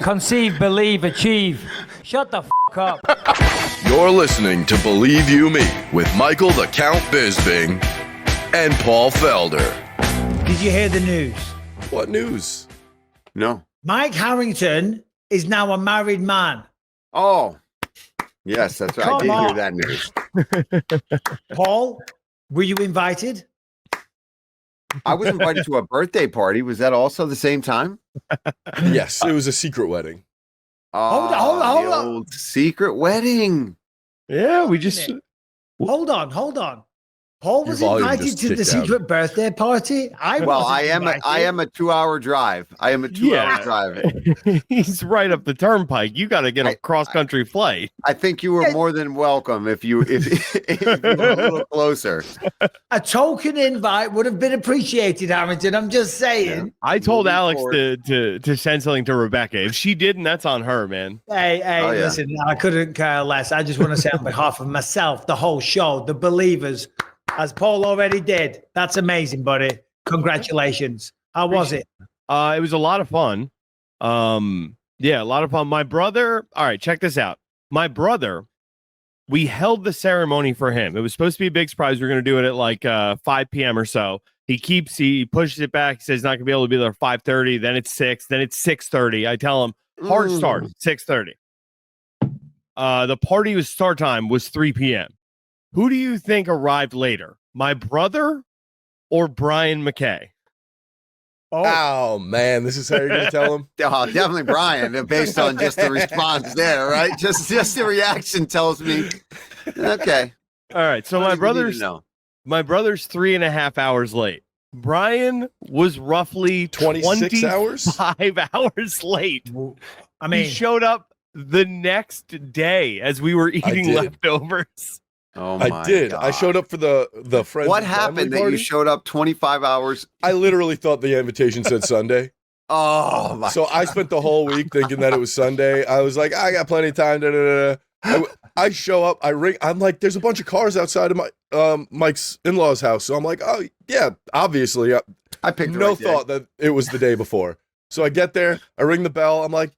conceive, believe, achieve. Shut the f*** up. You're listening to Believe You Me with Michael the Count Bisping and Paul Felder. Did you hear the news? What news? No. Mike Harrington is now a married man. Oh, yes, that's right. I did Come hear that news. Paul, were you invited? I was invited to a birthday party. Was that also the same time? Yes, it was a secret wedding. Hold on. Old secret wedding. Yeah, we just... Hold on. Paul was Your volume invited just to the ticked down. secret birthday party. I am a 2-hour drive. I am a 2-hour drive. He's right up the turnpike. You got to get a cross-country flight. I think you were more than welcome if you were a little closer. A token invite would have been appreciated, Harrington. I'm just saying. Yeah. I told Alex to send something to Rebecca. If she didn't, that's on her, man. Hey, listen, I couldn't care less. I just want to say on behalf of myself, the whole show, the believers, as Paul already did. That's amazing, buddy. Congratulations. How was it? It was a lot of fun. Yeah, a lot of fun. My brother, all right, check this out. My brother, we held the ceremony for him. It was supposed to be a big surprise. We are going to do it at like 5 p.m. or so. He pushes it back. He says he's not going to be able to be there at 5:30. Then it's 6. Then it's 6:30. I tell him, hard start, 6:30. The party start time was 3 p.m. Who do you think arrived later? My brother or Brian McKay? Oh, man, this is how you're going to tell him? Oh, definitely Brian, based on just the response there, right? Just the reaction tells me. Okay. All right. So my brother's 3.5 hours late. Brian was roughly 26 hours? 5 hours late. I mean, he showed up the next day as we were eating leftovers. Oh my I did. God. I showed up for the friends. What happened that you showed up 25 hours? I literally thought the invitation said Sunday. Oh my So God. I spent the whole week thinking that it was Sunday. I was like, I got plenty of time. I show up, I ring. I'm like, there's a bunch of cars outside of my Mike's in-laws' house. So I'm like, oh yeah, obviously. I picked no thought that it was the day before. So I get there, I ring the bell. I'm like,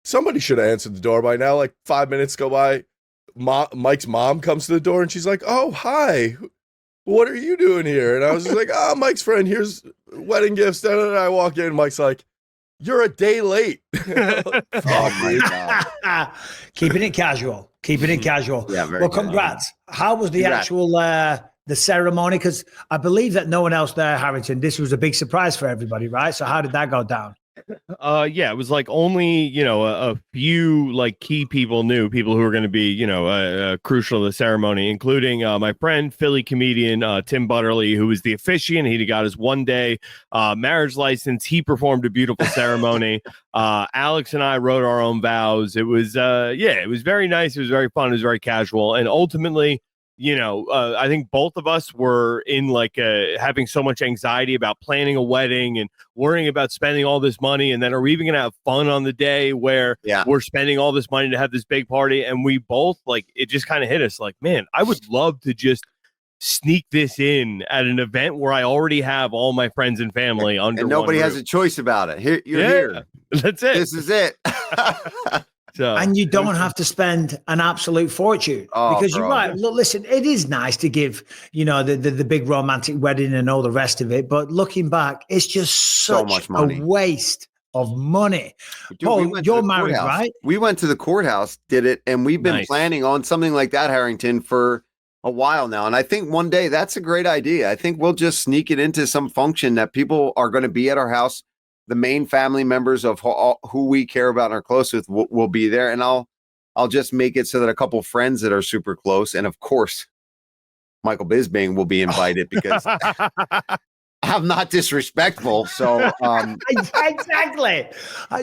somebody should have answered the door by now. Like 5 minutes go by. Mike's mom comes to the door and she's like, oh, hi. What are you doing here? And I was just like, oh, Mike's friend, here's wedding gifts. And I walk in, Mike's like, you're a day late. Oh my God. Keeping it casual. Yeah, very well, good. congrats. How was the actual the ceremony? Because I believe that no one else there, Harrington, this was a big surprise for everybody, right? So how did that go down? Yeah, it was like only, a few like key people who were going to be, crucial to the ceremony, including my friend, Philly comedian Tim Butterly, who was the officiant. He got his 1-day marriage license. He performed a beautiful ceremony. Alex and I wrote our own vows. It was, it was very nice. It was very fun. It was very casual. And ultimately, I think both of us were in having so much anxiety about planning a wedding and worrying about spending all this money. And then are we even going to have fun on the day where we're spending all this money to have this big party? And we both it just kind of hit us like, man, I would love to just sneak this in at an event where I already have all my friends and family under and nobody one has roof. a choice about it. You're here. That's it. This is it. So, and you don't have to spend an absolute fortune because you're right. Look, listen, it is nice to give, the big romantic wedding and all the rest of it. But looking back, it's just such much money. a waste of money. Dude, Paul, you're married, right? We went to the courthouse, did it, and we've been planning on something like that, Harrington, for a while now. And I think one day that's a great idea. I think we'll just sneak it into some function that people are going to be at our house. The main family members of who we care about and are close with will be there. And I'll just make it so that a couple friends that are super close. And of course, Michael Bisping will be invited because I'm not disrespectful. So exactly.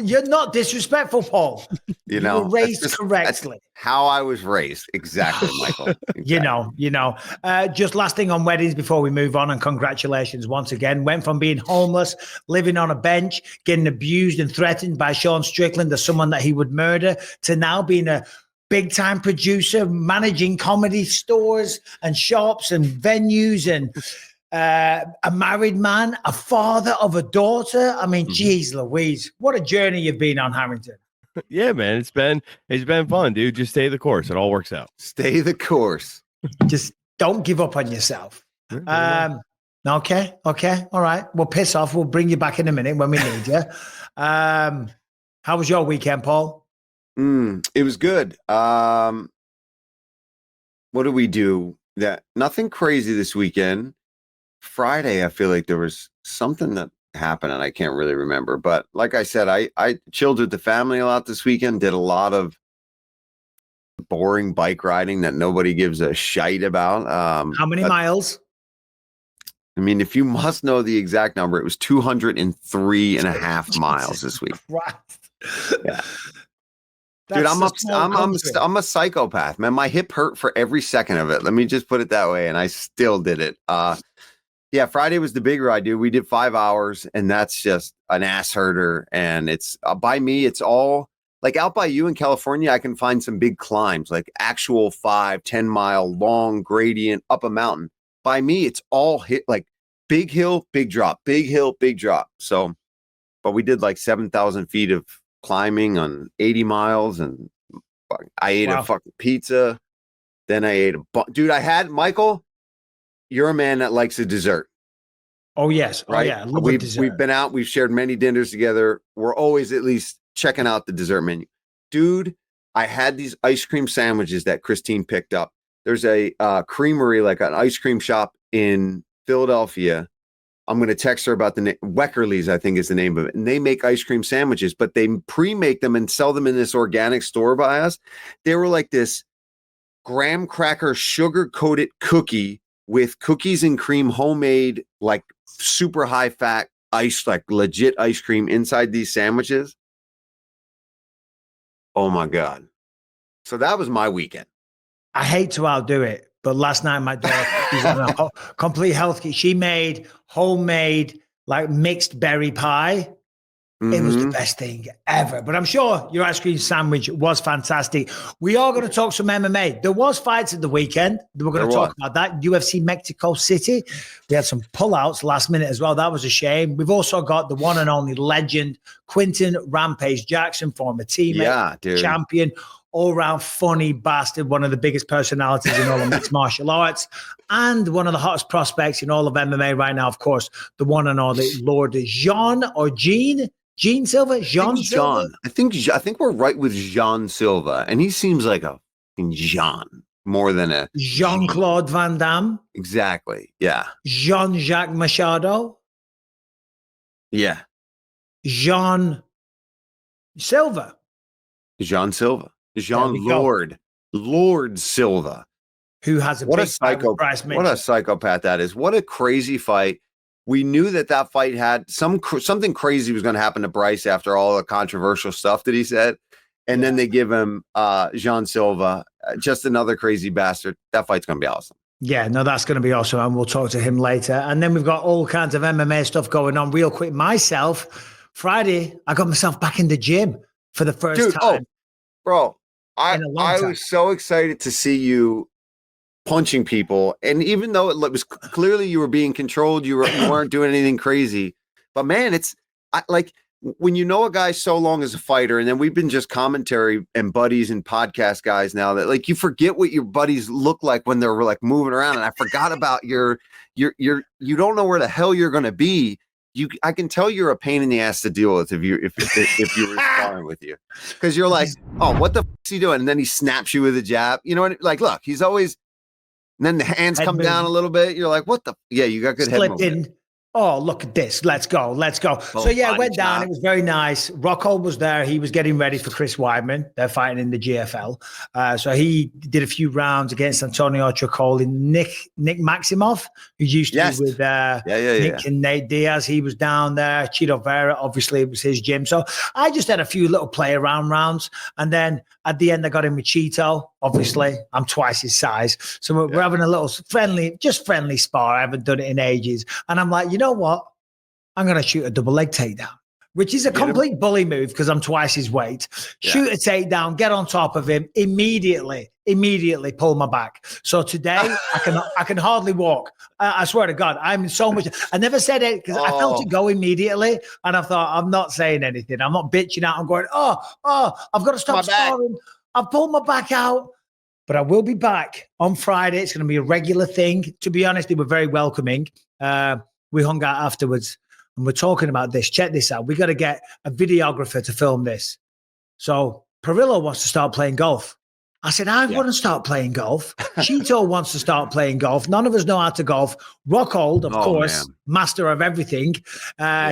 You're not disrespectful, Paul. You were raised correctly. That's how I was raised. Exactly, Michael. Exactly. Just last thing on weddings before we move on, and congratulations once again. Went from being homeless, living on a bench, getting abused and threatened by Sean Strickland as someone that he would murder, to now being a big time producer, managing comedy stores and shops and venues, and a married man, a father of a daughter. I mean, geez Louise, what a journey you've been on, Harrington. Yeah, man, it's been fun, dude. Just stay the course. It all works out. Stay the course. Just don't give up on yourself. Okay. All right. Well, piss off. We'll bring you back in a minute when we need you. How was your weekend, Paul? It was good. What did we do? Nothing crazy this weekend. Friday, I feel like there was something that happened and I can't really remember. But like I said, I chilled with the family a lot this weekend, did a lot of boring bike riding that nobody gives a shite about. How many miles? I mean, if you must know the exact number, it was 203.5 miles this week. Yeah. Dude, I'm a psychopath, man. My hip hurt for every second of it. Let me just put it that way. And I still did it. Yeah, Friday was the big ride, dude. We did 5 hours, and that's just an ass herder. And it's by me, it's all like out by you in California. I can find some big climbs, like actual 5-10 mile long gradient up a mountain. By me, it's all hit like big hill, big drop, big hill, big drop. So, but we did like 7,000 feet of climbing on 80 miles, and I ate a fucking pizza. Then I ate dude. I had Michael. You're a man that likes a dessert. Oh yes, right? Oh yeah. We've been out. We've shared many dinners together. We're always at least checking out the dessert menu, dude. I had these ice cream sandwiches that Christine picked up. There's a creamery, like an ice cream shop in Philadelphia. I'm going to text her about the name. Weckerly's, I think is the name of it. And they make ice cream sandwiches, but they pre-make them and sell them in this organic store by us. They were like this graham cracker sugar-coated cookie with cookies and cream, homemade, like super high fat ice, like legit ice cream inside these sandwiches. Oh my God. So that was my weekend. I hate to outdo it, but last night my daughter was on a complete health kit. She made homemade like mixed berry pie. Mm-hmm. It was the best thing ever. But I'm sure your ice cream sandwich was fantastic. We are going to talk some MMA. There was fights at the weekend. We're going to talk about that. UFC Mexico City. We had some pullouts last minute as well. That was a shame. We've also got the one and only legend, Quinton Rampage Jackson, former teammate, champion, all-round funny bastard, one of the biggest personalities in all of mixed martial arts, and one of the hottest prospects in all of MMA right now, of course, the one and only Lord Jean or Gene Silva? Silva? I think we're right with Jean Silva, and he seems like a Jean more than a Jean-Claude Van Damme. Exactly. Yeah. Jean-Jacques Machado. Yeah. Jean Silva. Lord Silva, who has what a psychopath that is. What a crazy fight. We knew that fight had something crazy was going to happen to Bryce after all the controversial stuff that he said, and then they give him Jean Silva, just another crazy bastard. That fight's going to be awesome. Yeah, no, that's going to be awesome, and we'll talk to him later. And then we've got all kinds of MMA stuff going on. Real quick, Friday, I got myself back in the gym for the first time. Bro, I was so excited to see you punching people. And even though it was clearly you were being controlled, you weren't doing anything crazy. But man, like when you know a guy so long as a fighter, and then we've been just commentary and buddies and podcast guys now, that like you forget what your buddies look like when they're like moving around. And I forgot about you don't know where the hell you're going to be. I can tell you're a pain in the ass to deal with if you were sparring with you, because you're like, oh, what the f is he doing? And then he snaps you with a jab. You know what? Like, look, he's always. And then the hands come down a little bit. You're like, what the? Yeah, you got good head movement. Oh, look at this. Let's go. So, yeah, it went down. It was very nice. Rocco was there. He was getting ready for Chris Weidman. They're fighting in the GFL. So he did a few rounds against Antonio Tricoli. Nick Maximoff, who used to be with Nick and Nate Diaz. He was down there. Chito Vera, obviously, it was his gym. So I just had a few little play around rounds. And then at the end, I got in with Chito. Obviously, I'm twice his size. So we're having a little friendly spar. I haven't done it in ages. And I'm like, you know what? I'm going to shoot a double leg takedown, which is a complete bully move because I'm twice his weight. Shoot a takedown, get on top of him immediately. immediately pulled my back. So today I can hardly walk. I swear to God, I'm in so much. I never said it because I felt it go immediately, and I thought, I'm not saying anything. I'm not bitching out. I'm going, I've got to stop sparring. I've pulled my back out. But I will be back on Friday. It's going to be a regular thing. To be honest, they were very welcoming. We hung out afterwards and we're talking about this. Check this out. We got to get a videographer to film this. So Perillo wants to start playing golf. I said, I want to start playing golf. Cheeto wants to start playing golf. None of us know how to golf. Rockhold, of course, master of everything.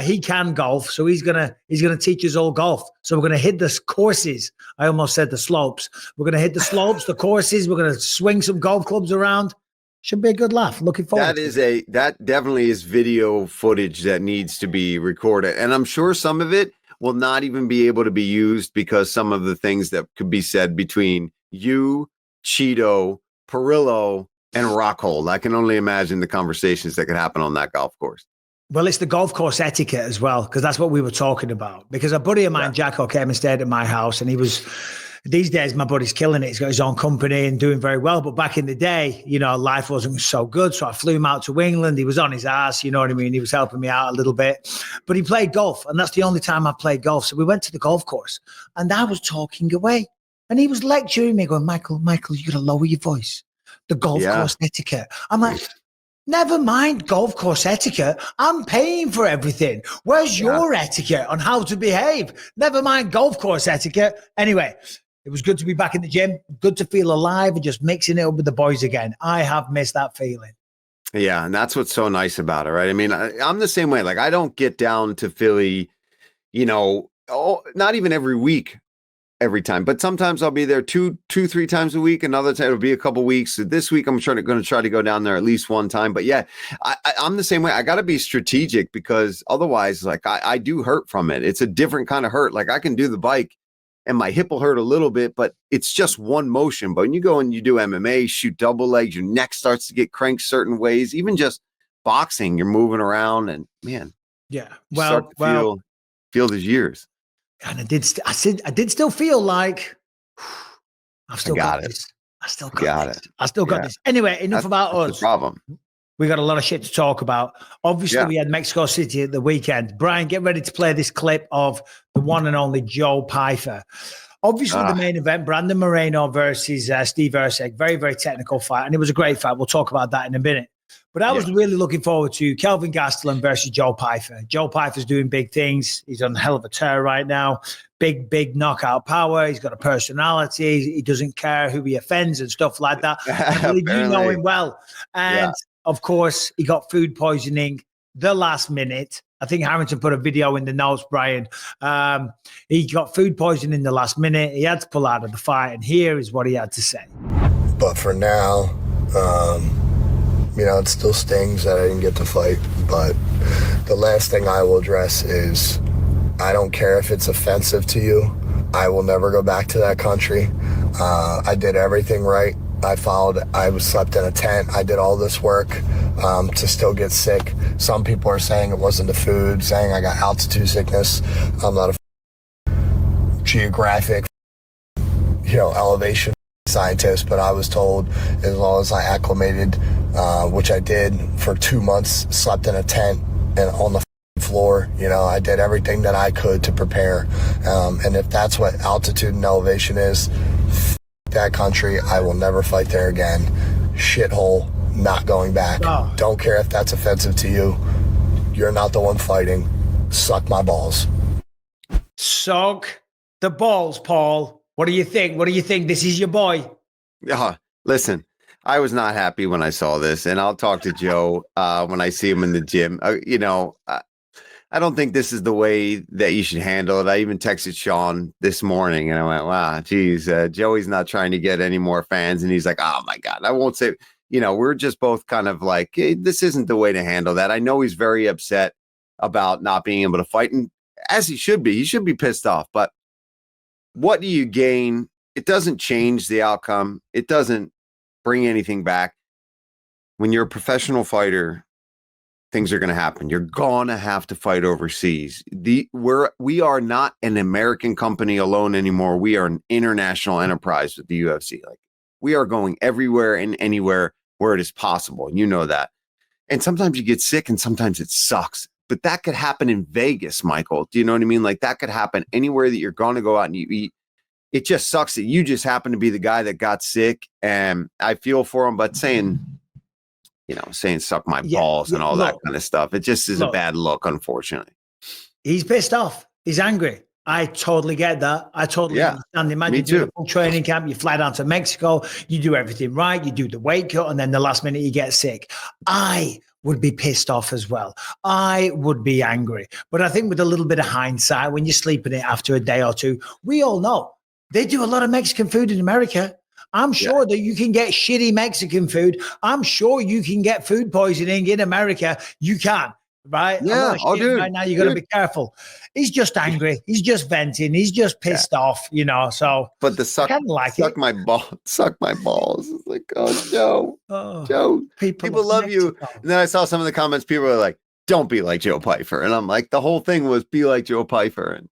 He can golf, so he's gonna teach us all golf. So we're gonna hit the courses. I almost said the slopes. We're gonna hit the slopes, the courses. We're gonna swing some golf clubs around. Should be a good laugh. Looking forward. That definitely is video footage that needs to be recorded, and I'm sure some of it will not even be able to be used because some of the things that could be said between you, Cheeto, Perillo, and Rockhold. I can only imagine the conversations that could happen on that golf course. Well, it's the golf course etiquette as well, because that's what we were talking about. Because a buddy of mine, Jacko, came and stayed at my house, and he was, these days, my buddy's killing it. He's got his own company and doing very well. But back in the day, life wasn't so good. So I flew him out to England. He was on his ass, you know what I mean? He was helping me out a little bit. But he played golf, and that's the only time I played golf. So we went to the golf course, and I was talking away. And he was lecturing me, going, Michael, you got to lower your voice. The golf course etiquette. I'm like, never mind golf course etiquette. I'm paying for everything. Where's your etiquette on how to behave? Never mind golf course etiquette. Anyway, it was good to be back in the gym. Good to feel alive and just mixing it up with the boys again. I have missed that feeling. Yeah, and that's what's so nice about it, right? I mean, I'm the same way. Like, I don't get down to Philly, not even every week. Every time, but sometimes I'll be there two, 3 times a week. Another time it'll be a couple weeks. This week I'm going to try to go down there at least one time. But yeah, I'm the same way. I got to be strategic because otherwise, like I do hurt from it. It's a different kind of hurt. Like I can do the bike, and my hip will hurt a little bit, but it's just one motion. But when you go and you do MMA, shoot double legs, your neck starts to get cranked certain ways. Even just boxing, you're moving around, and man, feel these years. And I did still feel like I've still got this. I still got it. I still got this. Anyway, enough about us. The problem. We got a lot of shit to talk about. Obviously, we had Mexico City at the weekend. Brian, get ready to play this clip of the one and only Joe Pyfer. Obviously, the main event, Brandon Moreno versus Steve Erceg. Very, very technical fight. And it was a great fight. We'll talk about that in a minute. But I was really looking forward to Kelvin Gastellum versus Joe Pyfer. Joe Pyfer's doing big things. He's on a hell of a tear right now. Big knockout power. He's got a personality. He doesn't care who he offends and stuff like that. I believe you know him well. And, of course, he got food poisoning the last minute. I think Harrington put a video in the notes, Brian. He got food poisoning in the last minute. He had to pull out of the fight. And here is what he had to say. But for now, it still stings that I didn't get to fight, but the last thing I will address is I don't care if it's offensive to you. I will never go back to that country. I did everything right. I slept in a tent. I did all this work to still get sick. Some people are saying it wasn't the food, saying I got altitude sickness. I'm not a geographic, elevation scientist, but I was told as long as I acclimated, which I did for 2 months, slept in a tent and on the floor, I did everything that I could to prepare. And if that's what altitude and elevation is, that country, I will never fight there again. Shithole, not going back. Oh. Don't care if that's offensive to you. You're not the one fighting. Suck my balls. Suck the balls, Paul. What do you think? This is your boy. Listen, I was not happy when I saw this, and I'll talk to Joe when I see him in the gym. I don't think this is the way that you should handle it. I even texted Sean this morning, and I went, wow, geez, Joey's not trying to get any more fans. And he's like, oh, my God, I won't say, we're just both kind of like, hey, this isn't the way to handle that. I know he's very upset about not being able to fight, and as he should be pissed off, but what do you gain? It doesn't change the outcome. It doesn't bring anything back. When you're a professional fighter, things are going to happen. You're going to have to fight overseas. We are not an American company alone anymore. We are an international enterprise with the UFC. Like, We are going everywhere and anywhere where it is possible. You know that. And sometimes you get sick and sometimes it sucks. But that could happen in Vegas, Michael. Do you know what I mean? Like that could happen anywhere that you're going to go out and you eat. It just sucks that you just happen to be the guy that got sick. And I feel for him, but saying suck my balls and all that kind of stuff. It just is a bad look, unfortunately. He's pissed off. He's angry. I totally get that. I totally understand. Imagine you do a full training camp, you fly down to Mexico, you do everything right, you do the weight cut, and then the last minute you get sick. I would be pissed off as well. I would be angry. But I think with a little bit of hindsight, when you're sleeping it after a day or two, we all know they do a lot of Mexican food in America. I'm sure that you can get shitty Mexican food. I'm sure you can get food poisoning in America. You can. Right? Yeah. Dude. Right now, you got to be careful. He's just angry. He's just venting. He's just pissed off, So, but the suck my balls. It's like, Joe, Joe, people love you. And then I saw some of the comments. People were like, "Don't be like Joe Pyfer," and I'm like, the whole thing was be like Joe Pyfer, and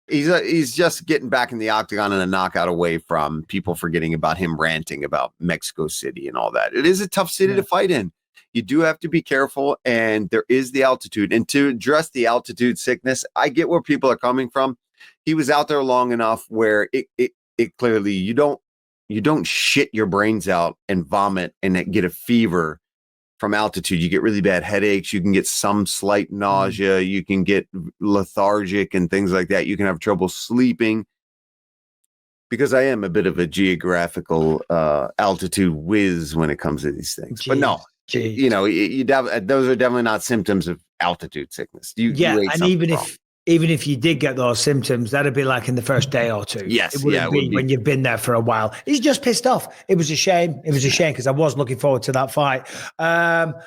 he's just getting back in the octagon and a knockout away from people forgetting about him ranting about Mexico City and all that. It is a tough city to fight in. You do have to be careful, and there is the altitude. And to address the altitude sickness, I get where people are coming from. He was out there long enough where it clearly you don't shit your brains out and vomit and get a fever from altitude. You get really bad headaches. You can get some slight nausea. You can get lethargic and things like that. You can have trouble sleeping. Because I am a bit of a geographical altitude whiz when it comes to these things. But no. Those are definitely not symptoms of altitude sickness. And even if you did get those symptoms, that'd be like in the first day or two. Yes, it would be when you've been there for a while. He's just pissed off. It was a shame. It was a shame because I was looking forward to that fight.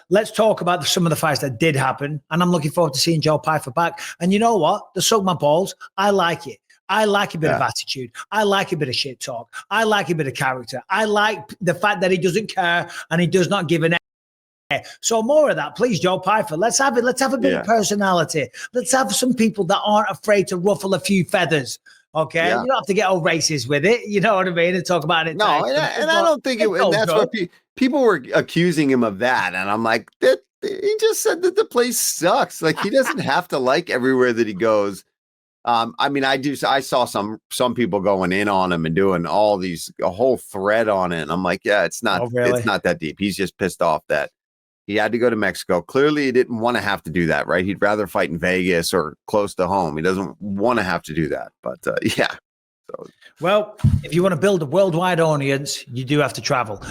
Let's talk about some of the fights that did happen, and I'm looking forward to seeing Joe Pyfer back. And you know what? The suck my balls. I like it. I like a bit of attitude. I like a bit of shit talk. I like a bit of character. I like the fact that he doesn't care and he does not give an. So more of that, please, Joe Pyfer. Let's have it. Let's have a bit of personality. Let's have some people that aren't afraid to ruffle a few feathers. Okay, you don't have to get all racist with it. You know what I mean? And talk about it. No, and I don't think and that's what people were accusing him of that. And I'm like, he just said that the place sucks. Like he doesn't have to like everywhere that he goes. I mean, I saw some people going in on him and doing a whole thread on it. And I'm like, it's not that deep. He's just pissed off that he had to go to Mexico. Clearly, he didn't want to have to do that, right? He'd rather fight in Vegas or close to home. He doesn't want to have to do that. But So. Well, if you want to build a worldwide audience, you do have to travel.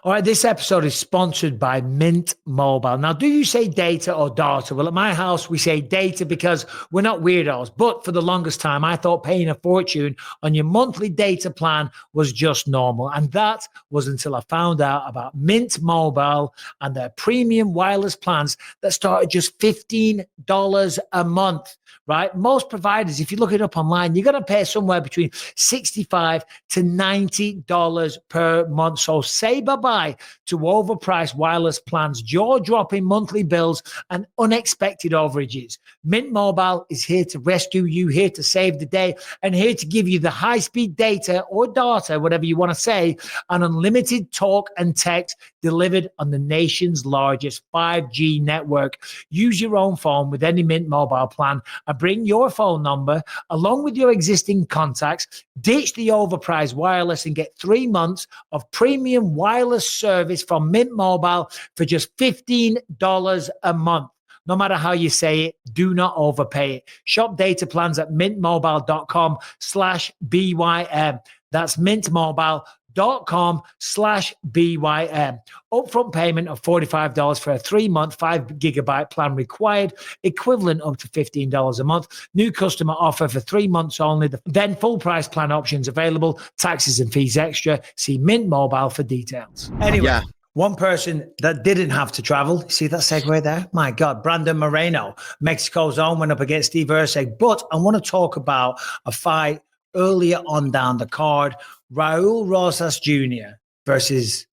All right, this episode is sponsored by Mint Mobile. Now, do you say data or data? Well, at my house, we say data because we're not weirdos. But for the longest time, I thought paying a fortune on your monthly data plan was just normal. And that was until I found out about Mint Mobile and their premium wireless plans that start at just $15 a month. Right? Most providers, if you look it up online, you're going to pay somewhere between $65 to $90 per month. So say bye-bye to overpriced wireless plans, jaw-dropping monthly bills, and unexpected overages. Mint Mobile is here to rescue you, here to save the day, and here to give you the high-speed data or data, whatever you want to say, and unlimited talk and text delivered on the nation's largest 5G network. Use your own phone with any Mint Mobile plan and bring your phone number along with your existing contacts, ditch the overpriced wireless and get 3 months of premium wireless service from Mint Mobile for just $15 a month. No matter how you say it, do not overpay it. Shop data plans at mintmobile.com/BYM. That's mintmobile.com/BYM. Upfront payment of $45 for a 3-month 5 gigabyte plan required, equivalent up to $15 a month. New customer offer for 3 months only. Then full price plan options available, taxes and fees extra. See Mint Mobile for details. Anyway. One person that didn't have to travel, see that segue there? My God, Brandon Moreno, Mexico's own, went up against Steve Erceg. But I want to talk about a fight earlier on down the card, Raul Rosas Jr. versus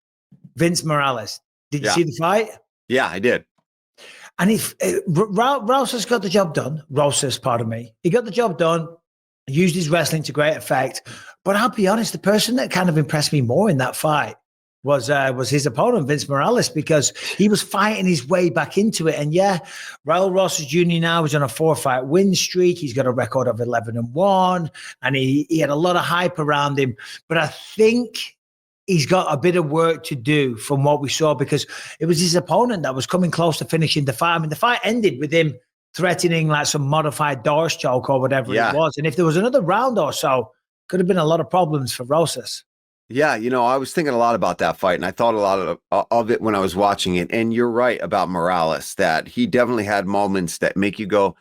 Vince Morales. Did you see the fight? Yeah, I did. And if Rosas got the job done, he got the job done, used his wrestling to great effect. But I'll be honest, the person that kind of impressed me more in that fight was his opponent, Vince Morales, because he was fighting his way back into it. And yeah, Raul Rosas Jr. now is on a 4-fight win streak. He's got a record of 11-1, and he had a lot of hype around him. But I think he's got a bit of work to do from what we saw, because it was his opponent that was coming close to finishing the fight. I mean, the fight ended with him threatening like some modified Doris choke or whatever it was. And if there was another round or so, could have been a lot of problems for Rosas. Yeah, I was thinking a lot about that fight, and I thought a lot of it when I was watching it. And you're right about Morales, that he definitely had moments that make you go,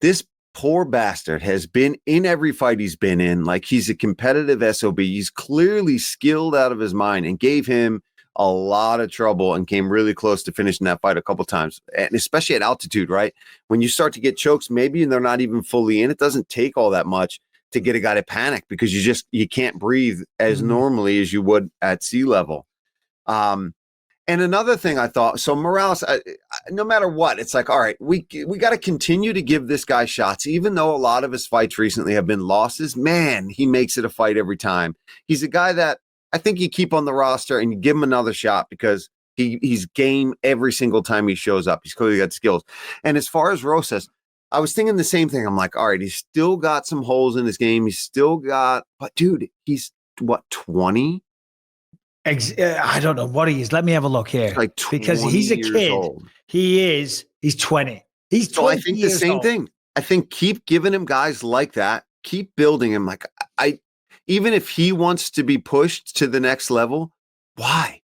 this poor bastard has been in every fight he's been in. Like, he's a competitive SOB. He's clearly skilled out of his mind, and gave him a lot of trouble and came really close to finishing that fight a couple times. And especially at altitude, right? When you start to get chokes, maybe they're not even fully in. It doesn't take all that much to get a guy to panic, because you can't breathe as normally as you would at sea level. And another thing I thought, so Morales, no matter what, it's like, all right, we got to continue to give this guy shots, even though a lot of his fights recently have been losses. Man, he makes it a fight every time. He's a guy that I think you keep on the roster and you give him another shot, because he's game every single time he shows up. He's clearly got skills. And as far as Rosas, I was thinking the same thing. I'm like, all right, he's still got some holes in his game. He's still got, but dude, he's what, 20? I don't know what he is. Let me have a look here. Like, because he's a kid. Old. He's 20. He's 20. So I think the same thing. I think keep giving him guys like that. Keep building him. Like, even if he wants to be pushed to the next level, why?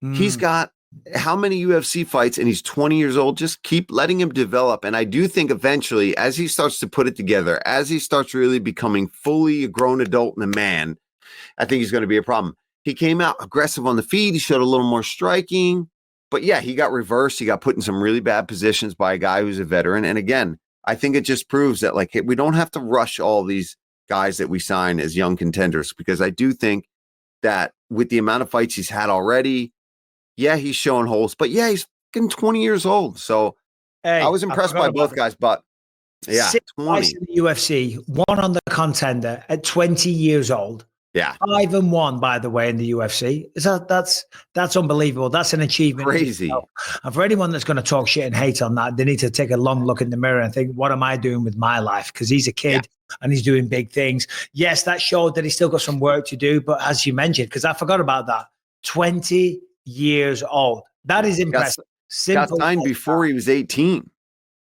He's got how many UFC fights, and he's 20 years old? Just keep letting him develop. And I do think eventually, as he starts to put it together, as he starts really becoming fully a grown adult and a man, I think he's going to be a problem. He came out aggressive on the feet. He showed a little more striking. But yeah, he got reversed. He got put in some really bad positions by a guy who's a veteran. And again, I think it just proves that, like, we don't have to rush all these guys that we sign as young contenders, because I do think that with the amount of fights he's had already, yeah, he's showing holes, but yeah, he's fucking 20 years old. So I was impressed by both guys, but yeah, 6 fights in the UFC, 1 on the Contender at 20 years old. Yeah. 5-1, by the way, in the UFC. That's unbelievable. That's an achievement. Crazy. And for anyone that's going to talk shit and hate on that, they need to take a long look in the mirror and think, what am I doing with my life? Because he's a kid and he's doing big things. Yes, that showed that he's still got some work to do. But as you mentioned, because I forgot about that, 20 years old. That is impressive. Got signed before he was 18.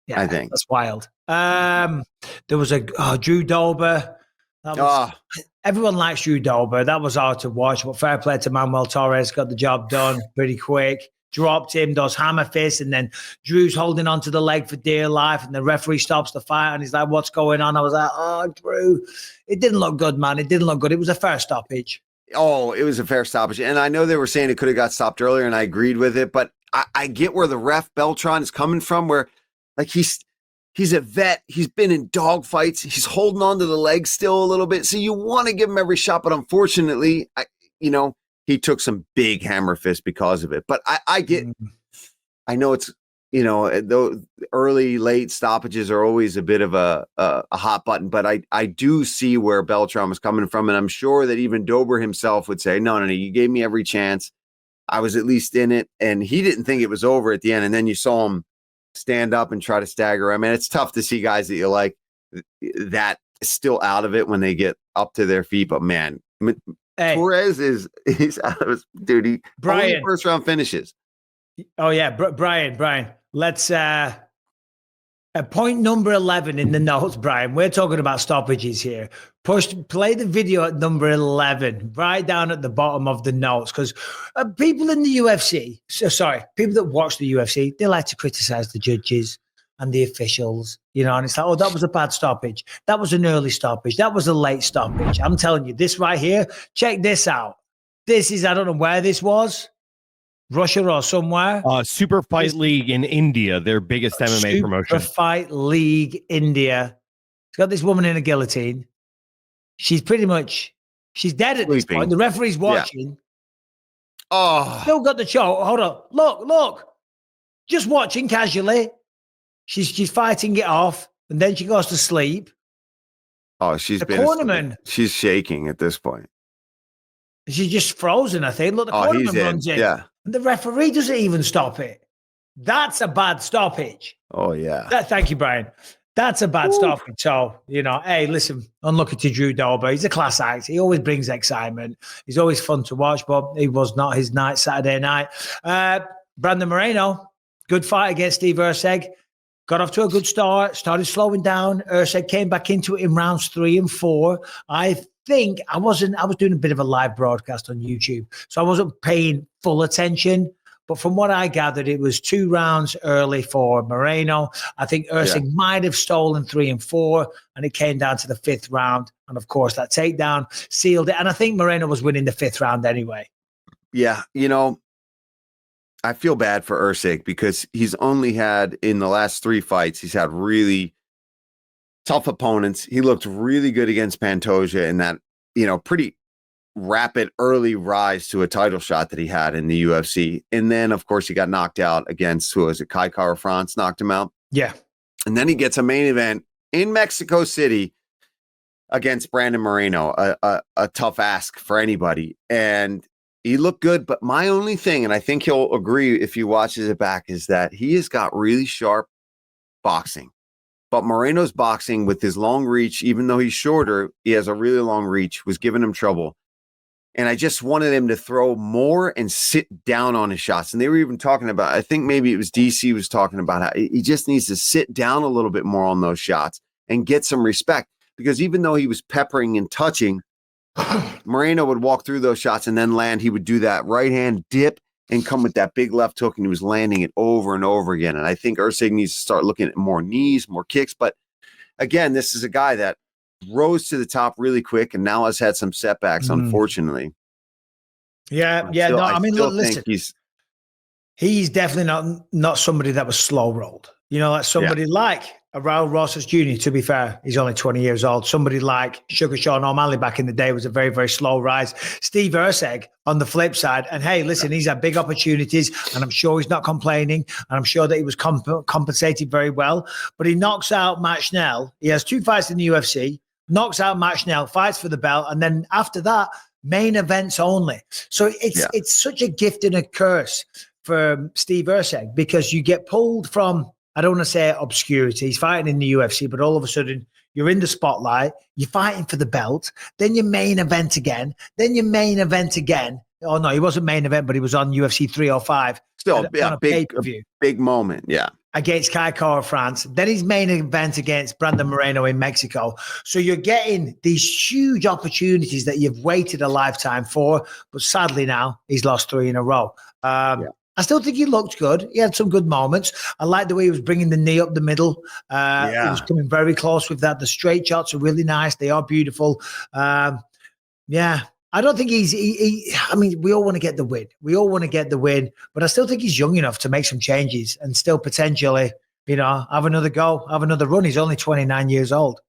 Yeah, I think that's wild. There was a Drew Dober. Everyone likes Drew Dober. That was hard to watch, but fair play to Manuel Torres. Got the job done pretty quick. Dropped him, does hammer fist, and then Drew's holding onto the leg for dear life, and the referee stops the fight, and he's like, what's going on? I was like, oh, Drew. It didn't look good, man. It didn't look good. It was a fair stoppage. Oh, it was a fair stoppage. And I know they were saying it could have got stopped earlier, and I agreed with it, but I get where the ref Beltran is coming from, where like he's a vet. He's been in dog fights. He's holding on to the leg still a little bit. So you want to give him every shot, but unfortunately, he took some big hammer fist because of it. But I know it's, the early, late stoppages are always a bit of a hot button, but I do see where Beltran was coming from. And I'm sure that even Dober himself would say, no, you gave me every chance. I was at least in it. And he didn't think it was over at the end. And then you saw him stand up and try to stagger. I mean, it's tough to see guys that you like that still out of it when they get up to their feet. But man, Torres he's out of his duty. Brian, first round finishes. Oh yeah, Brian. Let's at point number 11 in the notes, Brian. We're talking about stoppages here. Play the video at number 11, right down at the bottom of the notes, because people in the UFC, people that watch the UFC, they like to criticize the judges and the officials, and it's like, oh, that was a bad stoppage. That was an early stoppage. That was a late stoppage. I'm telling you, this right here, check this out. This is, I don't know where this was. Russia or somewhere. Super Fight League in India, their biggest MMA promotion. Super Fight League India. It's got this woman in a guillotine. She's she's dead at this point. The referee's watching. Yeah. Oh. Still got the choke. Hold on. Look. Just watching casually. She's fighting it off, and then she goes to sleep. Oh, she's The been cornerman. She's shaking at this point. She's just frozen, I think. Look, the cornerman runs in. Yeah. And the referee doesn't even stop it. That's a bad stoppage. Oh, yeah. Thank you, Brian. That's a bad stoppage. So, hey, listen, unlucky to Drew Dober. He's a class act. He always brings excitement. He's always fun to watch, but it was not his night Saturday night. Brandon Moreno, good fight against Steve Erceg. Got off to a good start, started slowing down. Erceg came back into it in rounds 3 and 4. I think I was doing a bit of a live broadcast on YouTube, so I wasn't paying full attention. But from what I gathered, it was 2 rounds early for Moreno. I think Erceg might have stolen 3 and 4, and it came down to the 5th round. And of course, that takedown sealed it. And I think Moreno was winning the 5th round anyway. Yeah, I feel bad for Erceg because he's only had, in the last 3 fights, he's had really tough opponents. He looked really good against Pantoja in that, pretty rapid early rise to a title shot that he had in the UFC. And then, of course, he got knocked out against, who was it? Kai Kara France knocked him out. Yeah. And then he gets a main event in Mexico City against Brandon Moreno, a tough ask for anybody. And he looked good, but my only thing, and I think he'll agree if he watches it back, is that he has got really sharp boxing. But Moreno's boxing with his long reach, even though he's shorter, he has a really long reach, was giving him trouble. And I just wanted him to throw more and sit down on his shots. And they were even talking about, I think maybe it was DC was talking about how he just needs to sit down a little bit more on those shots and get some respect. Because even though he was peppering and touching, Moreno would walk through those shots and then land. He would do that right hand dip and come with that big left hook, and he was landing it over and over again. And I think Erceg needs to start looking at more knees, more kicks. But again, this is a guy that rose to the top really quick and now has had some setbacks, unfortunately. Listen, he's definitely not somebody that was slow rolled. Like somebody like a Raul Rosas Jr., to be fair, he's only 20 years old. Somebody like Sugar Sean O'Malley back in the day was a very, very slow rise. Steve Erceg on the flip side. And hey, listen, he's had big opportunities and I'm sure he's not complaining. And I'm sure that he was compensated very well. But he knocks out Matt Schnell. He has 2 fights in the UFC, knocks out Matt Schnell, fights for the belt. And then after that, main events only. So it's such a gift and a curse for Steve Erceg because you get pulled from, I don't want to say obscurity. He's fighting in the UFC, but all of a sudden you're in the spotlight. You're fighting for the belt. Then your main event again. Then your main event again. Oh, no, he wasn't main event, but he was on UFC 305. Still, a big moment. Yeah. Against Kai Kara France. Then his main event against Brandon Moreno in Mexico. So you're getting these huge opportunities that you've waited a lifetime for. But sadly now, he's lost 3 in a row. I still think he looked good. He had some good moments. I like the way he was bringing the knee up the middle. He was coming very close with that. The straight shots are really nice. They are beautiful. I don't think I mean, we all want to get the win. But I still think he's young enough to make some changes and still potentially, have another go, have another run. He's only 29 years old.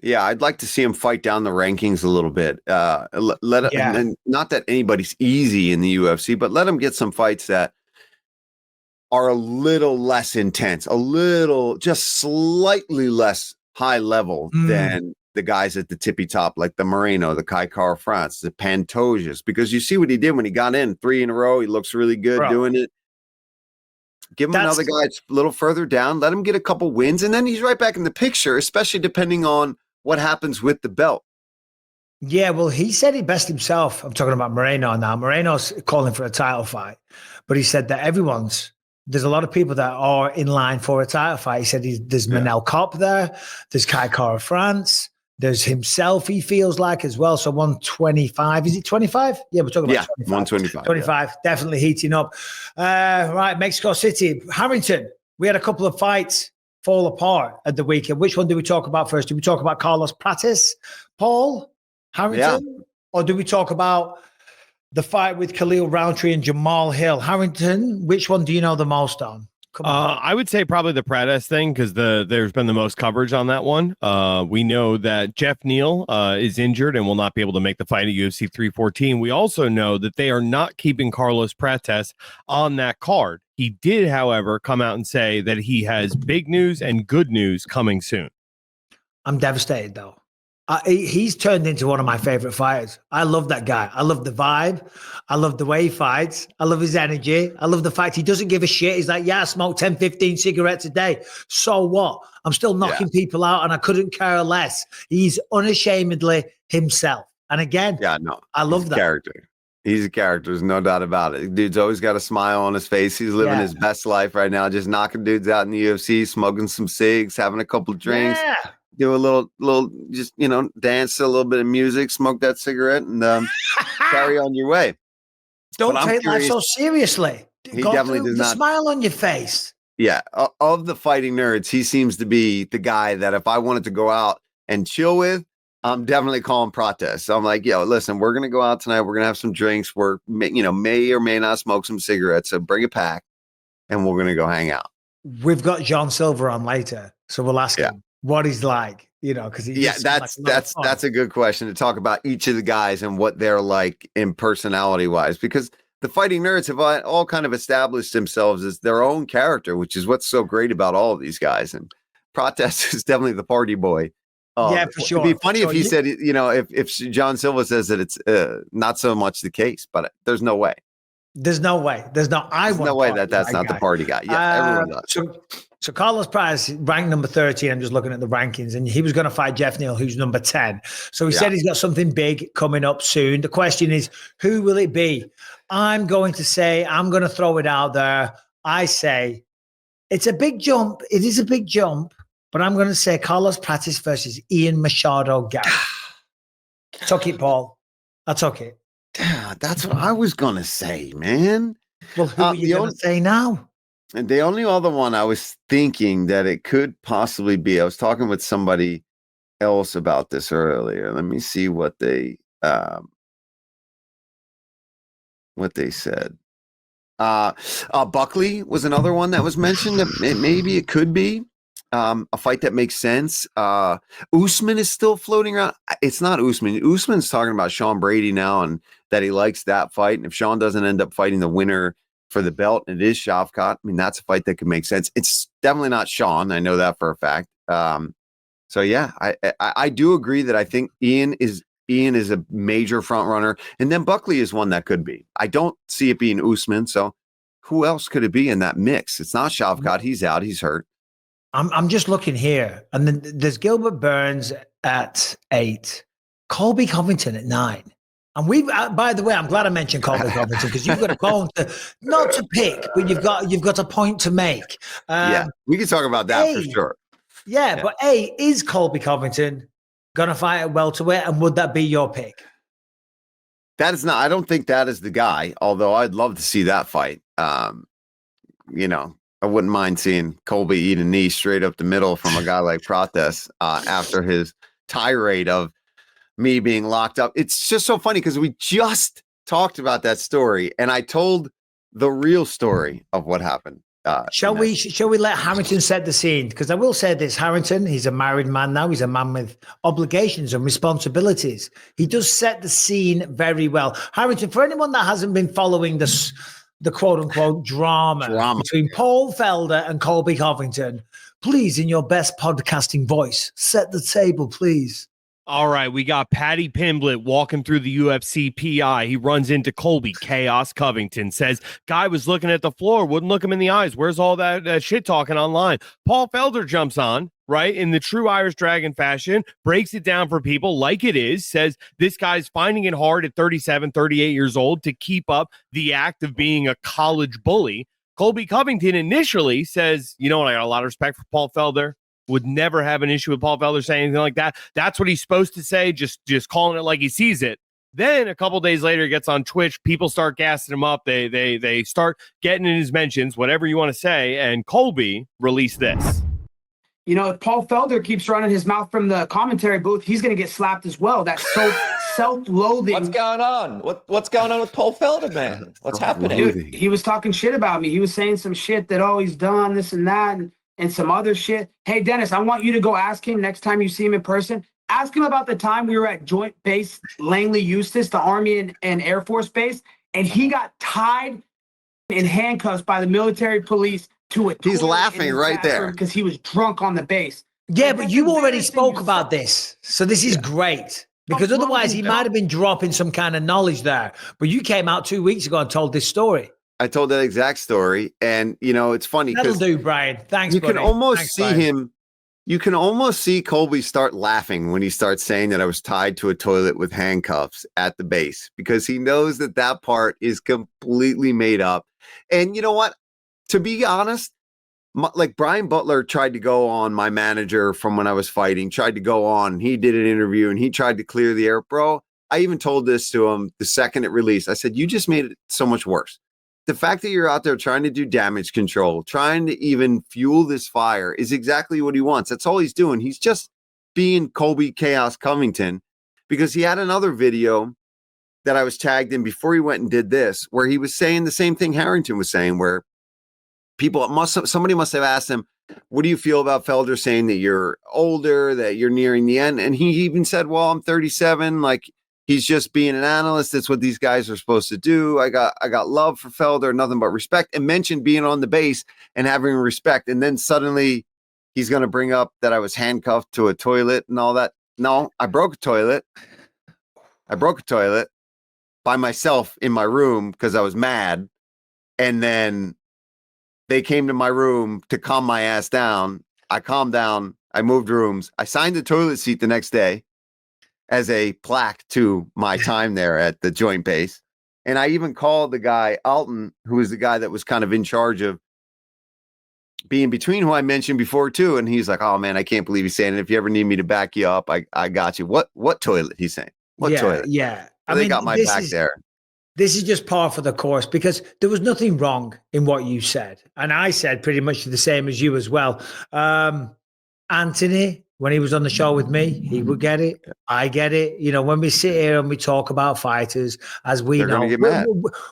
Yeah, I'd like to see him fight down the rankings a little bit. And not that anybody's easy in the UFC, but let him get some fights that are a little less intense, a little just slightly less high level than the guys at the tippy top, like the Moreno, the Kai Kara France, the Pantojas, because you see what he did when he got in 3 in a row. He looks really good doing it. Give him another guy a little further down. Let him get a couple wins, and then he's right back in the picture, especially depending on what happens with the belt. Yeah, well, he said he best himself. I'm talking about Moreno now. Moreno's calling for a title fight, but he said that there's a lot of people that are in line for a title fight. He said there's Manel Kopp there. There's Kai Kara France. There's himself, he feels like, as well. So 125. Is it 25? Yeah, we're talking about 25. 125. 25, definitely heating up. Right, Mexico City. Harrington, we had a couple of fights fall apart at the weekend. Which one do we talk about first? Do we talk about Carlos Prates, Paul, Harrington? Or do we talk about the fight with Khalil Roundtree and Jamahal Hill? Harrington, which one do you know the most on? I would say probably the Prates thing because there's been the most coverage on that one. We know that Geoff Neal is injured and will not be able to make the fight at UFC 314. We also know that they are not keeping Carlos Prates on that card. He did, however, come out and say that he has big news and good news coming soon. I'm devastated, though. He's turned into one of my favorite fighters. I love that guy. I love the vibe. I love the way he fights. I love his energy. I love the fact he doesn't give a shit. He's like, yeah, I smoke 10, 15 cigarettes a day. So what? I'm still knocking people out and I couldn't care less. He's unashamedly himself. And again, I love that. Character. He's a character. There's no doubt about it. Dude's always got a smile on his face. He's living his best life right now, just knocking dudes out in the UFC, smoking some cigs, having a couple of drinks. Yeah. Do a little, just, dance to a little bit of music, smoke that cigarette, and carry on your way. Don't take life so seriously. He definitely does not. Smile on your face. Yeah. Of the fighting nerds, he seems to be the guy that if I wanted to go out and chill with, I'm definitely calling Prates. So I'm like, yo, listen, we're going to go out tonight. We're going to have some drinks. We're, may or may not smoke some cigarettes. So bring a pack and we're going to go hang out. We've got John Silver on later. So we'll ask him what he's like, because that's a good question to talk about each of the guys and what they're like in personality wise, because the fighting nerds have all kind of established themselves as their own character, which is what's so great about all of these guys. And Prates is definitely the party boy. For sure. It'd be funny if he said, if John Silva says that it's not so much the case, but there's no way. There's no way. There's no way that's not the party guy. Yeah, everyone does. So Carlos Price ranked number 13. I'm just looking at the rankings, and he was going to fight Geoff Neal, who's number 10. So he said he's got something big coming up soon. The question is, who will it be? I'm going to throw it out there. I say it's a big jump. It is a big jump, but I'm going to say Carlos Prates versus Ian Machado Garrett. Took it, Paul. I took it. That's what I was going to say, man. Well, who are you going to say now? And the only other one I was thinking that it could possibly be, I was talking with somebody else about this earlier. Let me see what they said. Buckley was another one that was mentioned. Maybe it could be a fight that makes sense. Usman is still floating around. It's not Usman. Usman's talking about Sean Brady now and that he likes that fight. And if Sean doesn't end up fighting the winner for the belt, and it is Shavkat, that's a fight that could make sense. It's definitely not Sean. I know that for a fact. So yeah, I do agree that I think Ian is a major front runner, and then Buckley is one that could be. I don't see it being Usman. So who else could it be in that mix? It's not Shavkat. He's out. He's hurt. I'm just looking here, and then there's Gilbert Burns at 8, Colby Covington at 9. And by the way, I'm glad I mentioned Colby Covington because you've got a point not to pick, but you've got a point to make. We can talk about that for sure. Yeah, but is Colby Covington going to fight at welterweight, and would that be your pick? That is not. I don't think that is the guy. Although I'd love to see that fight. I wouldn't mind seeing Colby eat a knee straight up the middle from a guy like Prates after his tirade of me being locked up. It's just so funny because we just talked about that story and I told the real story of what happened. Shall we let Harrington set the scene? Because I will say this, Harrington, he's a married man now. He's a man with obligations and responsibilities. He does set the scene very well. Harrington, for anyone that hasn't been following the quote unquote drama between Paul Felder and Colby Covington, please, in your best podcasting voice, set the table, please. All right, we got Paddy Pimblett walking through the UFC PI. He runs into Colby Chaos Covington, says, guy was looking at the floor, wouldn't look him in the eyes. Where's all that shit talking online? Paul Felder jumps on, right, in the true Irish Dragon fashion, breaks it down for people like it is, says this guy's finding it hard at 37, 38 years old to keep up the act of being a college bully. Colby Covington initially says, I got a lot of respect for Paul Felder. Would never have an issue with Paul Felder saying anything like that. That's what he's supposed to say, just calling it like he sees it. Then a couple days later, he gets on Twitch. People start gassing him up. They start getting in his mentions, whatever you want to say. And Colby released this. If Paul Felder keeps running his mouth from the commentary booth, he's going to get slapped as well. That's so self-loathing. What's going on? What's going on with Paul Felder, man? What's happening? Dude, he was talking shit about me. He was saying some shit that, he's done this and that. And some other shit. Hey, Dennis, I want you to go ask him next time you see him in person. Ask him about the time we were at Joint Base Langley, Eustis, the Army and Air Force Base, and he got tied in handcuffs by the military police to a He's laughing right there because he was drunk on the base. Yeah, but you already spoke about this. So this is great. Because otherwise he might have been dropping some kind of knowledge there. But you came out 2 weeks ago and told this story. I told that exact story. And, you know, it's funny. That'll do, Brian. Thanks, You buddy. can almost Thanks, see Brian. him. You can almost see Colby start laughing when he starts saying that I was tied to a toilet with handcuffs at the base, because he knows that that part is completely made up. And you know what? To be honest, like Brian Butler tried to go on, my manager from when I was fighting, tried to go on. He did an interview and he tried to clear the air. Bro, I even told this to him the second it released. I said, you just made it so much worse. The fact that you're out there trying to do damage control, trying to even fuel this fire is exactly what he wants. That's all he's doing. He's just being Colby Chaos Covington, because he had another video that I was tagged in before he went and did this, where he was saying the same thing Harrington was saying, where somebody must have asked him, what do you feel about Felder saying that you're older, that you're nearing the end? And he even said, well, I'm 37. Like, he's just being an analyst. That's what these guys are supposed to do. I got love for Felder, nothing but respect, and mentioned being on the base and having respect. And then suddenly he's going to bring up that I was handcuffed to a toilet and all that. No, I broke a toilet. I broke a toilet by myself in my room because I was mad. And then they came to my room to calm my ass down. I calmed down. I moved rooms. I signed the toilet seat the next day as a plaque to my time there at the joint base. And I even called the guy, Alton, who was the guy that was kind of in charge of being between, who I mentioned before too. And he's like, oh man, I can't believe he's saying it. If you ever need me to back you up, I got you. What toilet? He's saying. What toilet? Yeah. So they got my back there. This is just par for the course, because there was nothing wrong in what you said. And I said pretty much the same as you as well. Anthony, when he was on the show with me, he would get it. I get it. You know, when we sit here and we talk about fighters, as we know,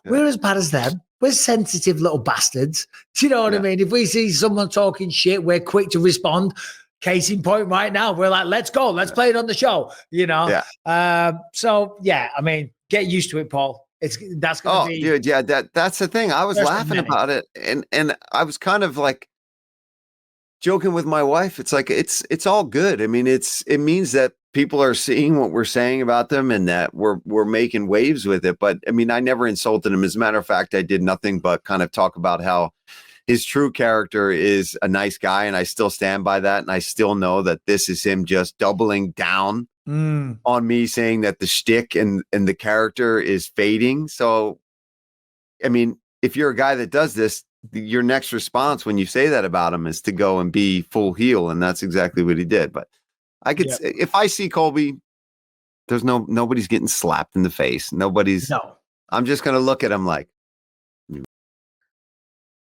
we're as bad as them. We're sensitive little bastards. Do you know what I mean? If we see someone talking shit, we're quick to respond. Case in point right now, we're like, let's go. Let's play it on the show, you know? So, yeah, I mean, get used to it, Paul. That's going to be. Dude, yeah, that's the thing. I was laughing about it. And I was kind of like joking with my wife. It's like, it's all good. I mean, it means that people are seeing what we're saying about them and that we're making waves with it. But I mean, I never insulted him. As a matter of fact, I did nothing but kind of talk about how his true character is a nice guy. And I still stand by that. And I still know that this is him just doubling down on me, saying that the shtick and the character is fading. So, I mean, if you're a guy that does this, your next response when you say that about him is to go and be full heel. And that's exactly what he did. But I could, if I see Colby, there's nobody's getting slapped in the face. I'm just going to look at him like,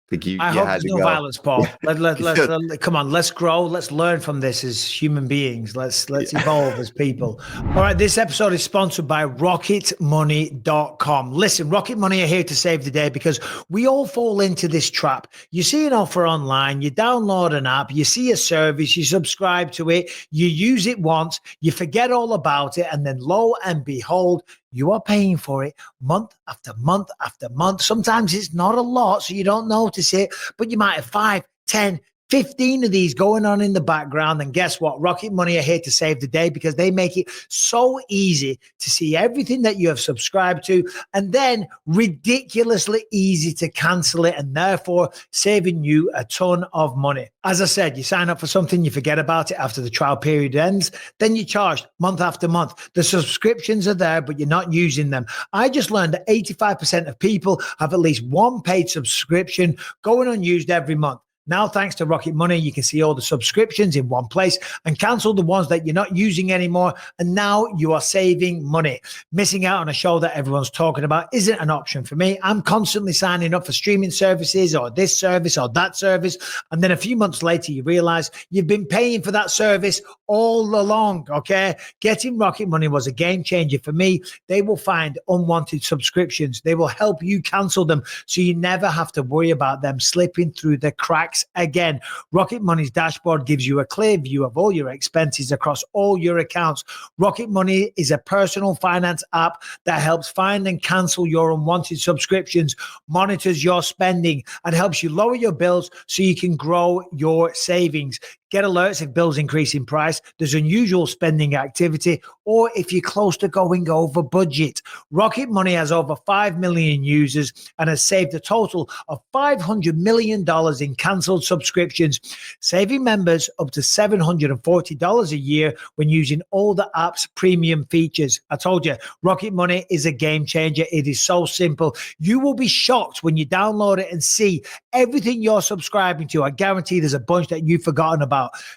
I hope there's no violence, Paul. Let's come on. Let's grow. Let's learn from this as human beings. Let's evolve as people. All right. This episode is sponsored by RocketMoney.com. Listen, Rocket Money are here to save the day, because we all fall into this trap. You see an offer online, you download an app, you see a service, you subscribe to it, you use it once, you forget all about it, and then lo and behold, you are paying for it month after month after month. Sometimes it's not a lot, so you don't notice it, but you might have 5, 10, 15 of these going on in the background. And guess what? Rocket Money are here to save the day, because they make it so easy to see everything that you have subscribed to, and then ridiculously easy to cancel it, and therefore saving you a ton of money. As I said, you sign up for something, you forget about it after the trial period ends, then you're charged month after month. The subscriptions are there, but you're not using them. I just learned that 85% of people have at least one paid subscription going unused every month. Now, thanks to Rocket Money, you can see all the subscriptions in one place and cancel the ones that you're not using anymore. And now you are saving money. Missing out on a show that everyone's talking about isn't an option for me. I'm constantly signing up for streaming services or this service or that service. And then a few months later, you realize you've been paying for that service all along, okay? Getting Rocket Money was a game changer for me. They will find unwanted subscriptions. They will help you cancel them, so you never have to worry about them slipping through the cracks again. Rocket Money's dashboard gives you a clear view of all your expenses across all your accounts. Rocket Money is a personal finance app that helps find and cancel your unwanted subscriptions, monitors your spending, and helps you lower your bills so you can grow your savings. Get alerts if bills increase in price, there's unusual spending activity, or if you're close to going over budget. Rocket Money has over 5 million users and has saved a total of $500 million in canceled subscriptions, saving members up to $740 a year when using all the app's premium features. I told you, Rocket Money is a game changer. It is so simple. You will be shocked when you download it and see everything you're subscribing to. I guarantee there's a bunch that you've forgotten about.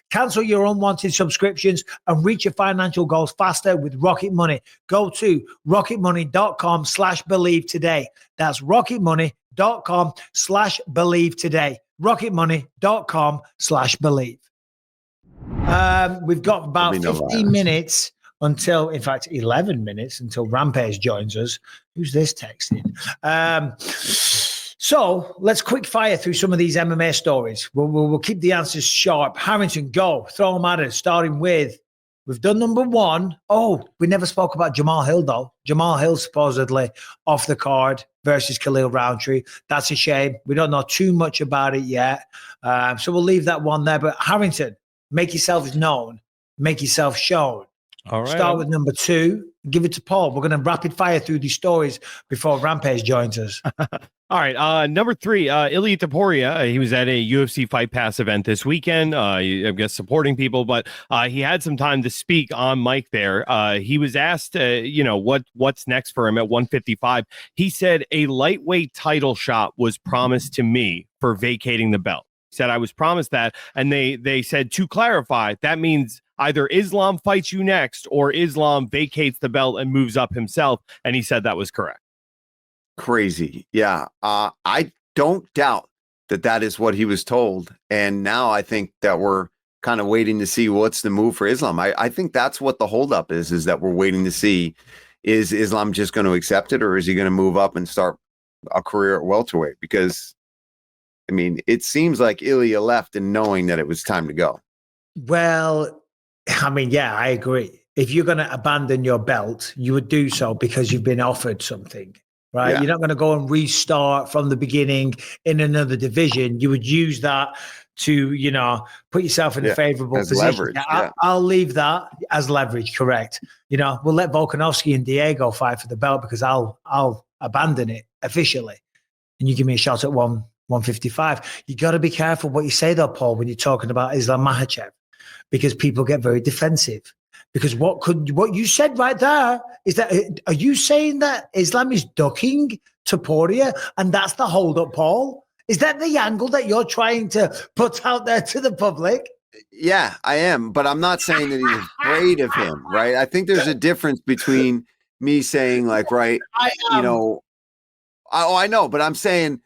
Cancel your unwanted subscriptions and reach your financial goals faster with Rocket Money. Go to rocketmoney.com/believe today. That's rocketmoney.com/believe today. rocketmoney.com/believe. We've got about 15 minutes until, in fact, 11 minutes until Rampage joins us. Who's this texting? So let's quick fire through some of these MMA stories. We'll keep the answers sharp. Harrington, go. Throw them at us, starting with, we've done number one. Oh, we never spoke about Jamahal Hill, though. Jamahal Hill supposedly off the card versus Khalil Roundtree. That's a shame. We don't know too much about it yet. So we'll leave that one there. But Harrington, make yourself known. Make yourself shown. All right. Start with number two. Give it to Paul. We're going to rapid fire through these stories before Rampage joins us. All right. Number three, Illia Taporia. He was at a UFC Fight Pass event this weekend. I guess supporting people, but he had some time to speak on mic there. He was asked, what's next for him at 155. He said a lightweight title shot was promised to me for vacating the belt. He said I was promised that, and they said, to clarify, that means either Islam fights you next or Islam vacates the belt and moves up himself. And he said that was correct. Crazy. Yeah. I don't doubt that is what he was told. And now I think that we're kind of waiting to see what's the move for Islam. I think that's what the holdup is that we're waiting to see. Is Islam just going to accept it, or is he going to move up and start a career at welterweight? Because, I mean, it seems like Illia left and knowing that it was time to go. Well, I mean, yeah, I agree. If you're going to abandon your belt, you would do so because you've been offered something, right? Yeah. You're not going to go and restart from the beginning in another division. You would use that to, put yourself in a favorable position. Leverage, yeah. I'll leave that as leverage, correct. We'll let Volkanovski and Diego fight for the belt because I'll abandon it officially. And you give me a shot at 155. You got to be careful what you say though, Paul, when you're talking about Islam Makhachev. Because people get very defensive. Because what you said right there is that, are you saying that Islam is ducking Taporia and that's the holdup, Paul? Is that the angle that you're trying to put out there to the public? Yeah, I am, but I'm not saying that he's afraid of him, right? I think there's a difference between me saying like, right, I know, but I'm saying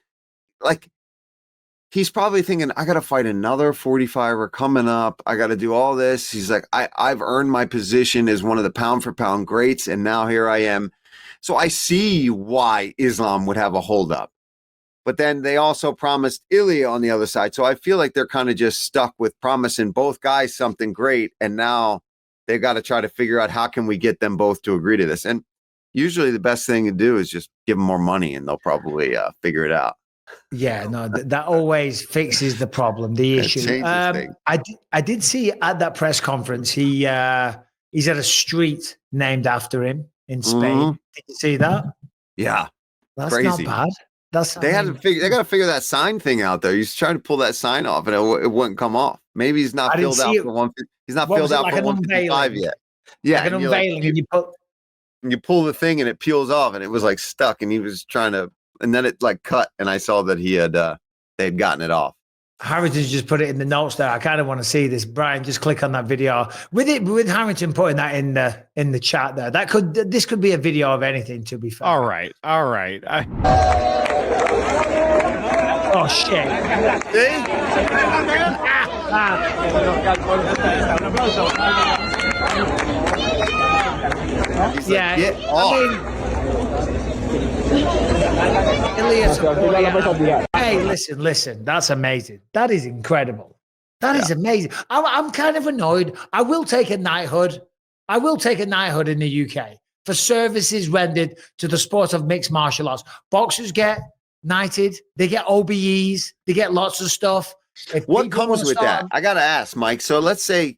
like, he's probably thinking, I got to fight another 45er coming up. I got to do all this. He's like, I've earned my position as one of the pound for pound greats. And now here I am. So I see why Islam would have a holdup. But then they also promised Illia on the other side. So I feel like they're kind of just stuck with promising both guys something great. And now they've got to try to figure out how can we get them both to agree to this. And usually the best thing to do is just give them more money and they'll probably figure it out. Yeah, no, that always fixes the problem, the issue. I did see at that press conference, he's at a street named after him in Spain. Mm-hmm. Did you see that? Yeah, that's crazy. Not bad. They got to figure that sign thing out there. He's trying to pull that sign off, and it wouldn't come off. Maybe he's not filled out for 150. He's not filled out for 155 yet. Yeah, like an unveiling, and you pull the thing, and it peels off, and it was like stuck, and he was trying to. And then it like cut, and I saw that they'd gotten it off. Harrington just put it in the notes there. I kind of want to see this. Brian, just click on that video with Harrington putting that in the chat there. This could be a video of anything, to be fair. All right. Oh shit! Yeah, get off. Hey, listen. That's amazing. That is incredible. That is amazing. I'm kind of annoyed. I will take a knighthood in the UK for services rendered to the sport of mixed martial arts. Boxers get knighted. They get OBEs. They get lots of stuff. What comes with that? I got to ask, Mike. So let's say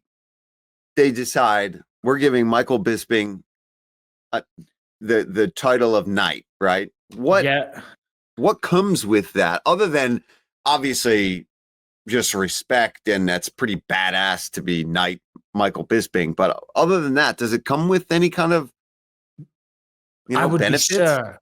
they decide we're giving Michael Bisping the title of knight, right? What comes with that other than obviously just respect, and that's pretty badass to be knight Michael Bisping, but other than that, does it come with any kind of I would benefits? Be sir.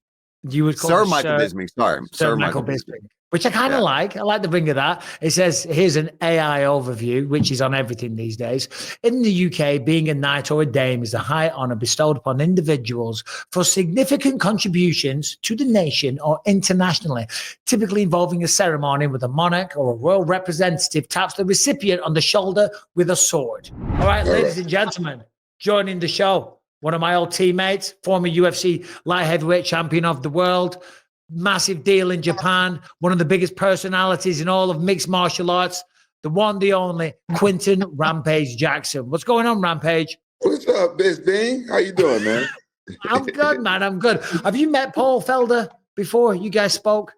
You would call Sir Michael Bisping. Sorry, Sir Michael Bisping. Which I kind of like. I like the ring of that. It says, here's an AI overview, which is on everything these days. In the UK, being a knight or a dame is a high honor bestowed upon individuals for significant contributions to the nation or internationally, typically involving a ceremony with a monarch or a royal representative taps the recipient on the shoulder with a sword. All right, ladies and gentlemen, joining the show, one of my old teammates, former UFC light heavyweight champion of the world, massive deal in Japan, one of the biggest personalities in all of mixed martial arts, the one, the only, Quinton Rampage Jackson. What's going on, Rampage? What's up, Bisping? How you doing, man? I'm good, man. I'm good. Have you met Paul Felder before you guys spoke?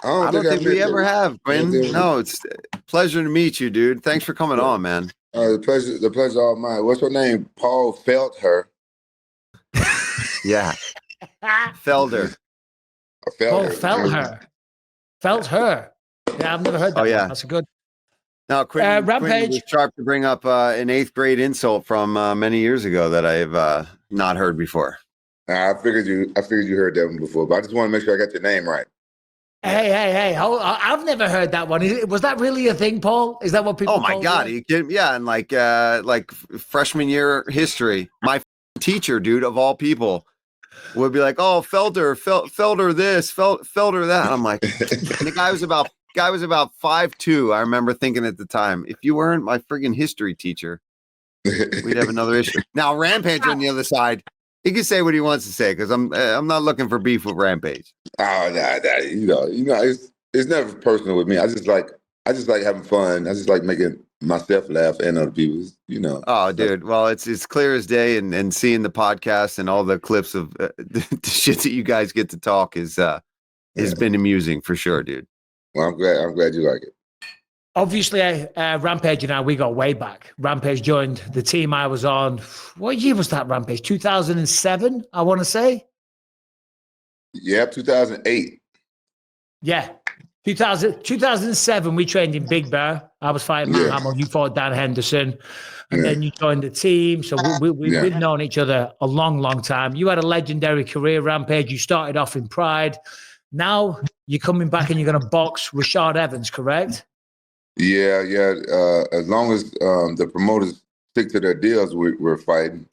I don't think we ever have, Quinn. No, it's a pleasure to meet you, dude. Thanks for coming on, man. The pleasure all mine. What's your name? Paul Felder. Yeah. Felder. Paul Felder. Felder. Yeah, I've never heard that. Oh, yeah. That's a good. No, Quinn was sharp to bring up an 8th grade insult from many years ago that I have not heard before. I figured you heard that one before, but I just want to make sure I got your name right. Hey! I've never heard that one. Was that really a thing, Paul? Is that what people? Oh my God! Yeah, and like freshman year history, my teacher, dude, of all people, would be like, "Oh, Felder this, Felder that." And I'm like, and the guy was about 5'2". I remember thinking at the time, if you weren't my friggin' history teacher, we'd have another issue. Now Rampage on the other side, he can say what he wants to say because I'm not looking for beef with Rampage. Oh, nah, it's never personal with me. I just like having fun. I just like making myself laugh and other people. Oh, dude. Well, it's clear as day, and seeing the podcast and all the clips of the shit that you guys get to talk has been amusing for sure, dude. Well, I'm glad you like it. Obviously, Rampage and I, we got way back. Rampage joined the team I was on. What year was that, Rampage? 2007, I want to say. Yeah, 2008. Yeah. 2007, we trained in Big Bear. I was fighting Matt Hamill. You fought Dan Henderson. And then you joined the team. So we've known each other a long, long time. You had a legendary career, Rampage. You started off in Pride. Now you're coming back and you're going to box Rashad Evans, correct? Yeah. As long as the promoters stick to their deals, we're fighting.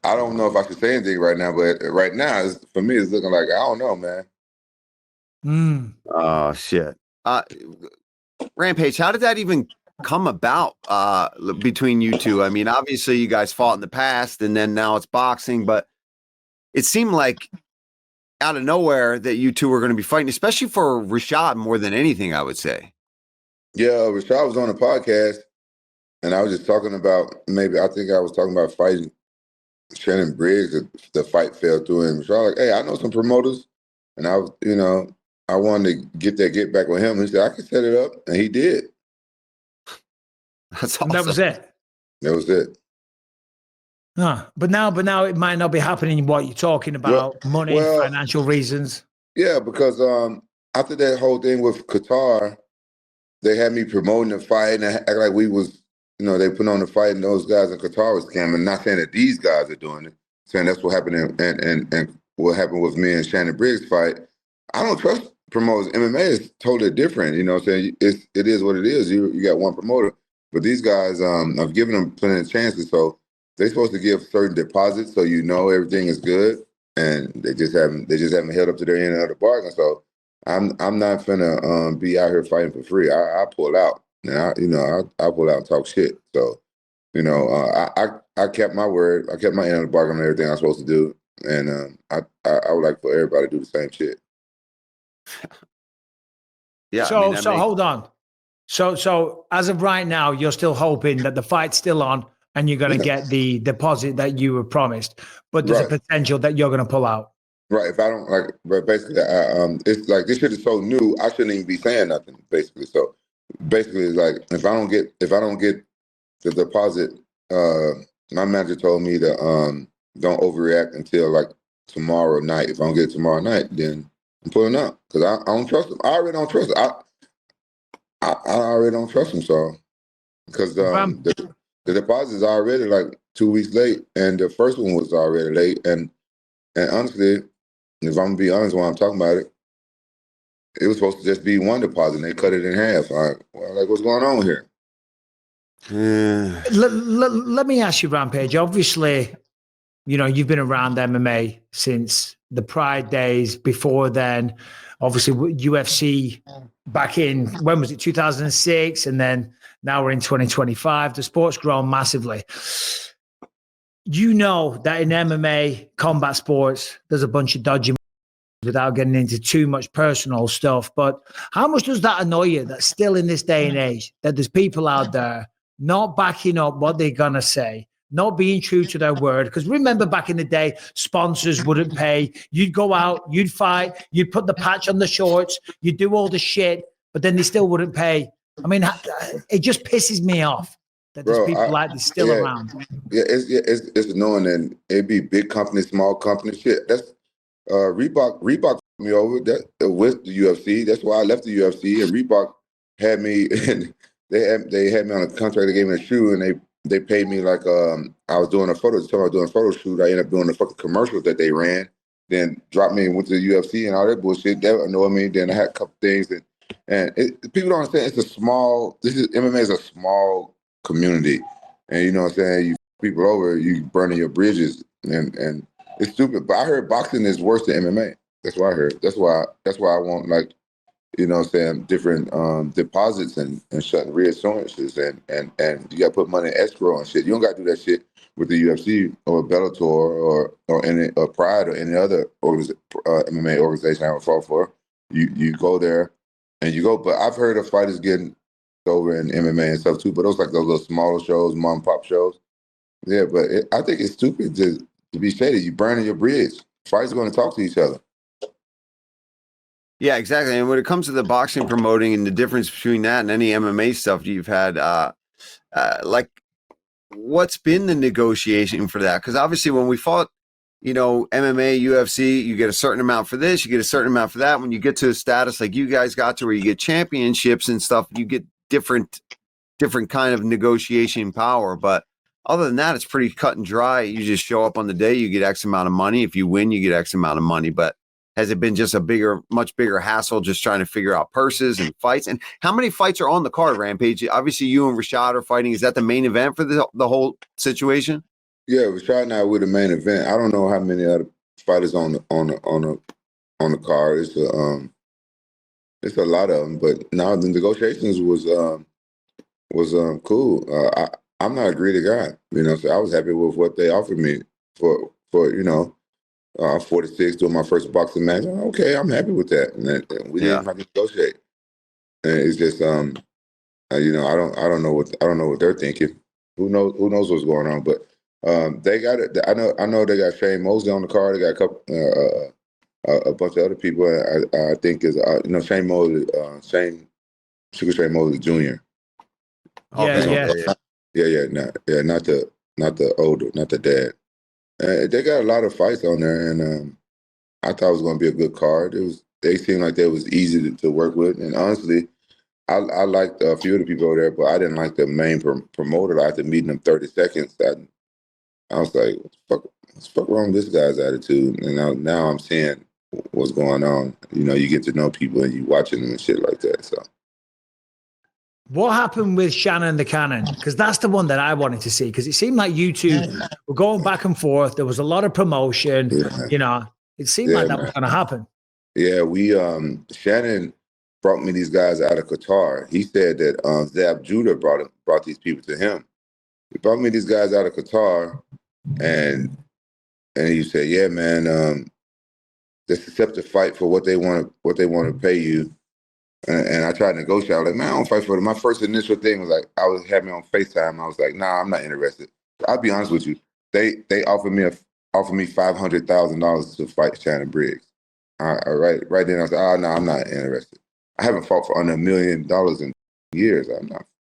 I don't know if I should say anything right now, but right now, for me, it's looking like, I don't know, man. Oh, shit. Rampage, how did that even come about between you two? I mean, obviously you guys fought in the past and then now it's boxing, but it seemed like out of nowhere that you two were going to be fighting, especially for Rashad more than anything, I would say. Yeah, Rashad was on a podcast and I was just talking about, I think I was talking about fighting Shannon Briggs. The fight fell through and Rashad like, hey, I know some promoters. And I was, I wanted to get back with him. He said, I can set it up. And he did. That's awesome. That was it. That was it. But now it might not be happening what you're talking about, money, financial reasons. Yeah, because after that whole thing with Qatar, they had me promoting the fight and act like we was, they put on the fight and those guys in Qatar was scamming. Not saying that these guys are doing it, saying that's what happened and what happened with me and Shannon Briggs fight. I don't trust promoters. MMA is totally different. You know what I'm saying? It is what it is. You got one promoter. But these guys, I've given them plenty of chances. So they're supposed to give certain deposits so everything is good. And they just haven't held up to their end of the bargain. So I'm not finna be out here fighting for free. I pull out. And I pull out and talk shit. So, I kept my word. I kept my end of the bargain on everything I'm supposed to do. And I would like for everybody to do the same shit. Yeah. So hold on. So as of right now, you're still hoping that the fight's still on and you're going to get the deposit that you were promised, but there's a potential that you're going to pull out. Right. If I don't but basically, it's like this shit is so new. I shouldn't even be saying nothing. Basically, so basically it's like if I don't get the deposit, my manager told me to don't overreact until like tomorrow night. If I don't get it tomorrow night, then I'm pulling out because I don't trust him. I already don't trust him. I already don't trust him. So because the deposit is already like 2 weeks late, and the first one was already late. And honestly, if I'm gonna be honest when I'm talking about it, it was supposed to just be one deposit, and they cut it in half. Like what's going on here? Let me ask you, Rampage. Obviously, you know, you've been around MMA since the Pride days. Before then, obviously, UFC back in, when was it, 2006? And then now we're in 2025. The sport's grown massively. You know that in MMA, combat sports, there's a bunch of dodgy without getting into too much personal stuff. But how much does that annoy you that still in this day and age, that there's people out there not backing up what they're going to say, not being true to their word? Because remember back in the day, sponsors wouldn't pay. You'd go out, you'd fight, you'd put the patch on the shorts, you'd do all the shit, but then they still wouldn't pay. I mean, it just pisses me off that there's people like this still around. Yeah, it's annoying, and it'd be big company, small company shit. That's Reebok fucked me over with the UFC. That's why I left the UFC, and Reebok had me and they had me on a contract. They gave me a shoe, and they paid me like I was doing a photo shoot. I ended up doing the fucking commercial that they ran, then dropped me and went to the UFC and all that bullshit. That annoyed me. Then I had a couple things and people don't understand. MMA is a small community, and you know what I'm saying. You people over, you burning your bridges, and it's stupid. But I heard boxing is worse than MMA. That's what I heard. That's why I want, like, you know what I'm saying, different deposits and shutting reassurances and you got to put money in escrow and shit. You don't got to do that shit with the UFC or Bellator or any Pride or any other MMA organization I would fall for. You go there and you go. But I've heard of fighters getting over in MMA and stuff too. But those like those little smaller shows, mom and pop shows. Yeah, but I think it's stupid to be shady. You burning your bridge. Fighters are going to talk to each other. Yeah, exactly. And when it comes to the boxing promoting and the difference between that and any MMA stuff you've had, like, what's been the negotiation for that? Because obviously when we fought, you know, MMA, UFC, you get a certain amount for this, you get a certain amount for that. When you get to a status like you guys got to where you get championships and stuff, you get different kind of negotiation power. But other than that, it's pretty cut and dry. You just show up on the day, you get X amount of money. If you win, you get X amount of money. But has it been just a much bigger hassle just trying to figure out purses and fights? And how many fights are on the card, Rampage? Obviously, you and Rashad are fighting. Is that the main event for the whole situation? Yeah, Rashad and I were the main event. I don't know how many other fighters on the card. It's a lot of them. But now the negotiations was cool. I'm not a greedy guy, you know. So I was happy with what they offered me for you know. 46 doing my first boxing match. Okay, I'm happy with that. And we didn't have to negotiate. And it's just you know, I don't know what they're thinking. Who knows what's going on? But they got it. I know they got Shane Mosley on the card. They got a couple a bunch of other people. I think is you know, Shane Mosley Jr. Not the older, not the dad. They got a lot of fights on there, and I thought it was going to be a good card. They seemed like they was easy to work with, and honestly, I liked a few of the people over there, but I didn't like the main promoter. After meeting him 30 seconds, I was like, what's the fuck wrong with this guy's attitude? And now I'm seeing what's going on. You know, you get to know people and you watching them and shit like that. So. What happened with Shannon the Cannon? Because that's the one that I wanted to see, because it seemed like you two were going back and forth. There was a lot of promotion. Yeah. You know, it seemed like that was going to happen. Yeah, Shannon brought me these guys out of Qatar. He said that Zab Judah brought these people to him. He brought me these guys out of Qatar, and he said, "Yeah, man, just accept the fight for what they want to pay you." And I tried to negotiate. I was like, man, I don't fight for them. My first initial thing was like, I was having me on FaceTime. I was like, nah, I'm not interested. I'll be honest with you. They offered me $500,000 to fight Shannon Briggs. Right then I was like, no, I'm not interested. I haven't fought for under $1 million in years.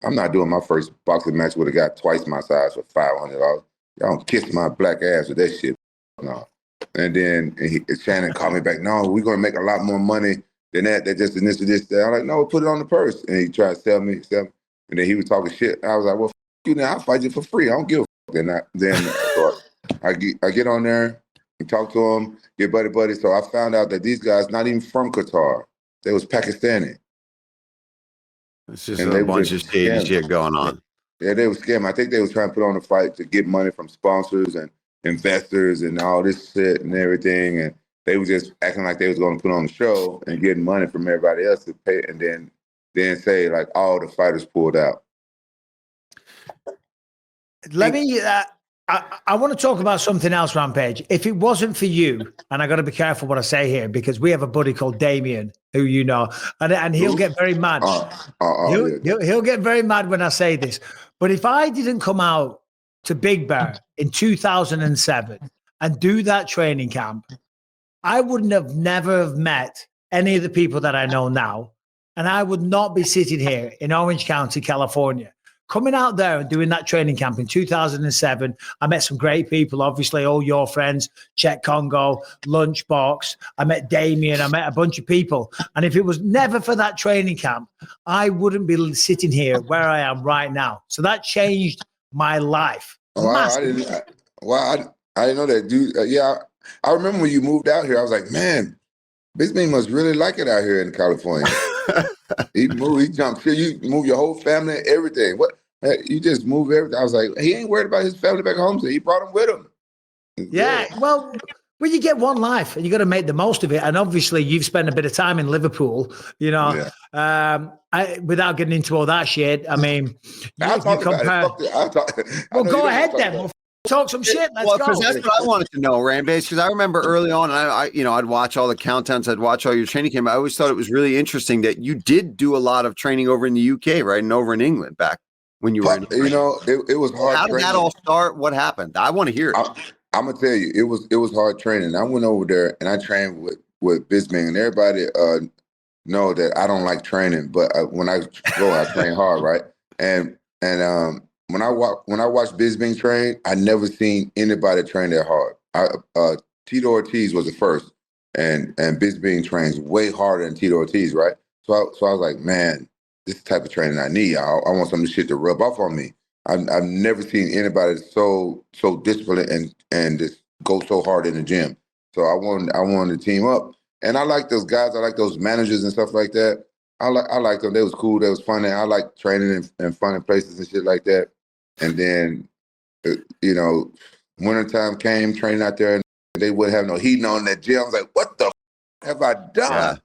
I'm not doing my first boxing match with a guy twice my size for $500. Y'all don't kiss my black ass with that shit. No. And then Shannon called me back. No, we're gonna make a lot more money than that. That just and this and this. That. I'm like, no, put it on the purse. And he tried to sell me. And then he was talking shit. I was like, well, you now, I'll fight you for free. I don't give a fuck. Then so I get on there and talk to him, get buddy. So I found out that these guys not even from Qatar. They was Pakistani. It's just a bunch of shady shit going on. Yeah, they were scamming. I think they was trying to put on a fight to get money from sponsors and investors and all this shit and everything. And they was just acting like they was going to put on a show and getting money from everybody else to pay, and then say like all the fighters pulled out. Let me. I want to talk about something else, Rampage. If it wasn't for you, and I got to be careful what I say here because we have a buddy called Damien, who you know, and he'll get very mad. He'll get very mad when I say this. But if I didn't come out to Big Bear in 2007 and do that training camp, I wouldn't have never have met any of the people that I know now, and I would not be sitting here in Orange County, California. Coming out there and doing that training camp in 2007, I met some great people, obviously all your friends, Czech Congo, Lunchbox. I met Damien. I met a bunch of people. And if it was never for that training camp, I wouldn't be sitting here where I am right now. So that changed my life. I didn't know that, dude. I remember when you moved out here, I was like, man, Bisping must really like it out here in California. He jumped here. You move your whole family, everything. What? You just move everything. I was like, he ain't worried about his family back home, so he brought them with him. Yeah, well, you get one life, and you got to make the most of it. And obviously, you've spent a bit of time in Liverpool, you know. Yeah. Without getting into all that shit, I mean, you compare. Well, go ahead then. We'll talk some shit. Let's go. Because that's what I wanted to know, Rampage. Because I remember early on, and I'd watch all the countdowns, I'd watch all your training camp. I always thought it was really interesting that you did do a lot of training over in the UK, right, and over in England back when you were. You know, it was hard. How did that all start? What happened? I want to hear it. I'm gonna tell you, it was hard training. I went over there and I trained with Bisping, and everybody know that I don't like training, but when I go, I train hard, right? And when I watched Bisping train, I never seen anybody train that hard. Tito Ortiz was the first, and Bisping trains way harder than Tito Ortiz, right? So I was like, man, this is the type of training I need. I want some of this shit to rub off on me. I've never seen anybody so disciplined and just go so hard in the gym. So I wanted to team up, and I like those guys. I like those managers and stuff like that. I like them. They was cool. They was funny. I like training in funny places and shit like that. And then, wintertime came, training out there, and they wouldn't have no heating on that gym. I was like, what the have I done?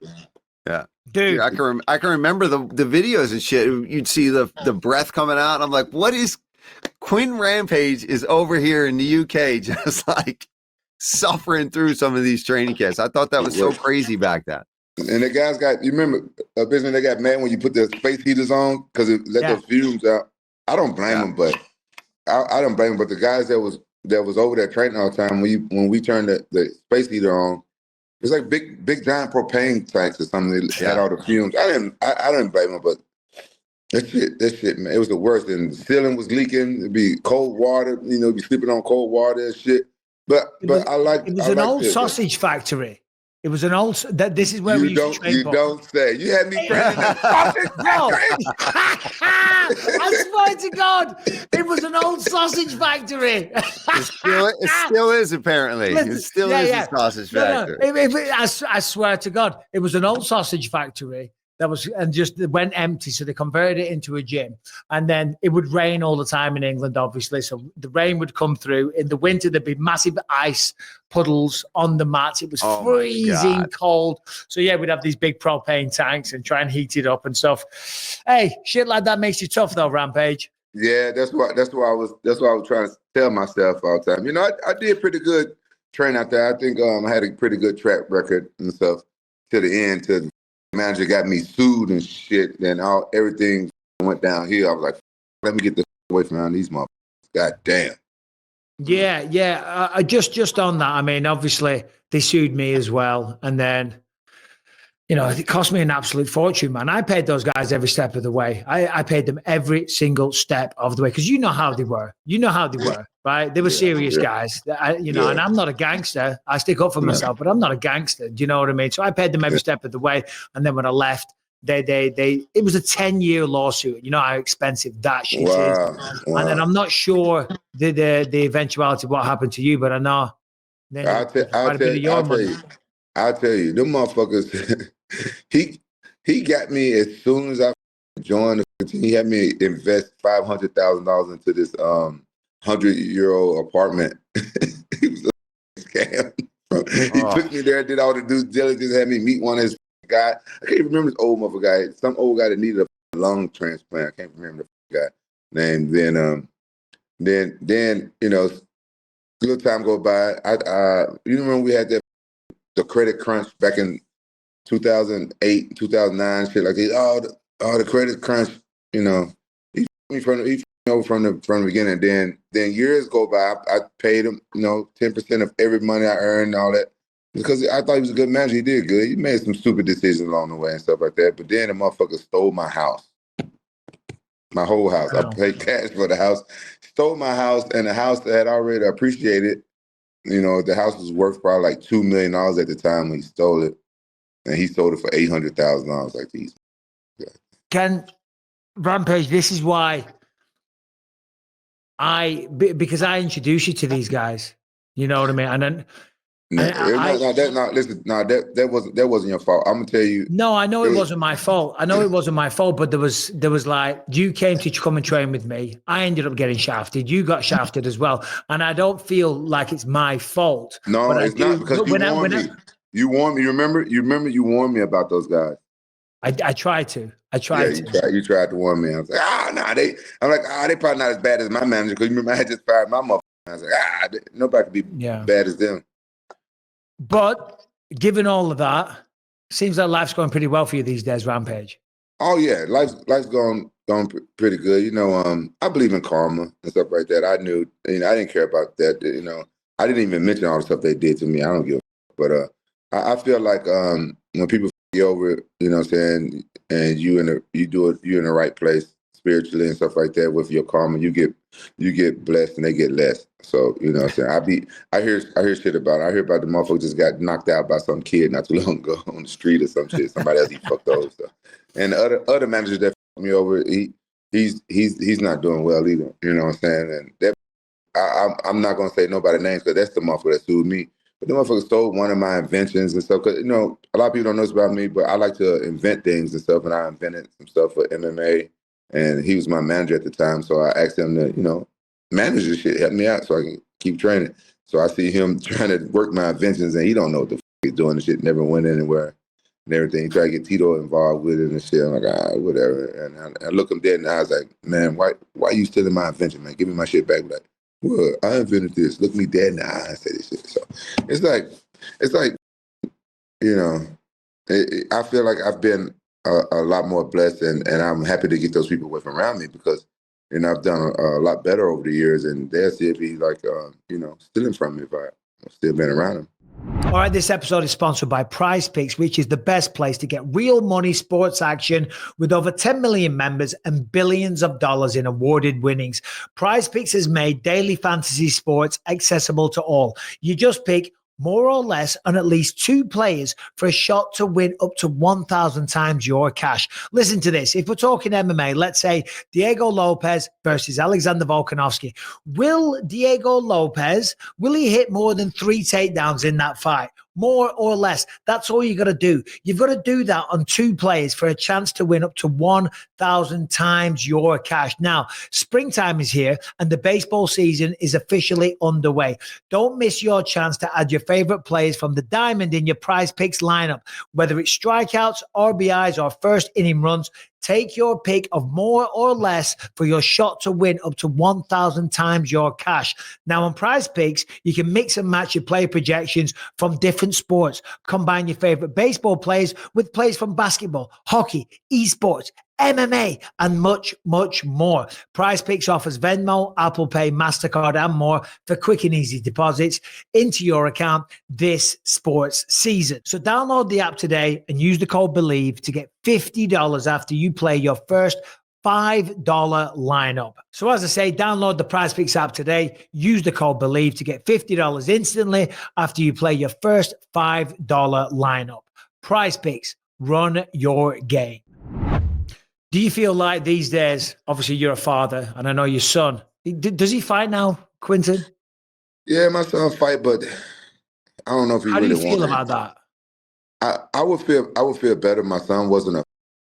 Yeah. Dude, I can remember the videos and shit. You'd see the breath coming out. And I'm like, what is Quinn Rampage is over here in the UK just like suffering through some of these training camps. I thought that was so crazy back then. And the guys you remember, business, they got mad when you put the space heaters on because it let those fumes out. I don't blame them, but I don't blame them. But the guys that was over there training all the time, when we turned the space heater on, it's like big giant propane tanks or something that had all the fumes. I didn't blame them, but that shit, man, it was the worst. And the ceiling was leaking. It'd be cold water, be sleeping on cold water and shit. But I like it was an old sausage factory. It was an old. This is where we used to train. You don't say. You had me training in a sausage factory. I swear to God, it was an old sausage factory. It still is apparently. It still is a sausage factory. I swear to God, it was an old sausage factory. And just went empty, so they converted it into a gym. And then it would rain all the time in England, obviously. So the rain would come through. In the winter, there'd be massive ice puddles on the mats. It was freezing cold. So yeah, we'd have these big propane tanks and try and heat it up and stuff. Hey, shit like that makes you tough, though, Rampage. Yeah, that's what I was trying to tell myself all the time. I did pretty good training out there. I think I had a pretty good track record and stuff to the end. To manager got me sued and shit, and everything went downhill. I was like, let me get this away from these motherfuckers. God damn. Yeah. Just on that, I mean, obviously they sued me as well, and then it cost me an absolute fortune, man. I paid those guys every step of the way. I paid them every single step of the way because you know how they were. You know how they were, right? They were serious guys. And I'm not a gangster. I stick up for myself, but I'm not a gangster. Do you know what I mean? So I paid them every step of the way. And then when I left, it was a 10-year lawsuit. You know how expensive that shit is. And then I'm not sure the eventuality of what happened to you, but I know. I'll tell you, them motherfuckers. He got me as soon as I joined the team. He had me invest $500,000 into this 100-year-old apartment. It was a scam. He took me there, did all the due diligence, had me meet one of his guy. I can't even remember this old motherfucker guy. Some old guy that needed a lung transplant. I can't remember the guy name. Then little time go by. You remember we had the credit crunch back in 2008, 2009, shit like this. All the credit crunch, he from the beginning. Then years go by. I paid him, 10% of every money I earned and all that. Because I thought he was a good manager. He did good. He made some stupid decisions along the way and stuff like that. But then the motherfucker stole my house. My whole house. I paid cash for the house. Stole my house, and the house that had already appreciated. The house was worth probably like $2 million at the time when he stole it. And he sold it for $800,000 like these. Ken, Rampage, this is why because I introduced you to these guys. You know what I mean? And then that wasn't your fault. I'm gonna tell you. No, I know it wasn't my fault. But there was like, you came to come and train with me. I ended up getting shafted. You got shafted as well, and I don't feel like it's my fault. No, it's not, because you warned me. You warned me. You remember you warned me about those guys. I tried to. You tried to warn me. I was like, they probably not as bad as my manager, because you remember I had just fired my motherfucker. I was like, nobody could be bad as them. But given all of that, seems like life's going pretty well for you these days, Rampage. Oh yeah, life's going pretty good. I believe in karma and stuff like that. I knew, I didn't care about that. I didn't even mention all the stuff they did to me. I don't give a fuck. But I feel like when people you over, you know what I'm saying, and you're in the right place spiritually and stuff like that with your karma, you get blessed and they get less. So, you know what I'm saying? I hear shit about it. I hear about the motherfucker just got knocked out by some kid not too long ago on the street or some shit. Somebody else he fucked over stuff. And the other managers that fucked me over, he's not doing well either. You know what I'm saying? And that I'm not gonna say nobody's names, because that's the motherfucker that sued me. But the motherfucker stole one of my inventions and stuff. Because, a lot of people don't know this about me, but I like to invent things and stuff. And I invented some stuff for MMA. And he was my manager at the time. So I asked him to, manage this shit, help me out so I can keep training. So I see him trying to work my inventions, and he don't know what the fuck he's doing. The shit never went anywhere and everything. He tried to get Tito involved with it and shit. I'm like, whatever. And I look him dead in the eye. I was like, man, why are you stealing my invention, man? Give me my shit back. Like, well, I invented this. Look me dead in the eye and say this shit. So it's like, I feel like I've been a lot more blessed, and I'm happy to get those people away from around me, because I've done a lot better over the years, and they'll see if he's like, stealing from me if I've still been around him. All right, this episode is sponsored by Prizepicks, which is the best place to get real money sports action with over 10 million members and billions of dollars in awarded winnings. Prizepicks has made daily fantasy sports accessible to all. You just pick more or less on at least 2 players for a shot to win up to 1,000 times your cash. Listen to this. If we're talking MMA, let's say Diego Lopez versus Alexander Volkanovski. Will Diego Lopez, will he hit more than 3 takedowns in that fight? More or less. That's all you got to do. You've got to do that on 2 players for a chance to win up to 1,000 times your cash. Now, springtime is here and the baseball season is officially underway. Don't miss your chance to add your favorite players from the diamond in your Prizepicks lineup. Whether it's strikeouts, RBIs, or first inning runs, take your pick of more or less for your shot to win up to 1,000 times your cash. Now on Prizepicks, you can mix and match your player projections from different sports. Combine your favorite baseball players with players from basketball, hockey, esports, MMA, and much, much more. Prizepicks offers Venmo, Apple Pay, MasterCard, and more for quick and easy deposits into your account this sports season. So download the app today and use the code BELIEVE to get $50 after you play your first $5 lineup. So as I say, download the Prizepicks app today. Use the code BELIEVE to get $50 instantly after you play your first $5 lineup. Prizepicks, run your game. Do you feel like these days, obviously you're a father, and I know your son, does he fight now, Quinton? Yeah, my son fight, but I don't know if he How really do you feel about that? I would feel better if my son wasn't a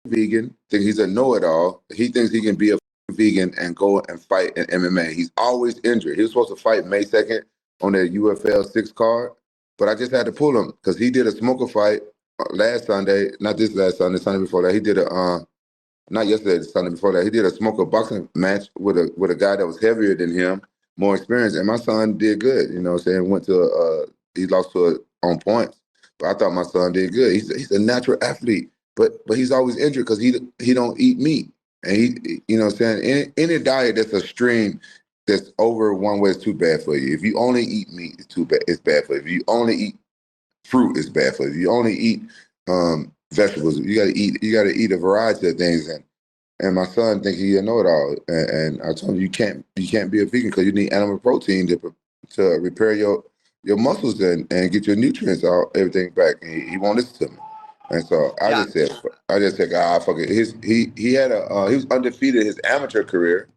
vegan. Think he's a know-it-all. He thinks he can be a vegan and go and fight in MMA. He's always injured. He was supposed to fight May 2nd on the UFL 6 card, but I just had to pull him because he did a smoker fight last Sunday, not this last Sunday, Sunday before that. He did not yesterday, the Sunday before that. He did a smoker boxing match with a guy that was heavier than him, more experienced, and my son did good. You know what I'm saying? He lost to it on points, but I thought my son did good. He's a natural athlete. But he's always injured because he don't eat meat. And he, you know what I'm saying? Any diet that's extreme, that's over one way is too bad for you. If you only eat meat, it's bad for you. If you only eat fruit, it's bad for you. If you only eat vegetables, you gotta eat a variety of things. And my son thinks he know it all. And I told him you can't be a vegan because you need animal protein to repair your muscles and get your nutrients everything back. And he won't listen to me. And so I just said, fuck it. He was undefeated his amateur career,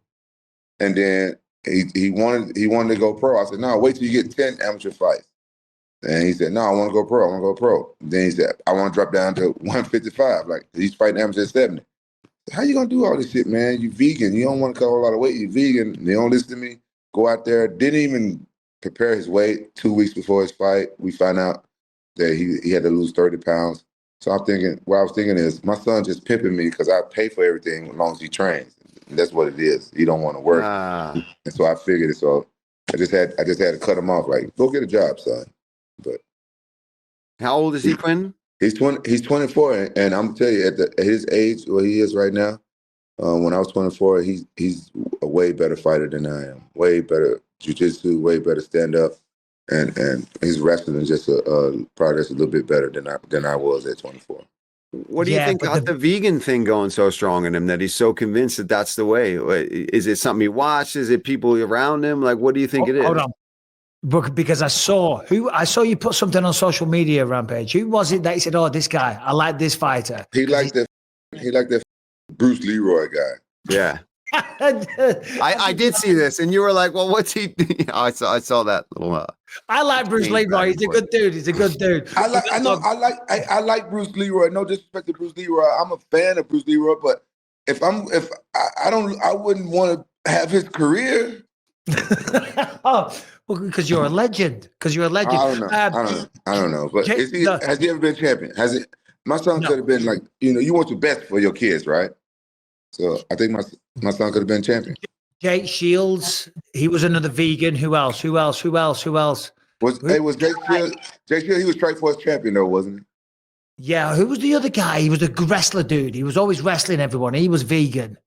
and then he wanted to go pro. I said, no, wait till you get 10 amateur fights. And he said, no, I want to go pro. Then he said, I want to drop down to 155. Like he's fighting amateur at 70. How you gonna do all this shit, man? You vegan. You don't want to cut a lot of weight. You vegan. They don't listen to me. Go out there. Didn't even prepare his weight. 2 weeks before his fight, we found out that he had to lose 30 pounds. So what I was thinking is, my son just pimping me because I pay for everything as long as he trains. And that's what it is. He don't want to work. And so I figured it. So I just had to cut him off. Like, go get a job, son. But how old is he, Quinn? He's 24, and I'm tell you, at his age, where he is right now, when I was 24, he's a way better fighter than I am. Way better jiu-jitsu, way better stand-up. And he's wrestling just probably just a little bit better than I was at 24. What do you think got the vegan thing going so strong in him that he's so convinced that that's the way? Is it something he watched? Is it people around him? Like, what do you think it is? Hold on. Because I saw you put something on social media, Rampage. Who was it that he said, "Oh, this guy, I like this fighter"? He liked that Bruce Leroy guy. Yeah. I did see this, and you were like, "Well, what's he?" I saw that little. I like Bruce Leroy. He's a good dude. I like Bruce Leroy. No disrespect to Bruce Leroy. I'm a fan of Bruce Leroy, but I wouldn't want to have his career. Oh, well, because you're a legend. I don't know. But has he ever been champion? Has it? My son could have been like, you want the best for your kids, right? So I think my son could have been champion. Jake Shields, he was another vegan. Who else? Was Jake Shields? Jake Shields, he was Strikeforce champion though, wasn't he? Yeah. Who was the other guy? He was a wrestler dude. He was always wrestling everyone. He was vegan.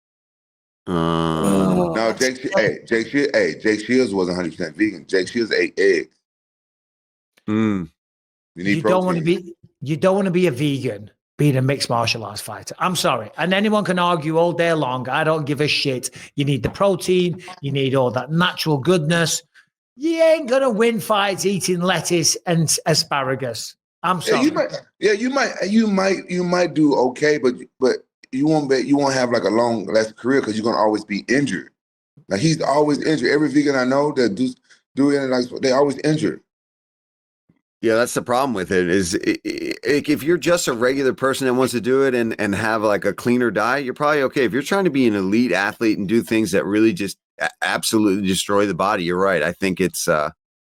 No, Jake Shields wasn't 100% vegan. Jake Shields ate eggs. You don't want to be a vegan being a mixed martial arts fighter. I'm sorry. And anyone can argue all day long. I don't give a shit. You need the protein. You need all that natural goodness. You ain't going to win fights eating lettuce and asparagus. I'm sorry. You might do okay, but you won't have like a long lasting career because you're going to always be injured. Like he's always injured. Every vegan I know that do it, like they always injured. Yeah, that's the problem with it is if you're just a regular person that wants to do it and have like a cleaner diet, you're probably okay. If you're trying to be an elite athlete and do things that really just absolutely destroy the body, you're right. I think it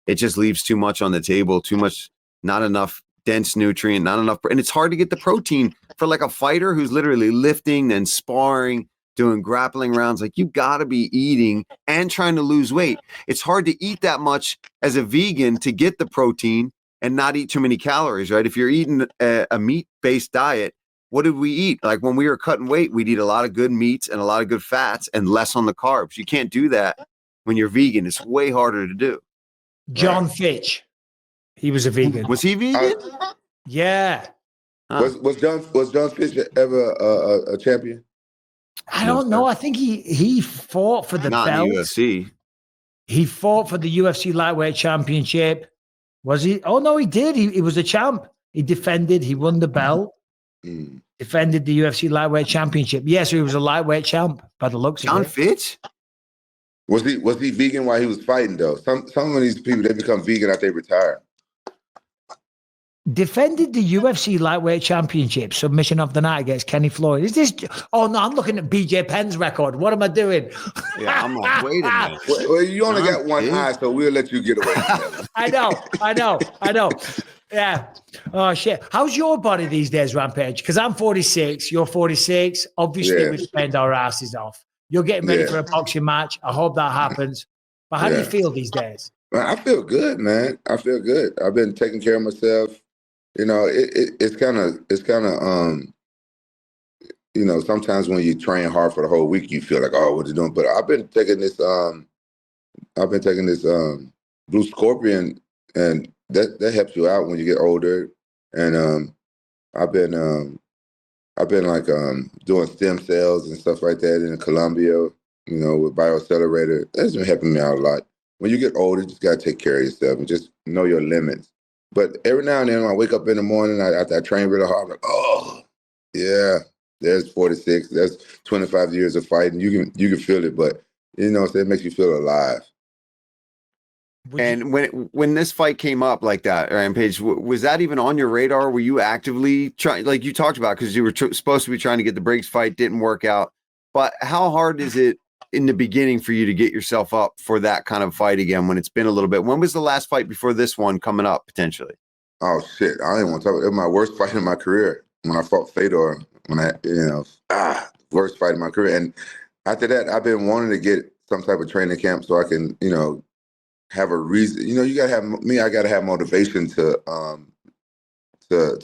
just leaves too much on the table, too much, not enough dense nutrient, not enough. And it's hard to get the protein for like a fighter who's literally lifting and sparring, doing grappling rounds. Like you got to be eating and trying to lose weight. It's hard to eat that much as a vegan to get the protein and not eat too many calories, right? If you're eating a meat-based diet what did we eat? Like when we were cutting weight, we'd eat a lot of good meats and a lot of good fats and less on the carbs. You can't do that when you're vegan. It's way harder to do. John Fitch, he was a vegan. Was he vegan? Yeah. Was John Fitch ever a champion? I don't know. I think he fought for the Not belt. in the UFC. He fought for the UFC lightweight championship. Was he? Oh no, he did. He was a champ. He defended. He won the belt. Defended the UFC lightweight championship. Yes, so he was a lightweight champ by the looks of it. John Fitch? Was he vegan while he was fighting though? Some of these people, they become vegan after they retire. Defended the UFC lightweight championship, submission of the night against Kenny Floyd. Is this? Oh no, I'm looking at BJ Penn's record. What am I doing? Yeah, I'm like, wait a minute. Well, you only got one eye, so we'll let you get away with that. I know. Yeah. Oh shit. How's your body these days, Rampage? Because I'm 46. You're 46. Obviously, we've spent our asses off. You're getting ready for a boxing match. I hope that happens. But how do you feel these days? I feel good, man. I feel good. I've been taking care of myself. You know, it's kind of you know, sometimes when you train hard for the whole week, you feel like, oh, what you doing? But I've been taking this Blue Scorpion, and that helps you out when you get older. And I've been like doing stem cells and stuff like that in Colombia, you know, with BioAccelerator. That's been helping me out a lot. When you get older, you just gotta take care of yourself and just know your limits. But every now and then, when I wake up in the morning, after I train really hard, I'm like, oh, yeah, there's 46, that's 25 years of fighting. You can feel it, but you know, it makes you feel alive. And when this fight came up like that, Rampage, was that even on your radar? Were you actively trying, like you talked about, because you were supposed to be trying to get the Briggs fight, didn't work out. But how hard is it in the beginning for you to get yourself up for that kind of fight again when it's been a little bit? When was the last fight before this one coming up potentially? Oh shit, I didn't want to talk about it. It was my worst fight in my career when I fought Fedor. Worst fight in my career. And after that, I've been wanting to get some type of training camp so I can, you know, have a reason. You know, you gotta have me. I gotta have motivation to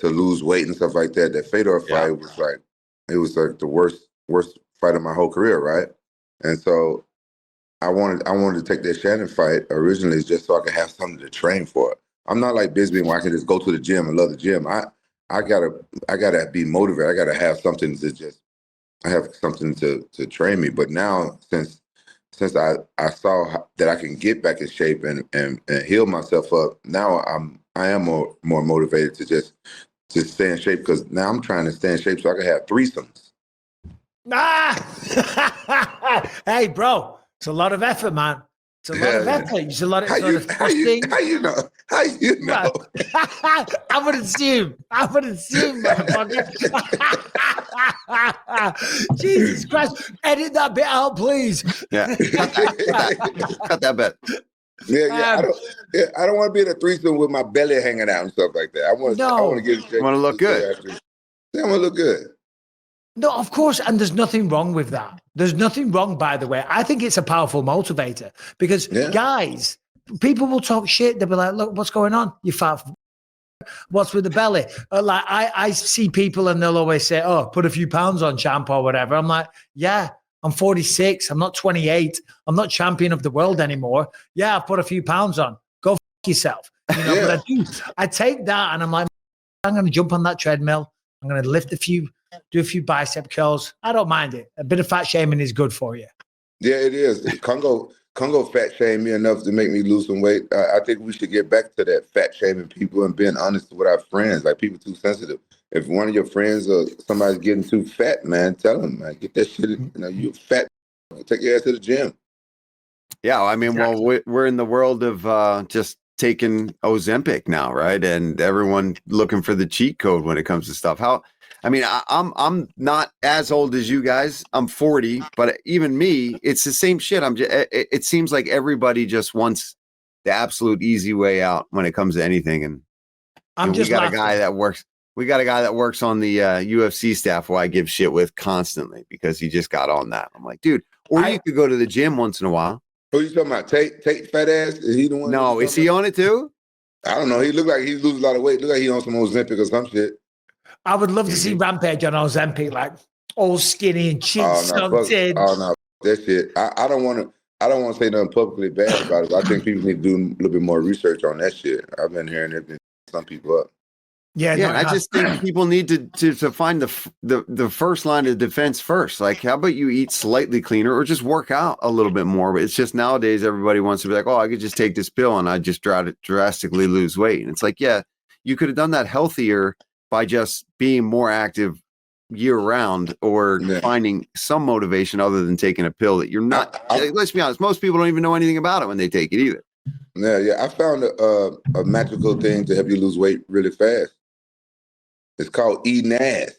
lose weight and stuff like that. That Fedor fight was like, it was like the worst fight of my whole career, right? And so I wanted to take that Shannon fight originally just so I could have something to train for. I'm not like Bisping where I can just go to the gym and love the gym. I gotta be motivated. I gotta have something to train me. But now since I saw that I can get back in shape and heal myself up, now I am more motivated to just stay in shape, because now I'm trying to stay in shape so I can have threesomes. Hey, bro, it's a lot of effort, man. It's a lot of effort. It's a lot of trusting. How you know? I would assume, motherfucker. Jesus Christ. Edit that bit out, please. Yeah. Cut that bit. Yeah. I don't want to be in a threesome with my belly hanging out and stuff like that. I want to get in shape. I want to look good. I want to look good. No, of course, and there's nothing wrong with that. There's nothing wrong, by the way. I think it's a powerful motivator because, guys, people will talk shit. They'll be like, look, what's going on? You fat what's with the belly? Like I see people and they'll always say, oh, put a few pounds on, champ, or whatever. I'm like, yeah, I'm 46. I'm not 28. I'm not champion of the world anymore. Yeah, I've put a few pounds on. Go f yourself. You know, but I take that and I'm like, I'm going to jump on that treadmill. I'm going to lift do a few bicep curls. I don't mind it. A bit of fat shaming is good for you. Yeah, it is. Congo fat shamed me enough to make me lose some weight. I think we should get back to that fat shaming people and being honest with our friends. Like, people too sensitive. If one of your friends or somebody's getting too fat, man, tell them, man, get that shit. You know, you fat. Take your ass to the gym. Yeah, I mean, well, we're in the world of just taking Ozempic now, right? And everyone looking for the cheat code when it comes to stuff. I'm not as old as you guys. I'm 40, but even me, it's the same shit. It seems like everybody just wants the absolute easy way out when it comes to anything. And we got a guy that works on the UFC staff who I give shit with constantly because he just got on that. I'm like, dude, you could go to the gym once in a while. Who you talking about? Tate fat ass? Is he the one? No, is he on it too? I don't know. He looked like he loses a lot of weight. Look like he on some Ozempic or some shit. I would love to see Rampage on Ozempic, like all skinny and chin sunk in. Oh no, that shit. I don't want to say nothing publicly bad about it. But I think people need to do a little bit more research on that shit. I've been hearing it been some people up. Yeah, I just think people need to find the first line of defense first. Like, how about you eat slightly cleaner or just work out a little bit more? But it's just nowadays everybody wants to be like, oh, I could just take this pill and I just drastically lose weight. And it's like, yeah, you could have done that healthier by just being more active year round or finding some motivation other than taking a pill that you're not. Let's be honest, most people don't even know anything about it when they take it either. Yeah. I found a magical thing to help you lose weight really fast. It's called eating ass.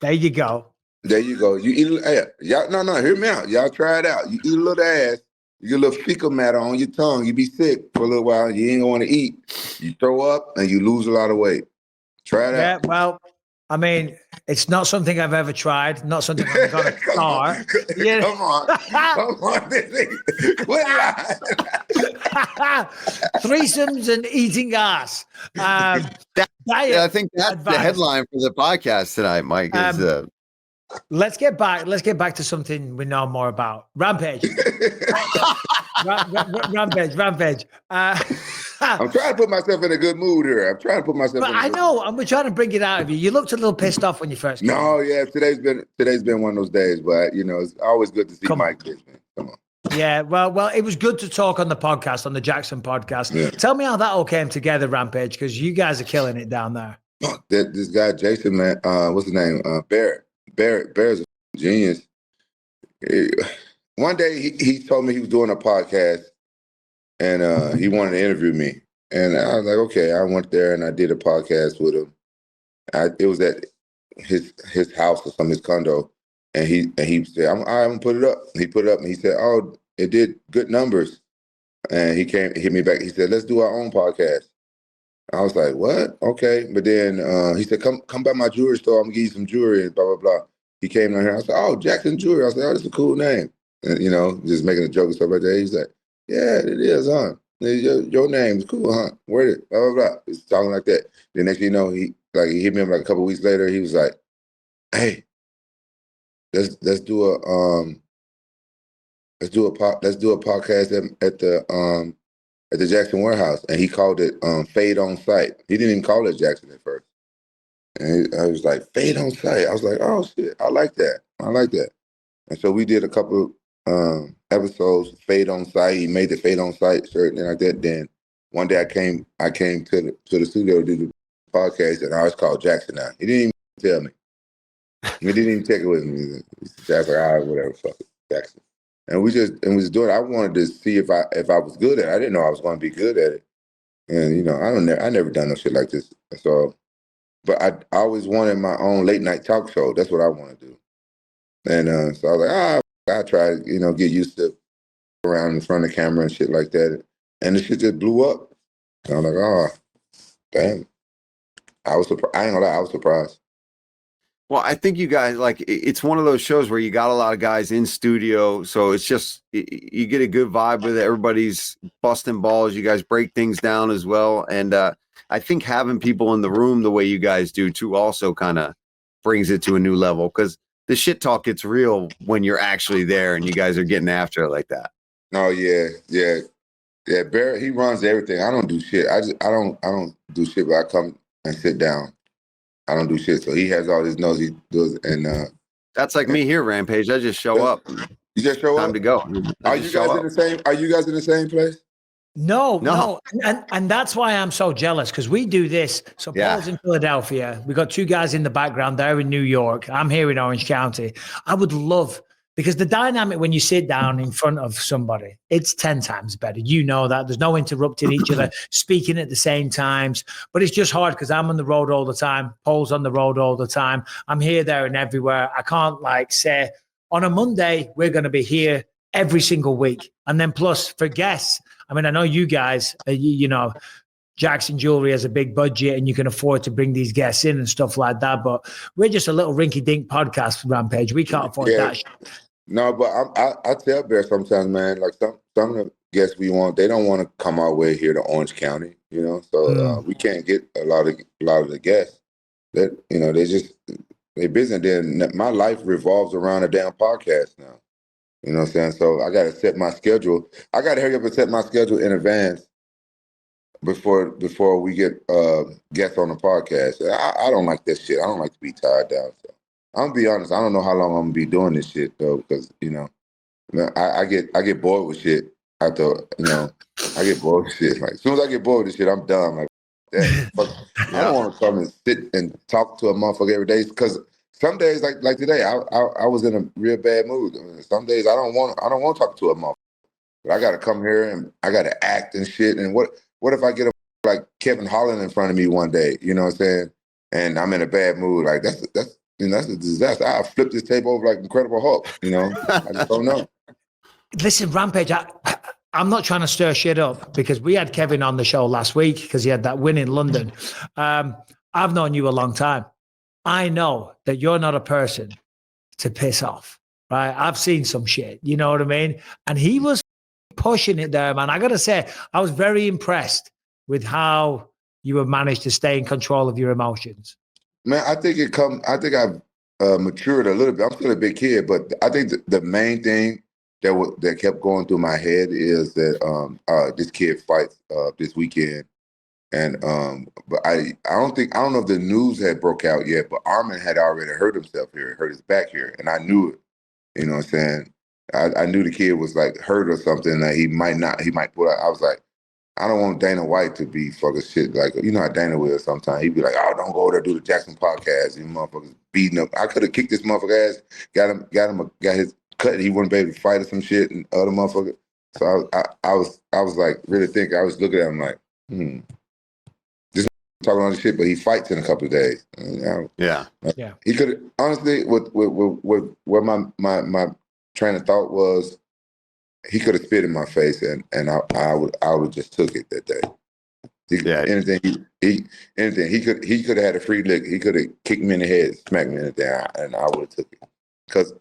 There you go. There you go. You eat y'all. No, hear me out. Y'all try it out. You eat a little ass. You get a little fecal matter on your tongue. You be sick for a little while. You ain't gonna want to eat. You throw up and you lose a lot of weight. Try it out. Yeah, well, I mean, it's not something I've ever tried. Not something I've got to start. Yeah. Come on. Threesomes and eating ass. I think that's advice. The headline for the podcast tonight, Mike. Is let's get back to something we know more about. Rampage. Rampage. I'm trying to put myself in a good mood here. I know, and we're trying to bring it out of you. You looked a little pissed off when you first came. No, yeah, today's been one of those days, but it's always good to see Mike Bisping. Come on. Yeah, well, it was good to talk on the podcast, on the Jackson podcast. Yeah. Tell me how that all came together, Rampage, because you guys are killing it down there. This guy Jason, man, what's his name? Barrett's a genius. One day he told me he was doing a podcast, and he wanted to interview me, and I was like, okay. I went there and I did a podcast with him. It was at his house or his condo. And he said, I'm gonna put it up. He put it up and he said, oh, it did good numbers. And he hit me back. He said, let's do our own podcast. I was like, what? Okay. But then he said, come by my jewelry store. I'm gonna give you some jewelry and blah, blah, blah. He came down here. I said, oh, Jackson Jewelry. I said, oh, that's a cool name. And, just making a joke and stuff like that. He's like, yeah, it is, huh? Your name's cool, huh? Where it? Blah, blah, blah. He's talking like that. The next thing you know, he hit me up like a couple of weeks later. He was like, hey, let's do a podcast at the Jackson warehouse, and he called it Fade on Site. He didn't even call it Jackson at first, and I was like, Fade on Site. I was like, oh shit, I like that. And so we did a couple episodes, Fade on Site. He made the Fade on Site shirt and like that. Then one day I came to the studio to do the podcast, and I was called Jackson now. He didn't even tell me. He didn't even take it with me. Jackson, all right, whatever, fuck it, Jackson. And we just doing it. I wanted to see if I was good at it. I didn't know I was going to be good at it. And I never done no shit like this. So, but I always wanted my own late night talk show. That's what I want to do. And so I was like, I try to get used to around in front of the camera and shit like that. And the shit just blew up. And I was like, oh, damn. I was surprised. I ain't gonna lie, I was surprised. Well, I think you guys, it's one of those shows where you got a lot of guys in studio. So it's just, you get a good vibe with it. Everybody's busting balls. You guys break things down as well. And I think having people in the room the way you guys do too also kind of brings it to a new level, because the shit talk gets real when you're actually there and you guys are getting after it like that. Oh, yeah. Barrett, he runs everything. I don't do shit. I don't do shit, but I come and sit down. I don't do shit. So he has all his nose he does, and that's like me here, Rampage. I just show up. You just show up. Time to go. Are you guys in the same? Are you guys in the same place? No. And that's why I'm so jealous, because we do this. So Paul's in Philadelphia. We got two guys in the background there in New York. I'm here in Orange County. I would love, because the dynamic when you sit down in front of somebody, it's 10 times better. You know that. There's no interrupting each other, speaking at the same times. But it's just hard because I'm on the road all the time. Paul's on the road all the time. I'm here, there, and everywhere. I can't say, on a Monday, we're going to be here every single week. And then plus for guests, I mean, I know you guys, Jackson Jewelry has a big budget and you can afford to bring these guests in and stuff like that. But we're just a little rinky-dink podcast, Rampage. We can't afford that. No, but I tell Bear sometimes, man, like some of the guests we want, they don't want to come our way here to Orange County, so we can't get a lot of the guests. that they busy. Then my life revolves around a damn podcast now. You know what I'm saying? So I got to set my schedule. I got to hurry up and set my schedule in advance before we get guests on the podcast. I don't like that shit. I don't like to be tied down. So I'm gonna be honest. I don't know how long I'm gonna be doing this shit though, because I get bored with shit. After I get bored with shit. Like as soon as I get bored with this shit, I'm done. Like that. I don't want to come and sit and talk to a motherfucker every day, because some days like today, I was in a real bad mood. Some days I don't want to talk to a motherfucker. But I got to come here and I got to act and shit. And what if I get like Kevin Holland in front of me one day? You know what I'm saying? And I'm in a bad mood. Like that's a disaster. I'll flip this tape over like Incredible Hulk. I just don't know. Listen, Rampage, I'm not trying to stir shit up, because we had Kevin on the show last week because he had that win in London. I've known you a long time. I know that you're not a person to piss off, right? I've seen some shit, you know what I mean? And he was pushing it there, man. I got to say, I was very impressed with how you have managed to stay in control of your emotions. Man, I think I've matured a little bit. I'm still a big kid, but I think the main thing that kept going through my head is that this kid fights this weekend, and but I don't know if the news had broke out yet, but Armin had already hurt himself here, hurt his back here, and I knew it. You know what I'm saying? I knew the kid was like hurt or something that he might pull out. I was like, I don't want Dana White to be fucking shit. Like, you know how Dana will sometimes. He'd be like, oh, don't go over there, do the Jackson podcast. You motherfuckers beating up. I could have kicked this motherfucker ass, got his cut. He wouldn't be able to fight or some shit and other motherfucker. So I was like really thinking. I was looking at him like, this talking all this shit, but he fights in a couple of days. Yeah. He could honestly, with where my train of thought was, he could have spit in my face, and I would have just took it that day. Anything he could have had a free lick. He could have kicked me in the head, smacked me in the down, and I would have took it. Because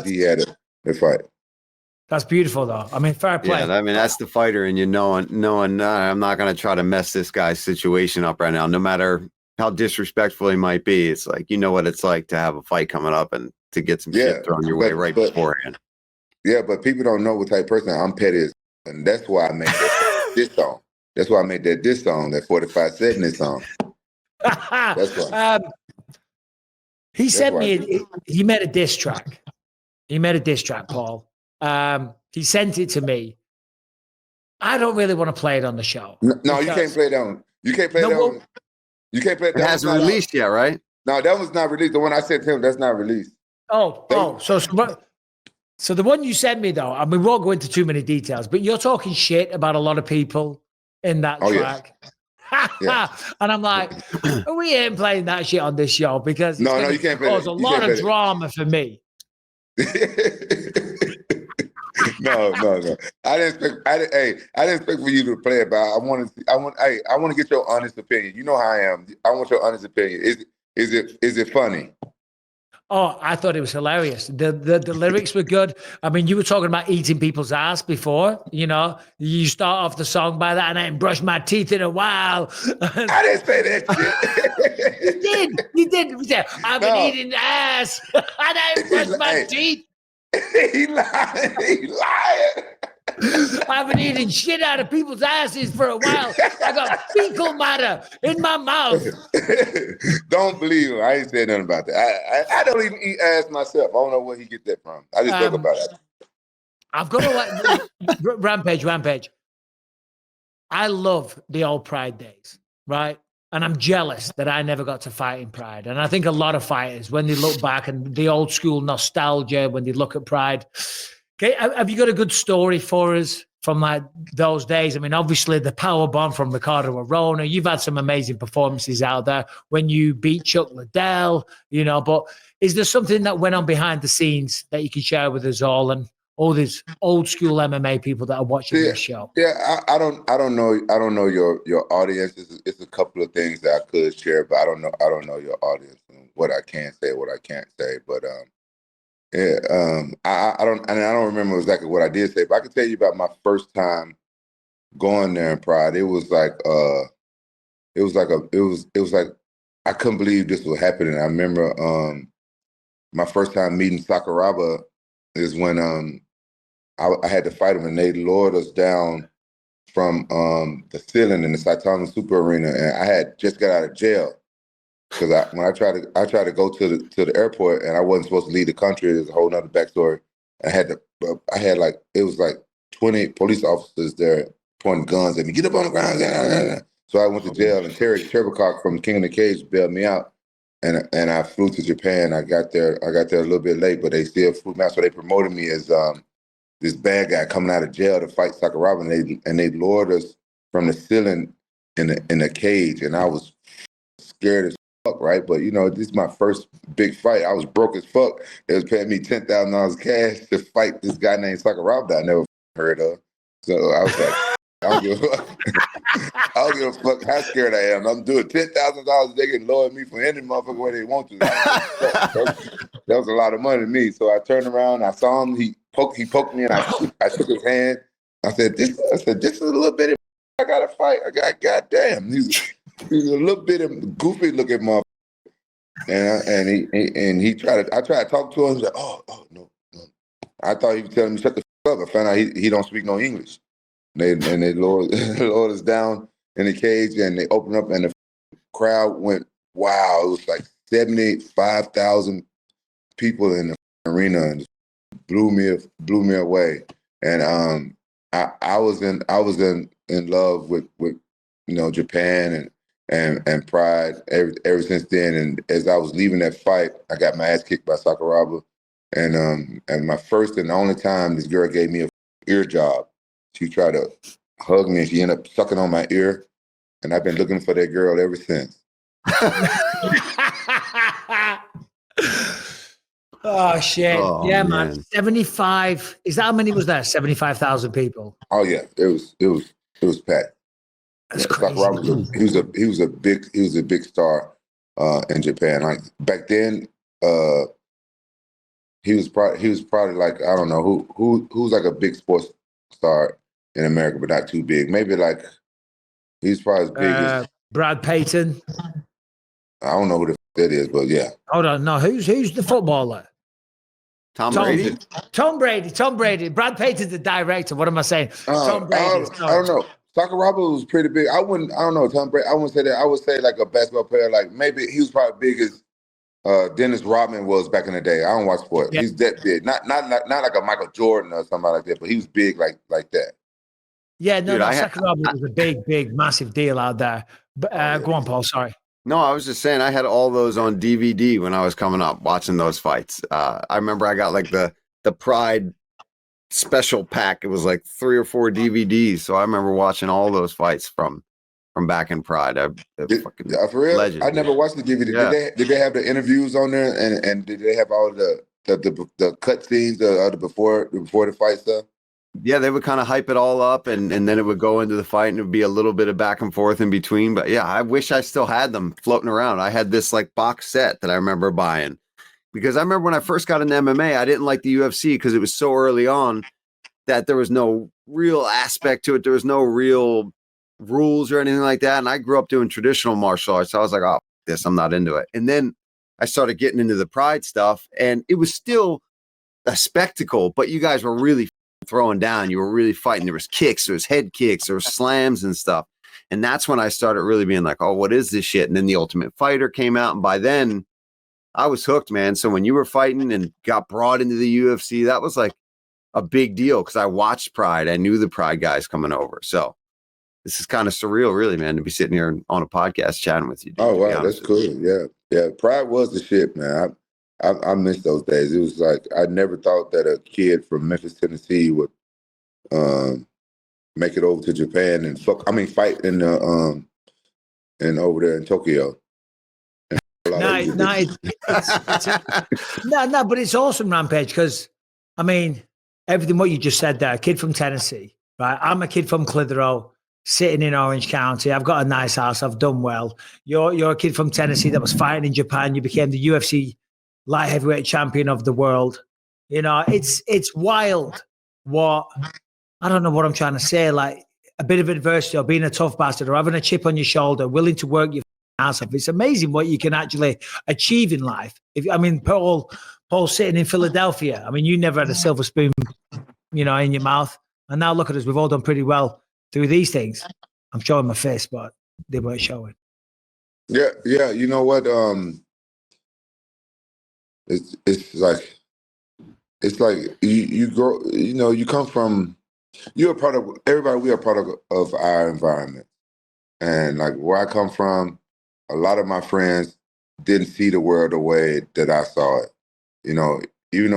he had a fight. That's beautiful, though. I mean, fair play. Yeah, I mean, that's the fighter, and knowing I'm not going to try to mess this guy's situation up right now, no matter how disrespectful he might be. It's like, you know what it's like to have a fight coming up and to get some shit thrown your way beforehand. Yeah, but people don't know what type of person I'm petty, and that's why I made this song. That's why I made that diss song, that 45-70 song. That's why. He sent me. He made a diss track. He made a diss track, Paul. He sent it to me. I don't really want to play it on the show. No, you can't play it on. You can't play it on. You can't play it. It hasn't released yet, right? No, that was not released. The one I sent to him, that's not released. So the one you sent me, though, I mean, we won't go into too many details, but you're talking shit about a lot of people in that track. Yeah. And I'm like, we ain't playing that shit on this show, because it's you can't play cause a lot of drama for me. No. I didn't expect for you to play it, but I want to get your honest opinion. You know how I am. I want your honest opinion. Is it funny? Oh, I thought it was hilarious. The lyrics were good. I mean, you were talking about eating people's ass before. You know, you start off the song by that, and I ain't brushed my teeth in a while. I didn't say that shit. You did. I've been eating ass, and I ain't brushed my teeth. He lying. I've been eating shit out of people's asses for a while. I got fecal matter in my mouth. Don't believe him. I ain't said nothing about that. I don't even eat ass myself. I don't know where he get that from. I just talk about it. I've got to Rampage. I love the old Pride days, right? And I'm jealous that I never got to fight in Pride. And I think a lot of fighters, when they look back and the old school nostalgia, when they look at Pride. Okay, have you got a good story for us from like those days? I mean, obviously the power bomb from Ricardo Arona. You've had some amazing performances out there when you beat Chuck Liddell, you know. But is there something that went on behind the scenes that you can share with us all and all these old school MMA people that are watching this show? Yeah, I don't know your audience. It's a couple of things that I could share, but I don't know your audience and what I can say, what I can't say. But I don't remember exactly what I did say, but I can tell you about my first time going there in Pride. It was like I couldn't believe this was happening. I remember my first time meeting Sakuraba is when I had to fight him, and they lowered us down from the ceiling in the Saitama Super Arena, and I had just got out of jail because when I tried to go to the airport, and I wasn't supposed to leave the country. There's a whole nother backstory. I had like it was like 20 police officers there pointing guns at me. Get up on the ground. So I went to jail, and Terry Turbocock from King of the Cage bailed me out, and I flew to Japan. I got there a little bit late, but they still flew me out. So they promoted me as this bad guy coming out of jail to fight Sakuraba, and they lowered us from the ceiling in the cage, and I was scared as fuck, right? But this is my first big fight. I was broke as fuck. They was paying me $10,000 cash to fight this guy named Sakuraba that I never heard of. So I was like, I don't give a fuck. I don't give a fuck how scared I am. I'm doing $10,000. They can lower me from any motherfucker where they want to. That was a lot of money to me. So I turned around. I saw him. He poked me, and I shook his hand. I said, "This is a little bit. I got to fight. Goddamn." He's a little bit of goofy looking motherfucker. And he tried to. I tried to talk to him. He's like, "Oh no." I thought he was telling me shut the fuck up. I found out he don't speak no English. They lowered us down in the cage, and they opened up, and the crowd went wow. It was like 75,000 people in the arena, and just blew me away. And I was in love with Japan and Pride ever since then. And as I was leaving that fight, I got my ass kicked by Sakuraba, and my first and only time this girl gave me a ear job. She tried to hug me, and she ended up sucking on my ear. And I've been looking for that girl ever since. Oh, shit. Oh, yeah, man. 75. Is that how many was there? 75,000 people. Oh, yeah. It was packed. That's crazy. He was a big star in Japan. Like back then, he was probably like, I don't know who's like a big sports star in America, but not too big. Maybe like he's probably as big as Brad Payton. I don't know who the that is, but yeah. Hold on, no, who's the footballer? Tom Brady. Tom Brady. Brad Payton's the director. What am I saying? Tom Brady. I don't know. Sakuraba was pretty big. I don't know Tom Brady. I wouldn't say that. I would say like a basketball player. Like maybe he was probably big as Dennis Rodman was back in the day. I don't watch sports. Yeah. He's that big. Not like a Michael Jordan or somebody like that, but he was big like that. Yeah, no, Sakuraba was a big, massive deal out there. But go on, Paul. Sorry. No, I was just saying I had all those on DVD when I was coming up watching those fights. I remember I got like the Pride special pack. It was like 3 or 4 DVDs. So I remember watching all those fights from back in Pride. For real? Legend. I never watched the DVD. Yeah. Did they have the interviews on there, and did they have all the cut scenes before the fight stuff? Yeah, they would kind of hype it all up, and then it would go into the fight, and it would be a little bit of back and forth in between. But yeah, I wish I still had them floating around. I had this like box set that I remember buying, because I remember when I first got into MMA, I didn't like the UFC because it was so early on that there was no real aspect to it. There was no real rules or anything like that. And I grew up doing traditional martial arts. So I was like, oh, I'm not into it. And then I started getting into the Pride stuff, and it was still a spectacle, but you guys were really throwing down. You were really fighting. There was kicks, there was head kicks, there was slams and stuff. And that's when I started really being like, oh, what is this shit? And then the Ultimate Fighter came out, and by then I was hooked, man. So when you were fighting and got brought into the UFC, that was like a big deal because I watched Pride. I knew the Pride guys coming over. So this is kind of surreal, really, man, to be sitting here on a podcast chatting with you. Dude, oh, wow, that's cool. Yeah. Pride was the shit, man. I miss those days. It was like I never thought that a kid from Memphis, Tennessee would make it over to Japan and fight in the and over there in Tokyo. No, but it's awesome, Rampage, because I mean everything what you just said there. A kid from Tennessee, right? I'm a kid from Clitheroe, sitting in Orange County. I've got a nice house. I've done well. You're a kid from Tennessee that was fighting in Japan. You became the UFC light heavyweight champion of the world. You know, it's wild. What I don't know what I'm trying to say. Like a bit of adversity, or being a tough bastard, or having a chip on your shoulder, willing to work your ass off. It's amazing what you can actually achieve in life. Paul's sitting in Philadelphia. I mean, you never had a silver spoon, in your mouth. And now look at us. We've all done pretty well through these things. I'm showing my face, but they weren't showing. Yeah. You know what? It's like you grow. You come from. You're a part of everybody. We are part of our environment, and like where I come from, a lot of my friends didn't see the world the way that I saw it. Even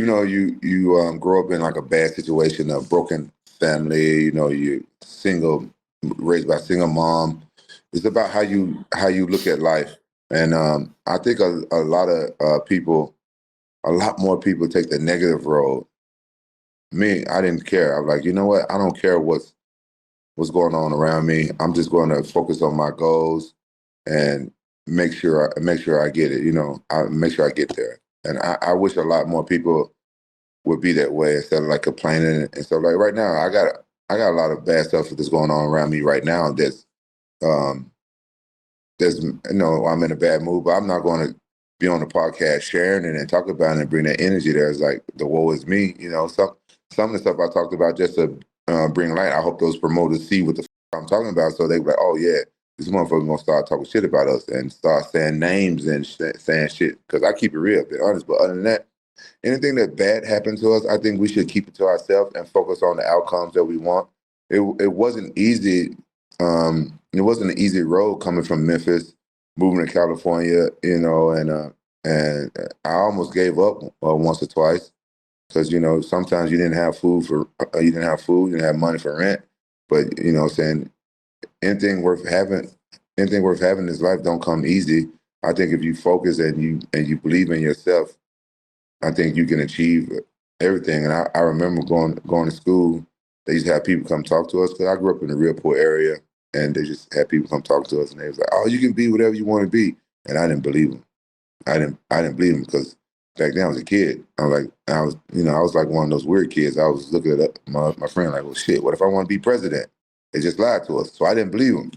though you grow up in like a bad situation, a broken family, you single, raised by a single mom. It's about how you look at life, and I think a lot more people take the negative road. Me, I didn't care. I'm like, you know what? I don't care what's going on around me. I'm just going to focus on my goals and make sure I get it. I make sure I get there. And I wish a lot more people would be that way instead of like complaining and stuff. Like right now, I got a lot of bad stuff that's going on around me right now. I'm in a bad mood, but I'm not going to be on the podcast sharing it and talk about it and bring that energy there. It's like the woe is me. Some of the stuff I talked about just to bring light. I hope those promoters see what the I'm talking about, so they be like, oh yeah, this motherfucker gonna start talking shit about us and start saying names and saying shit. Because I keep it real, to be honest. But other than that, anything that bad happened to us, I think we should keep it to ourselves and focus on the outcomes that we want. It wasn't easy. It wasn't an easy road coming from Memphis, moving to California, and I almost gave up once or twice because sometimes you didn't have food, you didn't have money for rent, but saying anything worth having in this life don't come easy. I think if you focus and you believe in yourself, I think you can achieve everything. And I remember going to school. They used to have people come talk to us because I grew up in a real poor area, and they just had people come talk to us, and they was like, "Oh, you can be whatever you want to be," and I didn't believe them. I didn't believe them because back then I was a kid. I was like one of those weird kids. I was looking at my friend like, "Well, shit, what if I want to be president?" They just lied to us, so I didn't believe them.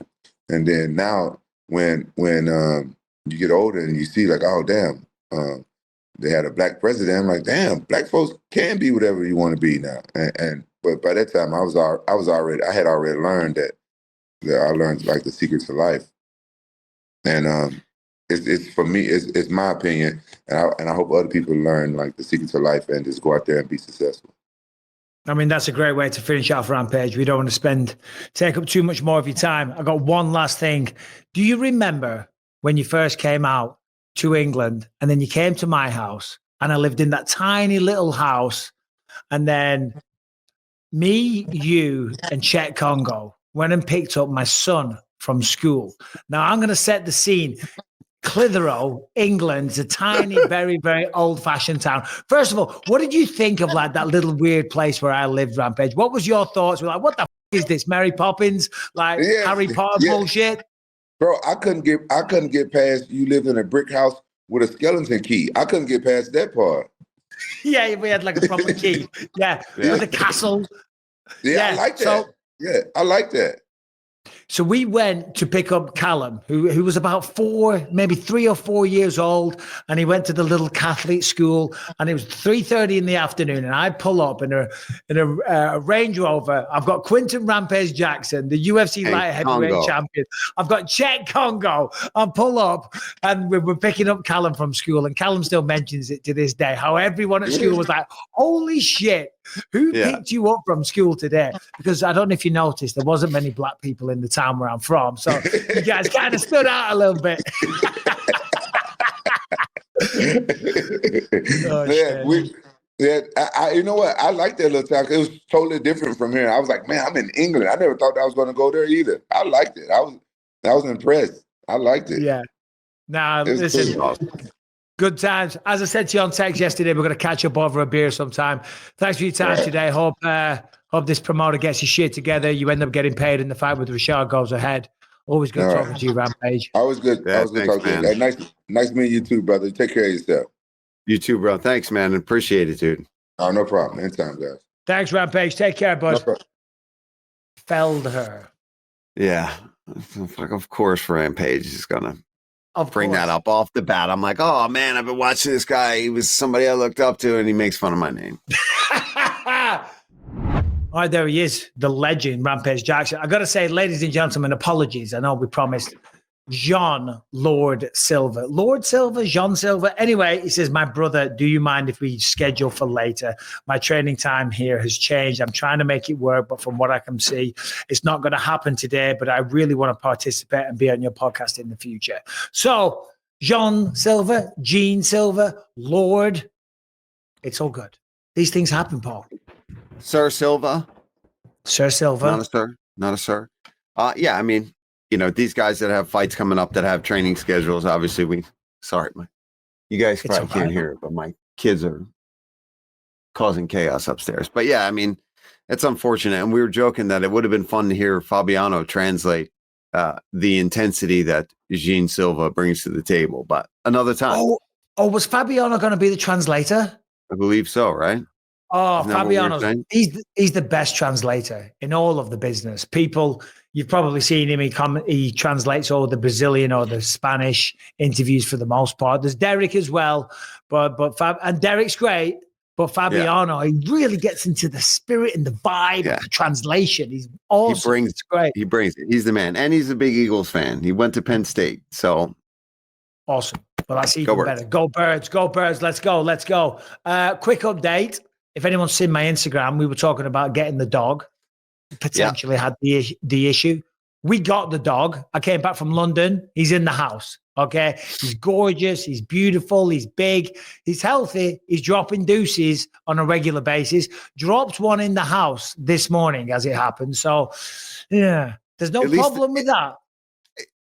And then now, when you get older and you see like, oh damn, they had a black president. I'm like, damn, black folks can be whatever you want to be now. But by that time, I had already learned that I learned like the secrets of life. And it's for me, it's my opinion, and I hope other people learn like the secrets of life and just go out there and be successful. I mean, that's a great way to finish off Rampage. We don't want to take up too much more of your time. I got one last thing. Do you remember when you first came out to England and then you came to my house and I lived in that tiny little house, and then me, you, and Chet Congo went and picked up my son from school. Now I'm going to set the scene. Clitheroe, England's a tiny, very, very old-fashioned town. First of all, what did you think of like that little weird place where I lived, Rampage? What was your thoughts? We're like, what the is this, Mary Poppins, like Harry Potter bullshit? Bro, I couldn't get past you lived in a brick house with a skeleton key. I couldn't get past that part. Yeah, we had like a proper key. Yeah, with a castle. Yeah, I like that. I like that. So we went to pick up Callum, who was about 3 or 4 years old, and he went to the little Catholic school, and it was 3:30 in the afternoon, and I pull up in a Range Rover. I've got Quinton Rampage Jackson, the UFC light heavyweight champion. I've got Chet Congo. I pull up, and we're picking up Callum from school, and Callum still mentions it to this day, how everyone at school was like, holy shit, who picked you up from school today? Because I don't know if you noticed, there wasn't many black people in the town where I'm from. So you guys kind of stood out a little bit. You know what? I like that little town. It was totally different from here. I was like, man, I'm in England. I never thought I was going to go there either. I liked it. I was impressed. I liked it. Yeah. Now, listen. Awesome. Good times. As I said to you on text yesterday, we're going to catch up over a beer sometime. Thanks for your time today. Hope this promoter gets his shit together. You end up getting paid and the fight with Rashad goes ahead. Always good talking to you, Rampage. Always good. Always good talking to you. Hey, nice meeting you too, brother. Take care of yourself. You too, bro. Thanks, man. Appreciate it, dude. Oh, no problem. Anytime, guys. Thanks, Rampage. Take care, bud. No Felder. Yeah. Of course, Rampage is gonna bring that up off the bat. I'm like, oh man, I've been watching this guy. He was somebody I looked up to, and he makes fun of my name. All right, there he is, the legend, Rampage Jackson. I got to say, ladies and gentlemen, apologies. I know we promised Jean Lord Silver. Lord Silver, Jean Silver. Anyway, he says, my brother, do you mind if we schedule for later? My training time here has changed. I'm trying to make it work, but from what I can see, it's not going to happen today, but I really want to participate and be on your podcast in the future. So, Jean Silver, Gene Silver, Lord, it's all good. These things happen, Paul. Sir Silva. Sir Silva. Not a sir. Not a sir. Yeah, I mean, you know, these guys that have fights coming up that have training schedules, obviously you guys probably can't hear it, but my kids are causing chaos upstairs. But yeah, I mean, it's unfortunate. And we were joking that it would have been fun to hear Fabiano translate the intensity that Jean Silva brings to the table. But another time. Oh, was Fabiano going to be the translator? I believe so, right? Oh, Fabiano's he's the best translator in all of the business. People, you've probably seen him. He translates all the Brazilian or the Spanish interviews for the most part. There's Derek as well, but Derek's great. But Fabiano, he really gets into the spirit and the vibe of the translation. He's awesome. He brings it. He's the man, and he's a big Eagles fan. He went to Penn State, so awesome. Well, that's even better. Go Birds! Go Birds! Let's go! Let's go! Quick update. If anyone's seen my Instagram, we were talking about getting the dog. Potentially had the issue. We got the dog. I came back from London. He's in the house. Okay. He's gorgeous. He's beautiful. He's big. He's healthy. He's dropping deuces on a regular basis. Dropped one in the house this morning as it happened. So, yeah, there's no problem with that.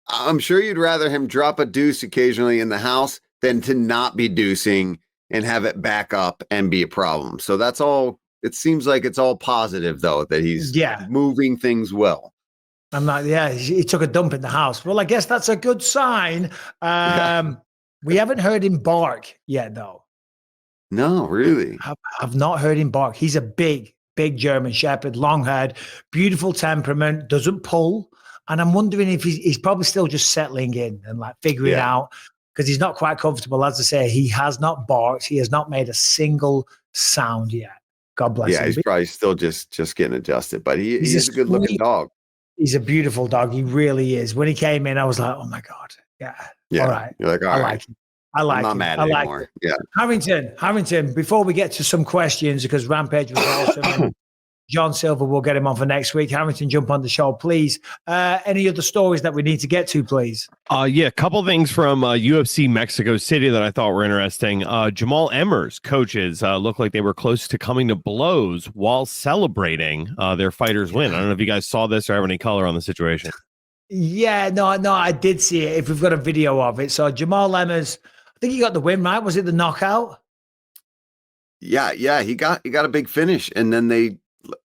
I'm sure you'd rather him drop a deuce occasionally in the house than to not be deucing and have it back up and be a problem. So that's all. It seems like it's all positive, though, that he's moving things well. I'm like, he took a dump in the house. Well, I guess that's a good sign. We haven't heard him bark yet, though. No, really. I've not heard him bark. He's a big German Shepherd, long-haired, beautiful temperament, doesn't pull. And I'm wondering if he's probably still just settling in and like figuring out, because he's not quite comfortable. As I say, he has not barked. He has not made a single sound yet. God bless him. Yeah, he's probably still just getting adjusted, but he's a good-looking dog. He's a beautiful dog. He really is. When he came in, I was like, oh, my God. Yeah. All right. You're like, all right. Like him. I like I'm him. not mad anymore. Yeah. Harrington, before we get to some questions, because Rampage was awesome, John Silver, we'll get him on for next week. Harrington, jump on the show, please. Any other stories that we need to get to, please? A couple things from UFC Mexico City that I thought were interesting. Jamal Emmer's coaches looked like they were close to coming to blows while celebrating their fighter's win. I don't know if you guys saw this or have any color on the situation. Yeah, no, I did see it. If we've got a video of it. So Jamal Emmer's, I think he got the win, right? Was it the knockout? Yeah, he got a big finish, and then they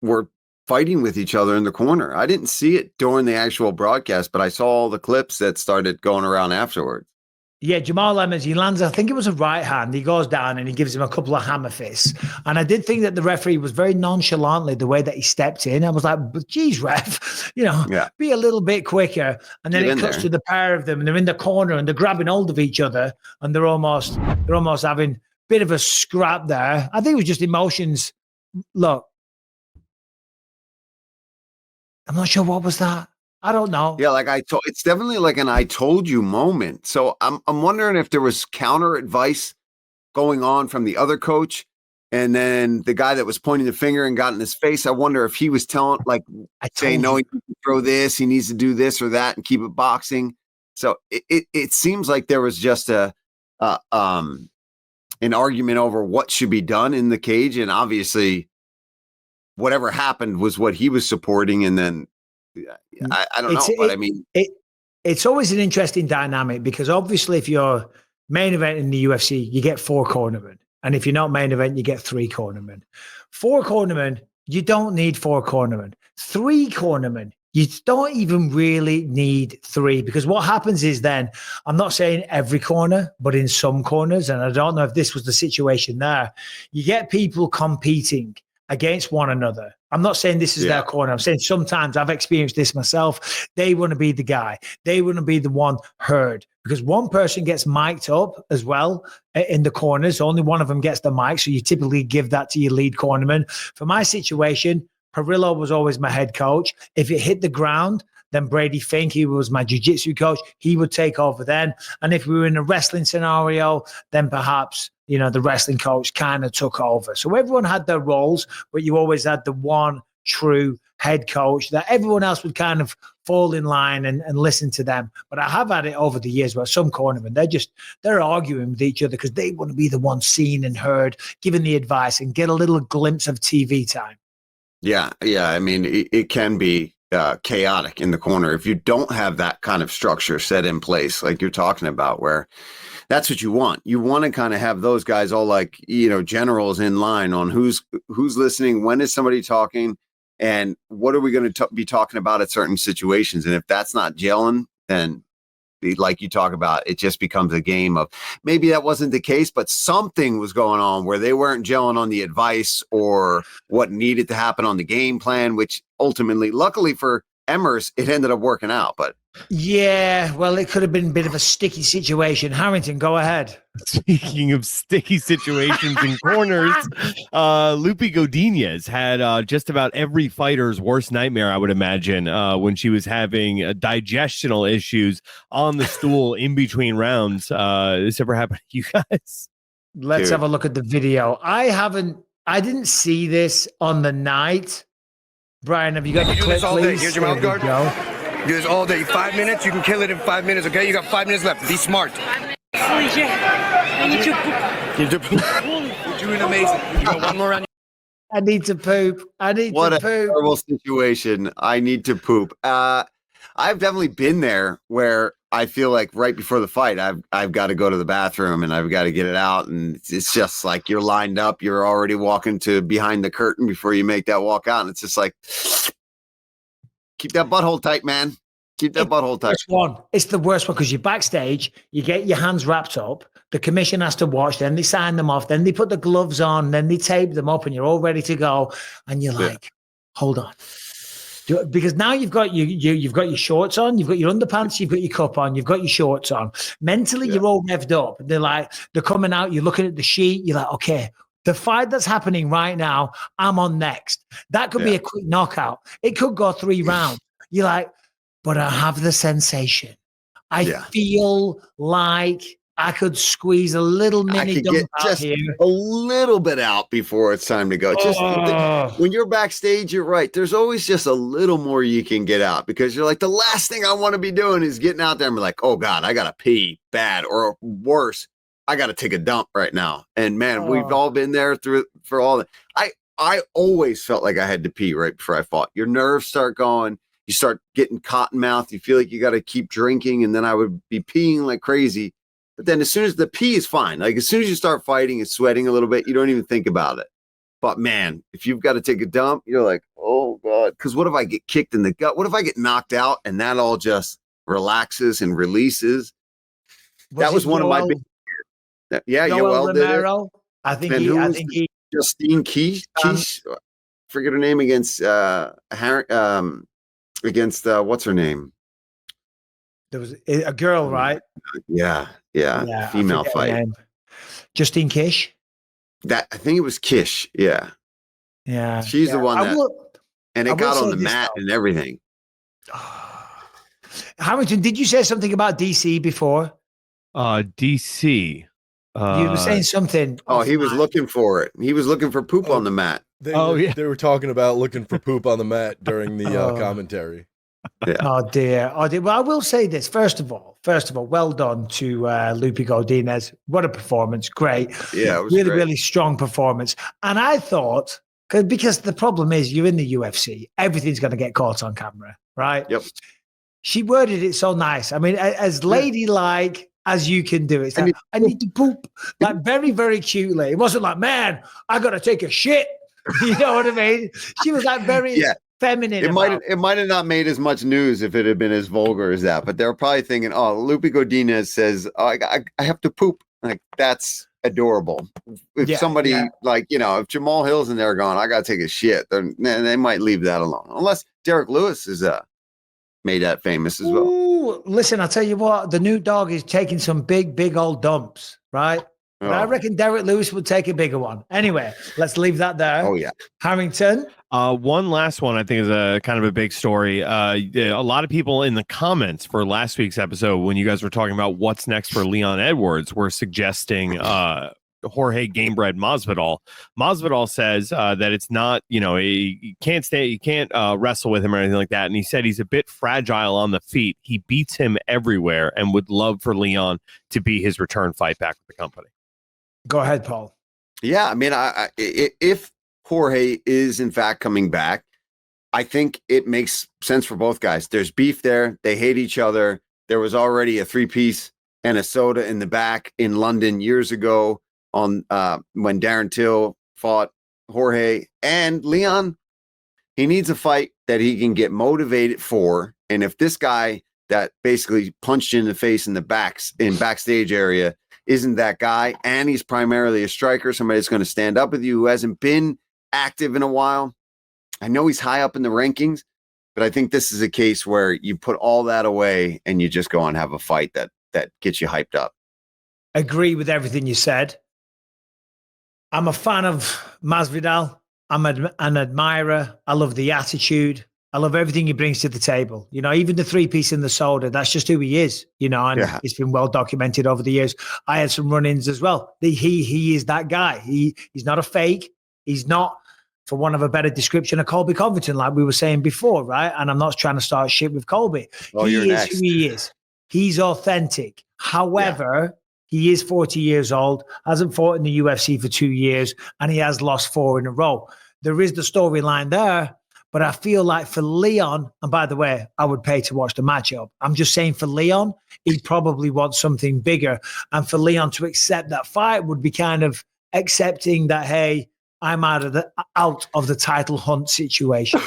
were fighting with each other in the corner. I didn't see it during the actual broadcast, but I saw all the clips that started going around afterwards. Yeah, Jamal Emmers, he lands, I think it was a right hand. He goes down and he gives him a couple of hammer fists. And I did think that the referee was very nonchalantly the way that he stepped in. I was like, geez, ref, be a little bit quicker. And then it cuts to the pair of them and they're in the corner and they're grabbing hold of each other and they're almost having a bit of a scrap there. I think it was just emotions. Look, I'm not sure what was that. I don't know. Yeah, it's definitely like an I told you moment. So I'm wondering if there was counter advice going on from the other coach, and then the guy that was pointing the finger and got in his face. I wonder if he was telling, saying, no, he needs to throw this, he needs to do this or that, and keep it boxing. So it seems like there was just an argument over what should be done in the cage, and obviously whatever happened was what he was supporting, and then I don't know, but I mean, it's always an interesting dynamic because obviously if you're main event in the UFC, you get 4 cornermen, and if you're not main event, you get 3 cornermen. 4 cornermen, you don't need 4 cornermen. 3 cornermen, you don't even really need 3, because what happens is then, I'm not saying every corner, but in some corners, and I don't know if this was the situation there, you get people competing. against one another. I'm not saying this is their corner. I'm saying sometimes I've experienced this myself. They want to be the guy. They want to be the one heard, because one person gets mic'd up as well in the corners. Only one of them gets the mic. So you typically give that to your lead cornerman. For my situation, Perillo was always my head coach. If it hit the ground, then Brady Fink, he was my jiu-jitsu coach. He would take over then. And if we were in a wrestling scenario, then perhaps, the wrestling coach kind of took over. So everyone had their roles, but you always had the one true head coach that everyone else would kind of fall in line and listen to them. But I have had it over the years where some cornermen, they're arguing with each other because they want to be the one seen and heard, giving the advice and get a little glimpse of TV time. Yeah. I mean, it can be chaotic in the corner if you don't have that kind of structure set in place, like you're talking about, where that's what you want. You want to kind of have those guys all like, generals in line on who's listening, when is somebody talking, and what are we going to be talking about at certain situations. And if that's not gelling, then like you talk about, it just becomes a game of maybe that wasn't the case, but something was going on where they weren't gelling on the advice or what needed to happen on the game plan, which ultimately, luckily for Emmers, it ended up working out. But yeah, well, it could have been a bit of a sticky situation. Harrington, go ahead. Speaking of sticky situations in corners, Lupi Godinez had just about every fighter's worst nightmare, I would imagine, when she was having digestional issues on the stool in between rounds. This ever happened to you guys? Let's have a look at the video. I didn't see this on the night. Brian, have you got the clip, please? Here's your mouth guard. Do this all day. 5 minutes. You can kill it in 5 minutes, okay? You got 5 minutes left. Be smart. You're doing amazing. You got one more round. I need to poop. What a terrible situation. I need to poop. I've definitely been there where I feel like right before the fight, I've got to go to the bathroom and I've got to get it out. And it's just like you're lined up. You're already walking to behind the curtain before you make that walk out. And it's just like, keep that butthole tight, man. Keep that butthole tight. It's the worst one because you're backstage. You get your hands wrapped up. The commission has to watch. Then they sign them off. Then they put the gloves on. Then they tape them up and you're all ready to go. And you're like, hold on. Because now you've got your shorts on, you've got your underpants, you've got your cup on, you've got your shorts on. Mentally, you're all revved up. They're coming out. You're looking at the sheet. You're like, okay, the fight that's happening right now, I'm on next. That could be a quick knockout. It could go 3 rounds. You're like, but I have the sensation. I feel like I could squeeze a little mini dump out here. A little bit out before it's time to go. When you're backstage, you're right. There's always just a little more you can get out because you're like, the last thing I want to be doing is getting out there and be like, oh God, I got to pee bad, or worse, I got to take a dump right now. And man, we've all been there for all that. I always felt like I had to pee right before I fought. Your nerves start going. You start getting cotton mouth. You feel like you got to keep drinking. And then I would be peeing like crazy. But then as soon as the pee is fine, like as soon as you start fighting and sweating a little bit, you don't even think about it. But man, if you've got to take a dump, you're like, oh God, because what if I get kicked in the gut? What if I get knocked out and that all just relaxes and releases? That was one of my big fears. Yeah, Yoel did it. I think he Justine Quiche, forget her name, against what's her name? There was a girl, right? Yeah, female fight. Justine Quiche. I think it was Quiche. Yeah. She's the one and it got on the mat and everything. Harrington, did you say something about DC before? DC. You were saying something. Oh, he was looking for it. He was looking for poop on the mat. They were talking about looking for poop on the mat during the commentary. Yeah. Oh dear. Well, I will say this. First of all, well done to Lupi Godinez. What a performance. Great. Yeah, it was really, great. really strong performance. And I thought, because the problem is you're in the UFC, everything's going to get caught on camera, right? Yep. She worded it so nice. I mean, as ladylike as you can do it. It's like, I need to poop. Like very, very cutely. It wasn't like, man, I got to take a shit. You know what I mean? She was like very feminine. It might have not made as much news if it had been as vulgar as that, but they were probably thinking, oh, Lupi Godinez says, oh, I have to poop. Like that's adorable. If somebody like, if Jamahal Hill's in there going, I got to take a shit, then they might leave that alone. Unless Derek Lewis is made that famous as well. Ooh, listen, I'll tell you what, the new dog is taking some big old dumps, right? But I reckon Derek Lewis would take a bigger one. Anyway, let's leave that there. Oh, yeah. Harrington. One last one I think is a kind of a big story. A lot of people in the comments for last week's episode, when you guys were talking about what's next for Leon Edwards, were suggesting Jorge Gamebred Masvidal. Masvidal says that it's not, he can't wrestle with him or anything like that. And he said he's a bit fragile on the feet. He beats him everywhere and would love for Leon to be his return fight back with the company. Go ahead, Paul. Yeah, I mean, if Jorge is in fact coming back, I think it makes sense for both guys. There's beef there. They hate each other. There was already a 3-piece and a soda in the back in London years ago on when Darren Till fought Jorge. And Leon, he needs a fight that he can get motivated for. And if this guy that basically punched you in the face in backstage area isn't that guy, and he's primarily a striker, somebody that's going to stand up with you who hasn't been active in a while. I know he's high up in the rankings, but I think this is a case where you put all that away and you just go and have a fight that gets you hyped up. Agree with everything you said. I'm a fan of Masvidal. I'm an admirer. I love the attitude. I love everything he brings to the table. Even the 3-piece in the soda, that's just who he is, and it's been well documented over the years. I had some run-ins as well. He is that guy. He's not a fake. He's not, for want of a better description, a Colby Covington, like we were saying before, right? And I'm not trying to start shit with Colby. He is next. Who he is. He's authentic. However, he is 40 years old, hasn't fought in the UFC for 2 years, and he has lost 4 in a row. There is the storyline there. But I feel like for Leon, and by the way, I would pay to watch the matchup. I'm just saying for Leon, he probably wants something bigger. And for Leon to accept that fight would be kind of accepting that, hey, I'm out of the title hunt situation.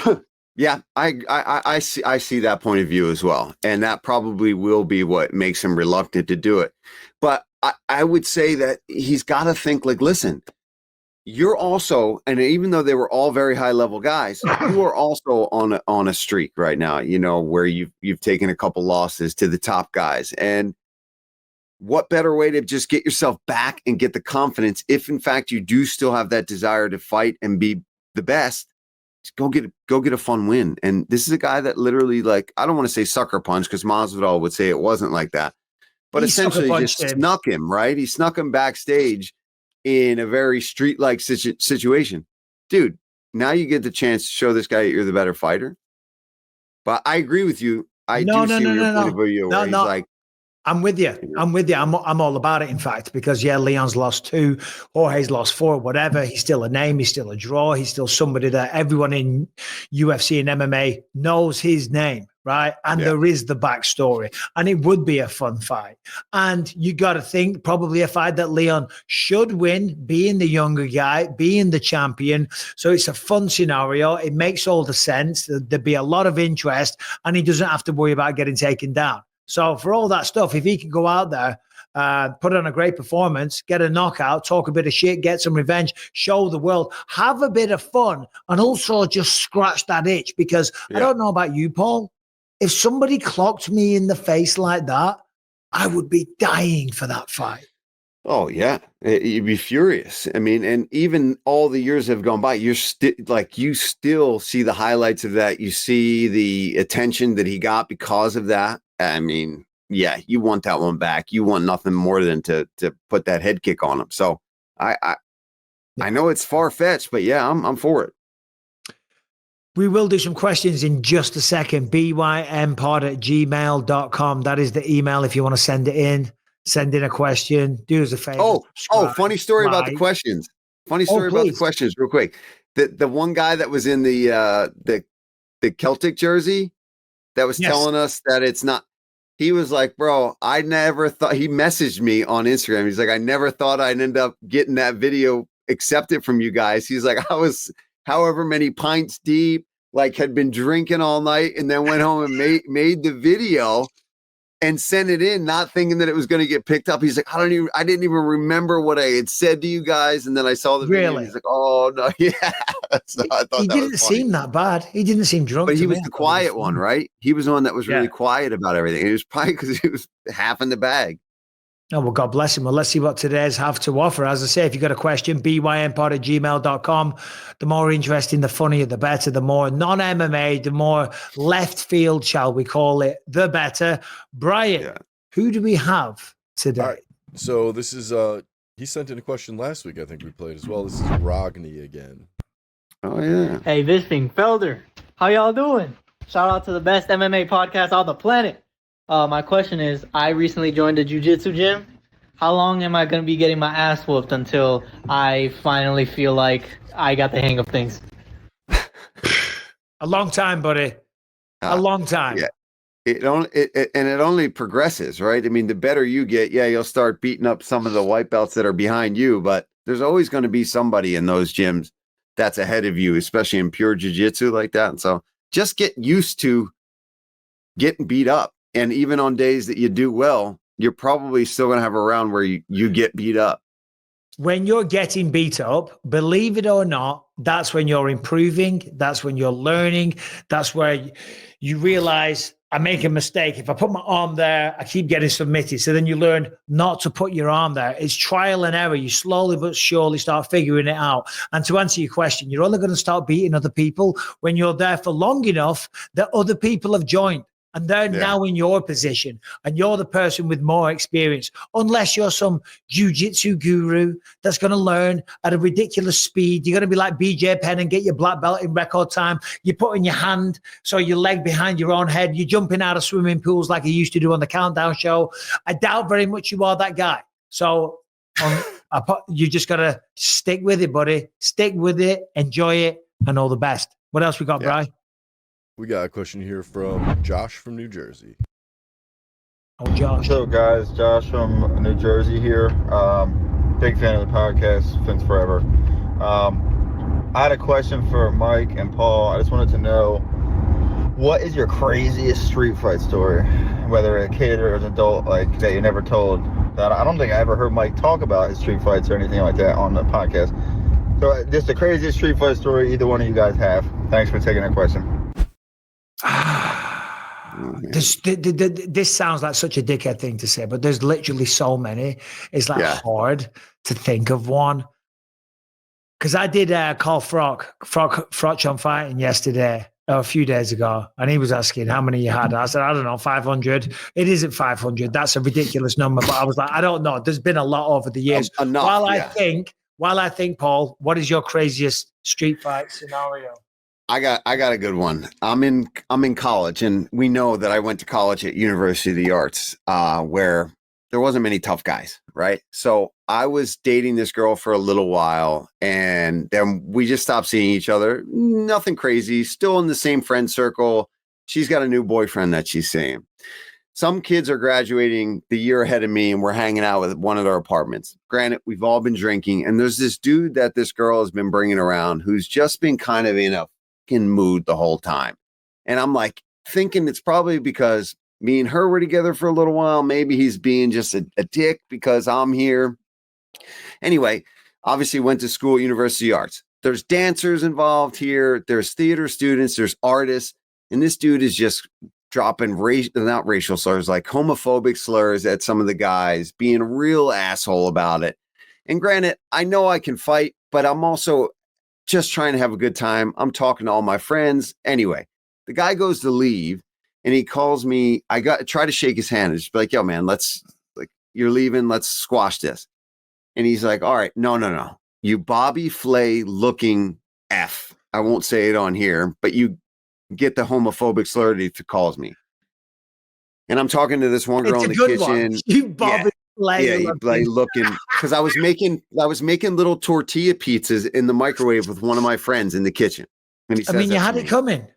Yeah, I see that point of view as well. And that probably will be what makes him reluctant to do it. But I would say that he's got to think like, listen, you're also, and even though they were all very high level guys, you are also on a streak right now, where you've taken a couple losses to the top guys. And what better way to just get yourself back and get the confidence if in fact you do still have that desire to fight and be the best, just go get a fun win. And this is a guy that literally, like, I don't want to say sucker punch because Masvidal would say it wasn't like that, but he essentially just snuck him, right? He snuck him backstage in a very street-like situation. Dude, now you get the chance to show this guy you're the better fighter. But I agree with you. He's like, I'm with you. I'm all about it, in fact, because, Leon's lost 2, Jorge's lost 4, whatever. He's still a name. He's still a draw. He's still somebody that everyone in UFC and MMA knows his name, right? And there is the backstory. And it would be a fun fight. And you got to think probably a fight that Leon should win, being the younger guy, being the champion. So it's a fun scenario. It makes all the sense. There'd be a lot of interest, and he doesn't have to worry about getting taken down. So for all that stuff, if he can go out there, put on a great performance, get a knockout, talk a bit of shit, get some revenge, show the world, have a bit of fun, and also just scratch that itch. Because I don't know about you, Paul, if somebody clocked me in the face like that, I would be dying for that fight. Oh, yeah. You'd be furious. I mean, and even all the years have gone by, you still see the highlights of that. You see the attention that he got because of that. I mean, yeah, you want that one back. You want nothing more than to put that head kick on him. So I know it's far-fetched, but yeah, I'm for it. We will do some questions in just a second. bympod@gmail.com. That is the email if you want to send it in. Send in a question. Do us a favor. Oh, funny story about the questions. Funny story about the questions, real quick. The one guy that was in the Celtic jersey that was telling us that it's not. He was like, bro, I never thought. He messaged me on Instagram. He's like, I never thought I'd end up getting that video accepted from you guys. He's like, I was however many pints deep, like had been drinking all night, and then went home and made the video. and sent it in, not thinking that it was going to get picked up. He's like, I didn't even remember what I had said to you guys. And then I saw the video. And he's like, oh no, yeah. So I thought he didn't seem that bad. He didn't seem drunk. But he was the quiet one, right? He was the one that was really quiet about everything. It was probably because he was half in the bag. Oh, well, God bless him. Well, let's see what today's have to offer. As I say, if you've got a question, bynpod@gmail.com. The more interesting, the funnier, the better. The more non-MMA, the more left field, shall we call it, the better. Brian, who do we have today? All right. So this is, he sent in a question last week, I think we played as well. This is Rogny again. Oh, yeah. Hey, Bisping, Felder, how y'all doing? Shout out to the best MMA podcast on the planet. My question is, I recently joined a jiu-jitsu gym. How long am I going to be getting my ass whooped until I finally feel like I got the hang of things? A long time, buddy. A long time. Yeah. It only progresses, right? I mean, the better you get, you'll start beating up some of the white belts that are behind you, but there's always going to be somebody in those gyms that's ahead of you, especially in pure jiu-jitsu like that. And so just get used to getting beat up. And even on days that you do well, you're probably still going to have a round where you get beat up. When you're getting beat up, believe it or not, that's when you're improving. That's when you're learning. That's where you realize I make a mistake. If I put my arm there, I keep getting submitted. So then you learn not to put your arm there. It's trial and error. You slowly but surely start figuring it out. And to answer your question, you're only going to start beating other people when you're there for long enough that other people have joined. And they're now in your position, and you're the person with more experience. Unless you're some jiu-jitsu guru that's going to learn at a ridiculous speed. You're going to be like BJ Penn and get your black belt in record time. You're putting your hand, so your leg behind your own head. You're jumping out of swimming pools like you used to do on the Countdown show. I doubt very much you are that guy. So you just got to stick with it, buddy. Stick with it, enjoy it, and all the best. What else we got, Bri? We got a question here from Josh from New Jersey. Oh, Josh. What's up, guys? Josh from New Jersey here. Big fan of the podcast since forever. I had a question for Mike and Paul. I just wanted to know, what is your craziest street fight story? Whether a kid or an adult, like, that you never told. I don't think I ever heard Mike talk about his street fights or anything like that on the podcast. So just the craziest street fight story either one of you guys have. Thanks for taking that question. This sounds like such a dickhead thing to say, but there's literally so many. It's like hard to think of one. Because I did call Froch on fighting yesterday, a few days ago, and he was asking how many you had. I said, I don't know, 500. It isn't 500. That's a ridiculous number. But I was like, I don't know. There's been a lot over the years. While I think, Paul, what is your craziest street fight scenario? I got a good one. I'm in college, and we know that I went to college at University of the Arts, where there wasn't many tough guys, right? So I was dating this girl for a little while, and then we just stopped seeing each other. Nothing crazy, still in the same friend circle. She's got a new boyfriend that she's seeing. Some kids are graduating the year ahead of me, and we're hanging out with one of their apartments. Granted, we've all been drinking, and there's this dude that this girl has been bringing around who's just been kind of in a mood the whole time. And I'm like thinking it's probably because me and her were together for a little while. Maybe he's being just a dick because I'm here. Anyway, obviously went to school at University Arts. There's dancers involved here. There's theater students. There's artists. And this dude is just dropping not racial slurs, like homophobic slurs at some of the guys, being a real asshole about it. And granted, I know I can fight, but I'm also just trying to have a good time. I'm talking to all my friends. Anyway, the guy goes to leave and he calls me. I try to shake his hand and just be like, yo, man, you're leaving. Let's squash this. And he's like, all right, no. You Bobby Flay looking F. I won't say it on here, but you get the homophobic slur that he calls me. And I'm talking to this one girl in the kitchen. You Bobby Flay looking, because I was making little tortilla pizzas in the microwave with one of my friends in the kitchen. And he says, you had it coming.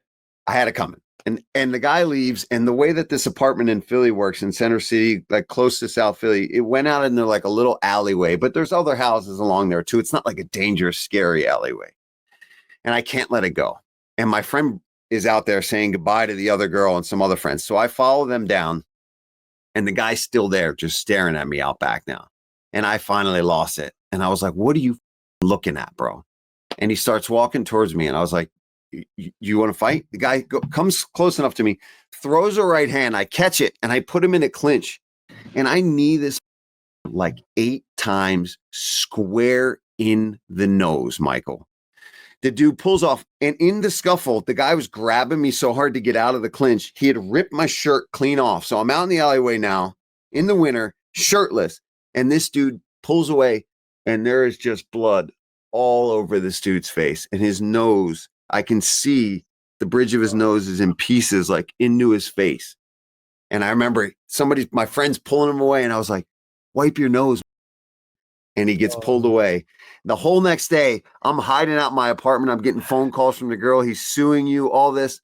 I had it coming. And the guy leaves, and the way that this apartment in Philly works, in Center City, like close to South Philly, it went out into like a little alleyway, but there's other houses along there too. It's not like a dangerous, scary alleyway. And I can't let it go. And my friend is out there saying goodbye to the other girl and some other friends. So I follow them down. And the guy's still there, just staring at me out back now. And I finally lost it. And I was like, what are you looking at, bro? And he starts walking towards me. And I was like, you want to fight? The guy comes close enough to me, throws a right hand. I catch it and I put him in a clinch. And I knee this like 8 times square in the nose, Michael. The dude pulls off, and in the scuffle, the guy was grabbing me so hard to get out of the clinch. He had ripped my shirt clean off. So I'm out in the alleyway now in the winter, shirtless. And this dude pulls away, and there is just blood all over this dude's face. And his nose, I can see the bridge of his nose is in pieces, like into his face. And I remember my friend's pulling him away, and I was like, wipe your nose. And he gets pulled away. The whole next day, I'm hiding out in my apartment. I'm getting phone calls from the girl. He's suing you, all this.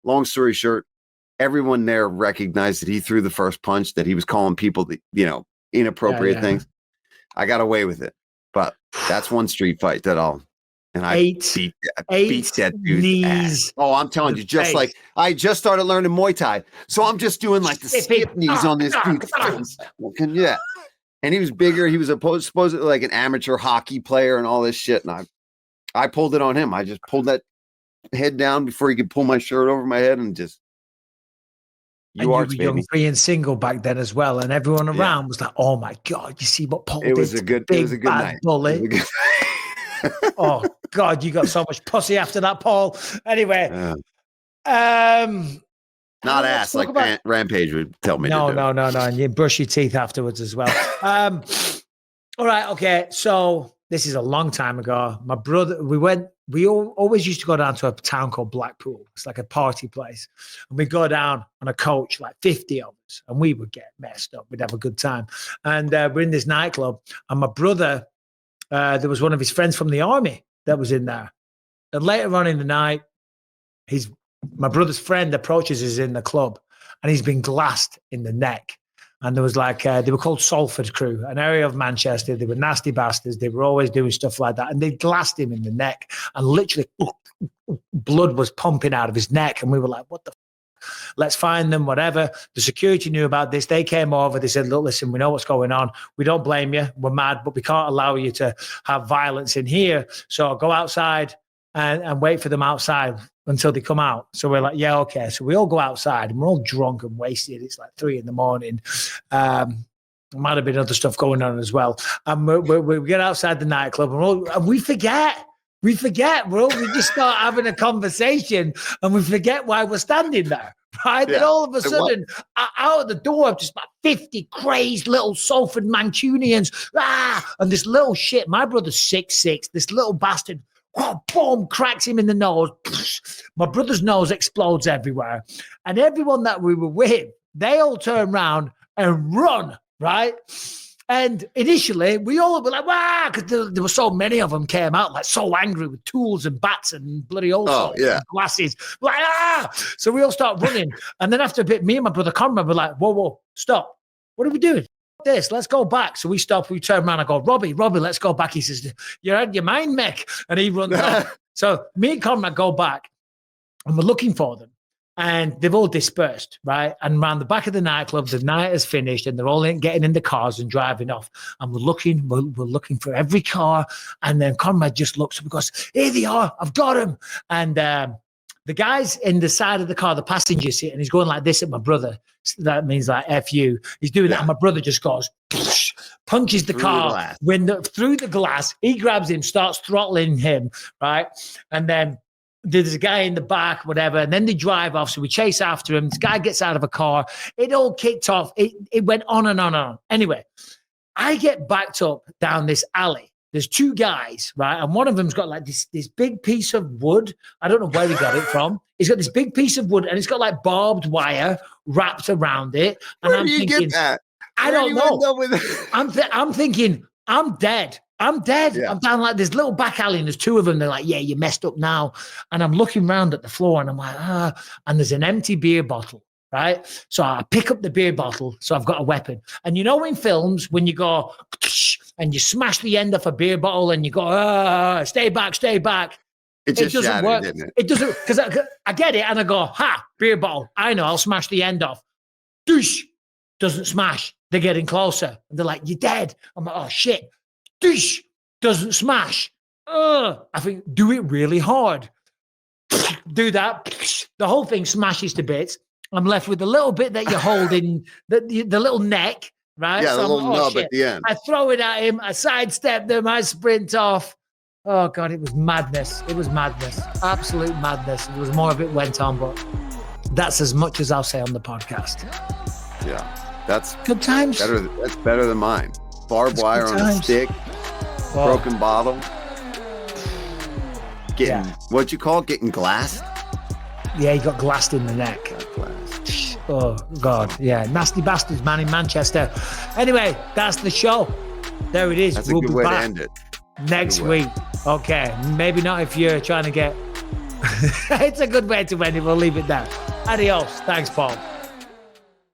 Long story short, everyone there recognized that he threw the first punch, that he was calling people, inappropriate things. I got away with it. But that's one street fight that I beat that dude's ass. Oh, I'm telling you, just like I just started learning Muay Thai. So I'm just doing like the skip knees on this dude's face. Yeah. And he was bigger. He was supposedly like an amateur hockey player and all this shit. And I pulled it on him. I just pulled that head down before he could pull my shirt over my head and just. You were young, free and single back then as well, and everyone around was like, "Oh my god, you see what Paul did?" It was a good night. Bully. Oh god, you got so much pussy after that, Paul. Anyway, not ass like Rampage would tell me. No. And you brush your teeth afterwards as well. All right, okay. So this is a long time ago. My brother, we always used to go down to a town called Blackpool. It's like a party place. And we'd go down on a coach, like 50 of us, and we would get messed up. We'd have a good time. And we're in this nightclub, and my brother, there was one of his friends from the army that was in there. And later on in the night, my brother's friend approaches us in the club, and he's been glassed in the neck. And there was like, they were called Salford Crew, an area of Manchester. They were nasty bastards. They were always doing stuff like that. And they glassed him in the neck, and literally blood was pumping out of his neck. And we were like, what the f-? Let's find them, whatever. The security knew about this. They came over. They said, look, listen, we know what's going on. We don't blame you. We're mad, but we can't allow you to have violence in here. So go outside and wait for them outside until they come out. So we're like, yeah, okay. So we all go outside, and we're all drunk and wasted. It's like 3 a.m. There might have been other stuff going on as well. And we get outside the nightclub, and we forget. We just start having a conversation, and we forget why we're standing there. Right? Yeah. Then all of a sudden, out of the door, just like 50 crazed little Salford Mancunians. And this little shit, my brother's 6'6", this little bastard, boom, cracks him in the nose. My brother's nose explodes everywhere. And everyone that we were with, they all turn around and run, right? And initially, we all were like, wow, because there were so many of them came out, like so angry with tools and bats and bloody old and glasses. Like, So we all start running. And then after a bit, me and my brother Conrad were like, whoa, stop. What are we doing? This, let's go back. So we stop, we turn around, I go, Robbie, let's go back. He says, you're out of your mind, Mick. And he runs off. So me and Conrad go back, and we're looking for them. And they've all dispersed, right? And around the back of the nightclub, the night has finished, and they're all getting in the cars and driving off. And we're looking for every car. And then Conrad just looks up and goes, here they are, I've got them. And the guy's in the side of the car, the passenger seat, and he's going like this at my brother. So that means like F you. He's doing that, and my brother just goes, punches the car through the glass. He grabs him, starts throttling him, right? And then there's a guy in the back, whatever, and then they drive off. So we chase after him. This guy gets out of a car. It all kicked off. It went on and on and on. Anyway, I get backed up down this alley. There's 2 guys, right? And one of them's got like this big piece of wood. I don't know where he got it from. He's got this big piece of wood, and it's got like barbed wire wrapped around it. And Where do you get that? I don't know. I'm thinking, I'm dead. Yeah. I'm down like this little back alley, and there's 2 of them. They're like, yeah, you messed up now. And I'm looking around at the floor, and I'm like, and there's an empty beer bottle, right? So I pick up the beer bottle, so I've got a weapon. And you know in films, when you go, and you smash the end off a beer bottle, and you go, stay back. It doesn't shattered, work. Didn't it? It doesn't, because I get it, and I go, beer bottle. I know, I'll smash the end off. Doosh. doesn't smash. They're getting closer. And they're like, you're dead. I'm like, oh, shit. Dish, doesn't smash. I think, do it really hard. Do that. The whole thing smashes to bits. I'm left with the little bit that you're holding, the little neck, right? Yeah, so the little nub shit. at the end. I throw it at him. I sidestep them. I sprint off. Oh, God, it was madness. It was madness. Absolute madness. There was more of it went on, but that's as much as I'll say on the podcast. Yeah, that's good times. That's better than mine. Barbed wire on a stick, broken bottle. What'd you call it? Getting glassed? Yeah, he got glassed in the neck. Oh, God. Yeah, nasty bastards, man, in Manchester. Anyway, that's the show. There it is. That's a good way to end it. Next week. Okay. Maybe not if you're trying to get... It's a good way to end it. We'll leave it there. Adios. Thanks, Paul.